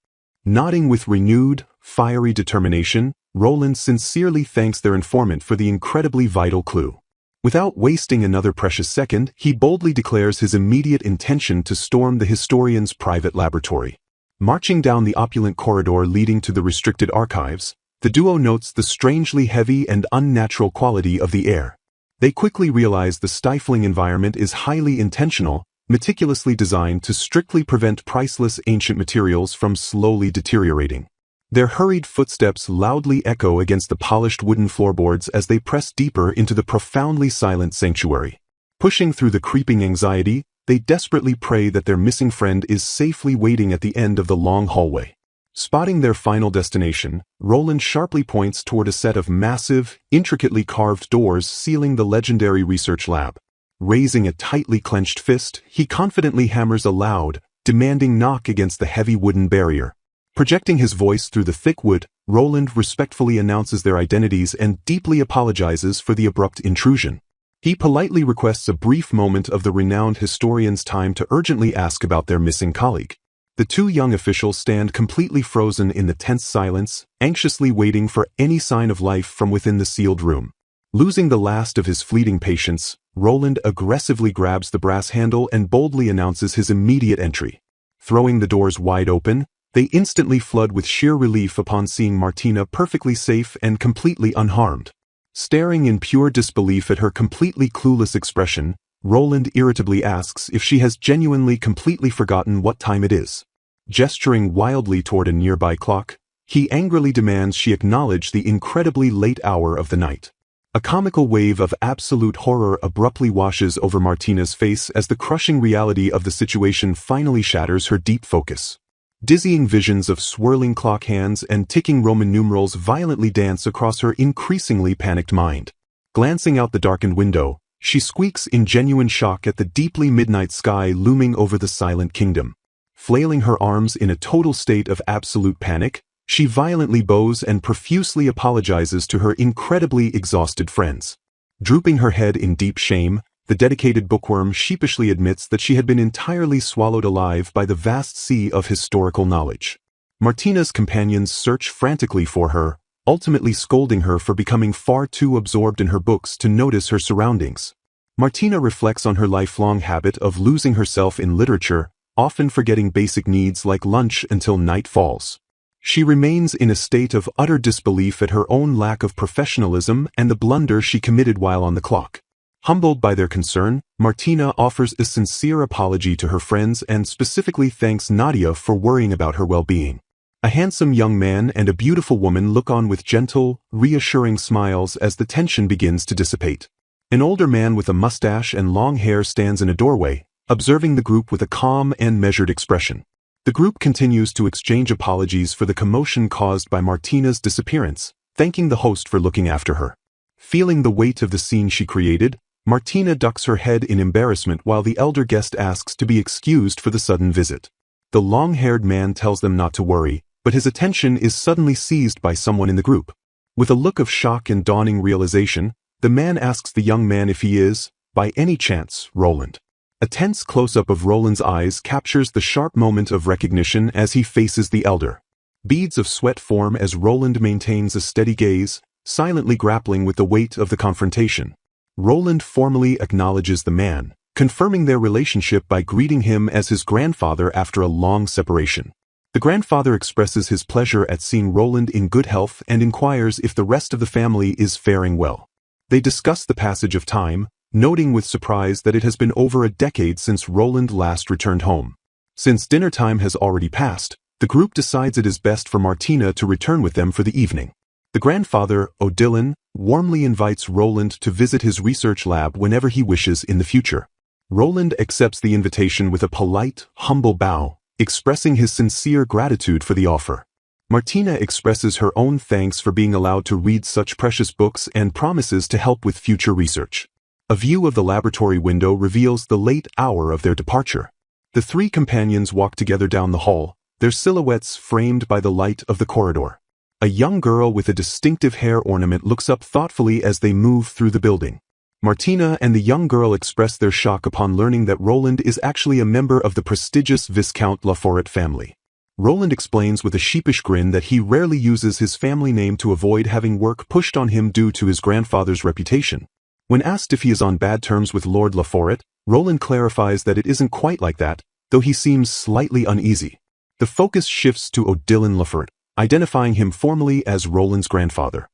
Nodding with renewed, fiery determination, Roland sincerely thanks their informant for the incredibly vital clue. Without wasting another precious second, he boldly declares his immediate intention to storm the historian's private laboratory. Marching down the opulent corridor leading to the restricted archives, the duo notes the strangely heavy and unnatural quality of the air. They quickly realize the stifling environment is highly intentional, meticulously designed to strictly prevent priceless ancient materials from slowly deteriorating. Their hurried footsteps loudly echo against the polished wooden floorboards as they press deeper into the profoundly silent sanctuary. Pushing through the creeping anxiety, they desperately pray that their missing friend is safely waiting at the end of the long hallway. Spotting their final destination, Roland sharply points toward a set of massive, intricately carved doors sealing the legendary research lab. Raising a tightly clenched fist, he confidently hammers a loud, demanding knock against the heavy wooden barrier. Projecting his voice through the thick wood, Roland respectfully announces their identities and deeply apologizes for the abrupt intrusion. He politely requests a brief moment of the renowned historian's time to urgently ask about their missing colleague. The two young officials stand completely frozen in the tense silence, anxiously waiting for any sign of life from within the sealed room. Losing the last of his fleeting patience, Roland aggressively grabs the brass handle and boldly announces his immediate entry. Throwing the doors wide open, they instantly flood with sheer relief upon seeing Martina perfectly safe and completely unharmed. Staring in pure disbelief at her completely clueless expression, Roland irritably asks if she has genuinely completely forgotten what time it is. Gesturing wildly toward a nearby clock, he angrily demands she acknowledge the incredibly late hour of the night. A comical wave of absolute horror abruptly washes over Martina's face as the crushing reality of the situation finally shatters her deep focus. Dizzying visions of swirling clock hands and ticking Roman numerals violently dance across her increasingly panicked mind. Glancing out the darkened window, she squeaks in genuine shock at the deeply midnight sky looming over the silent kingdom. Flailing her arms in a total state of absolute panic, she violently bows and profusely apologizes to her incredibly exhausted friends. Drooping her head in deep shame, the dedicated bookworm sheepishly admits that she had been entirely swallowed alive by the vast sea of historical knowledge. Martina's companions search frantically for her, ultimately scolding her for becoming far too absorbed in her books to notice her surroundings. Martina reflects on her lifelong habit of losing herself in literature, often forgetting basic needs like lunch until night falls. She remains in a state of utter disbelief at her own lack of professionalism and the blunder she committed while on the clock. Humbled by their concern, Martina offers a sincere apology to her friends and specifically thanks Nadia for worrying about her well-being. A handsome young man and a beautiful woman look on with gentle, reassuring smiles as the tension begins to dissipate. An older man with a mustache and long hair stands in a doorway, observing the group with a calm and measured expression. The group continues to exchange apologies for the commotion caused by Martina's disappearance, thanking the host for looking after her. Feeling the weight of the scene she created, Martina ducks her head in embarrassment while the elder guest asks to be excused for the sudden visit. The long-haired man tells them not to worry, but his attention is suddenly seized by someone in the group. With a look of shock and dawning realization, the man asks the young man if he is, by any chance, Roland. A tense close-up of Roland's eyes captures the sharp moment of recognition as he faces the elder. Beads of sweat form as Roland maintains a steady gaze, silently grappling with the weight of the confrontation. Roland formally acknowledges the man, confirming their relationship by greeting him as his grandfather after a long separation. The grandfather expresses his pleasure at seeing Roland in good health and inquires if the rest of the family is faring well. They discuss the passage of time, noting with surprise that it has been over a decade since Roland last returned home. Since dinner time has already passed, the group decides it is best for Martina to return with them for the evening. The grandfather, Odilon, warmly invites Roland to visit his research lab whenever he wishes in the future. Roland accepts the invitation with a polite, humble bow, expressing his sincere gratitude for the offer. Martina expresses her own thanks for being allowed to read such precious books and promises to help with future research. A view of the laboratory window reveals the late hour of their departure. The three companions walk together down the hall, their silhouettes framed by the light of the corridor. A young girl with a distinctive hair ornament looks up thoughtfully as they move through the building. Martina and the young girl express their shock upon learning that Roland is actually a member of the prestigious Viscount Laforet family. Roland explains with a sheepish grin that he rarely uses his family name to avoid having work pushed on him due to his grandfather's reputation. When asked if he is on bad terms with Lord Laforet, Roland clarifies that it isn't quite like that, though he seems slightly uneasy. The focus shifts to Odilon Laforet, identifying him formally as Roland's grandfather.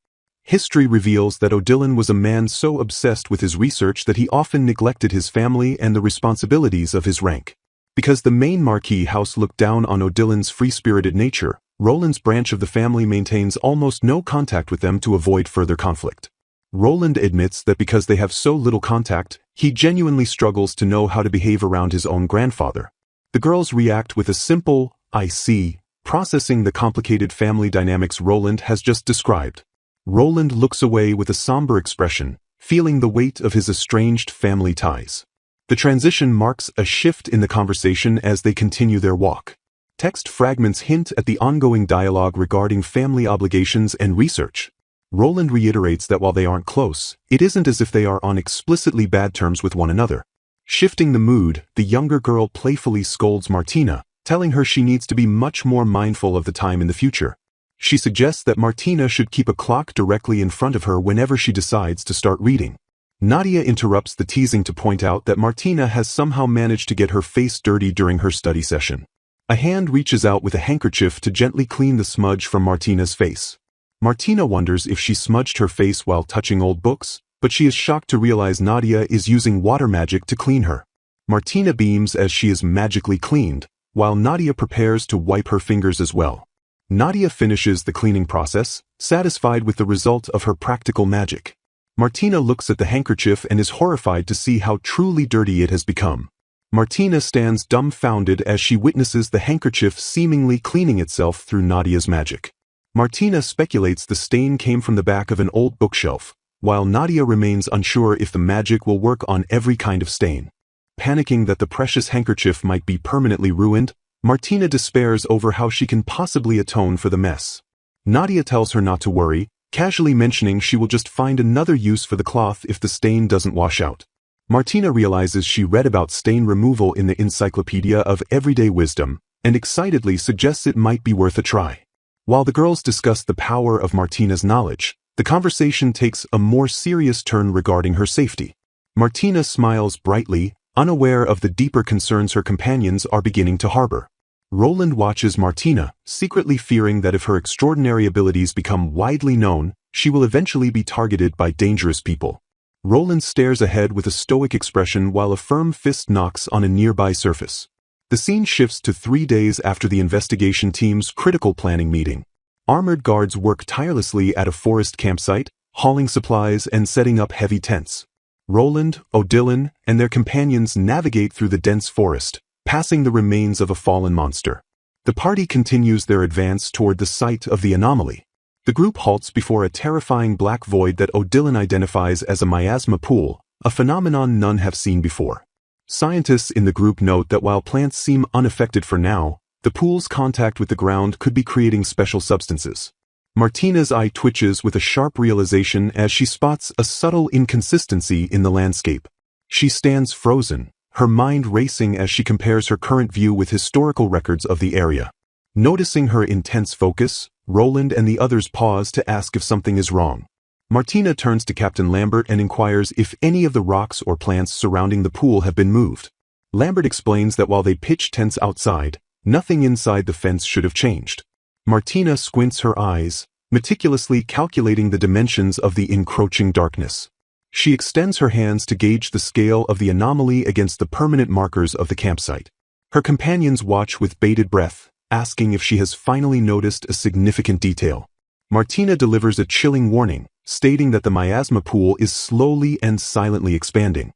History reveals that Odilon was a man so obsessed with his research that he often neglected his family and the responsibilities of his rank. Because the main Marquis house looked down on Odilon's free-spirited nature, Roland's branch of the family maintains almost no contact with them to avoid further conflict. Roland admits that because they have so little contact, he genuinely struggles to know how to behave around his own grandfather. The girls react with a simple, "I see," processing the complicated family dynamics Roland has just described. Roland looks away with a somber expression, feeling the weight of his estranged family ties. The transition marks a shift in the conversation as they continue their walk. Text fragments hint at the ongoing dialogue regarding family obligations and research. Roland reiterates that while they aren't close, it isn't as if they are on explicitly bad terms with one another. Shifting the mood, the younger girl playfully scolds Martina, telling her she needs to be much more mindful of the time in the future. She suggests that Martina should keep a clock directly in front of her whenever she decides to start reading. Nadia interrupts the teasing to point out that Martina has somehow managed to get her face dirty during her study session. A hand reaches out with a handkerchief to gently clean the smudge from Martina's face. Martina wonders if she smudged her face while touching old books, but she is shocked to realize Nadia is using water magic to clean her. Martina beams as she is magically cleaned, while Nadia prepares to wipe her fingers as well. Nadia finishes the cleaning process, satisfied with the result of her practical magic. Martina looks at the handkerchief and is horrified to see how truly dirty it has become. Martina stands dumbfounded as she witnesses the handkerchief seemingly cleaning itself through Nadia's magic. Martina speculates the stain came from the back of an old bookshelf, while Nadia remains unsure if the magic will work on every kind of stain. Panicking that the precious handkerchief might be permanently ruined, Martina despairs over how she can possibly atone for the mess. Nadia tells her not to worry, casually mentioning she will just find another use for the cloth if the stain doesn't wash out. Martina realizes she read about stain removal in the Encyclopedia of Everyday Wisdom, and excitedly suggests it might be worth a try. While the girls discuss the power of Martina's knowledge, the conversation takes a more serious turn regarding her safety. Martina smiles brightly, unaware of the deeper concerns her companions are beginning to harbor. Roland watches Martina, secretly fearing that if her extraordinary abilities become widely known, she will eventually be targeted by dangerous people. Roland stares ahead with a stoic expression while a firm fist knocks on a nearby surface. The scene shifts to 3 days after the investigation team's critical planning meeting. Armored guards work tirelessly at a forest campsite, hauling supplies and setting up heavy tents. Roland, Odilon, and their companions navigate through the dense forest, passing the remains of a fallen monster. The party continues their advance toward the site of the anomaly. The group halts before a terrifying black void that Odilon identifies as a miasma pool, a phenomenon none have seen before. Scientists in the group note that while plants seem unaffected for now, the pool's contact with the ground could be creating special substances. Martina's eye twitches with a sharp realization as she spots a subtle inconsistency in the landscape. She stands frozen, her mind racing as she compares her current view with historical records of the area. Noticing her intense focus, Roland and the others pause to ask if something is wrong. Martina turns to Captain Lambert and inquires if any of the rocks or plants surrounding the pool have been moved. Lambert explains that while they pitch tents outside, nothing inside the fence should have changed. Martina squints her eyes, meticulously calculating the dimensions of the encroaching darkness. She extends her hands to gauge the scale of the anomaly against the permanent markers of the campsite. Her companions watch with bated breath, asking if she has finally noticed a significant detail. Martina delivers a chilling warning, stating that the miasma pool is slowly and silently expanding.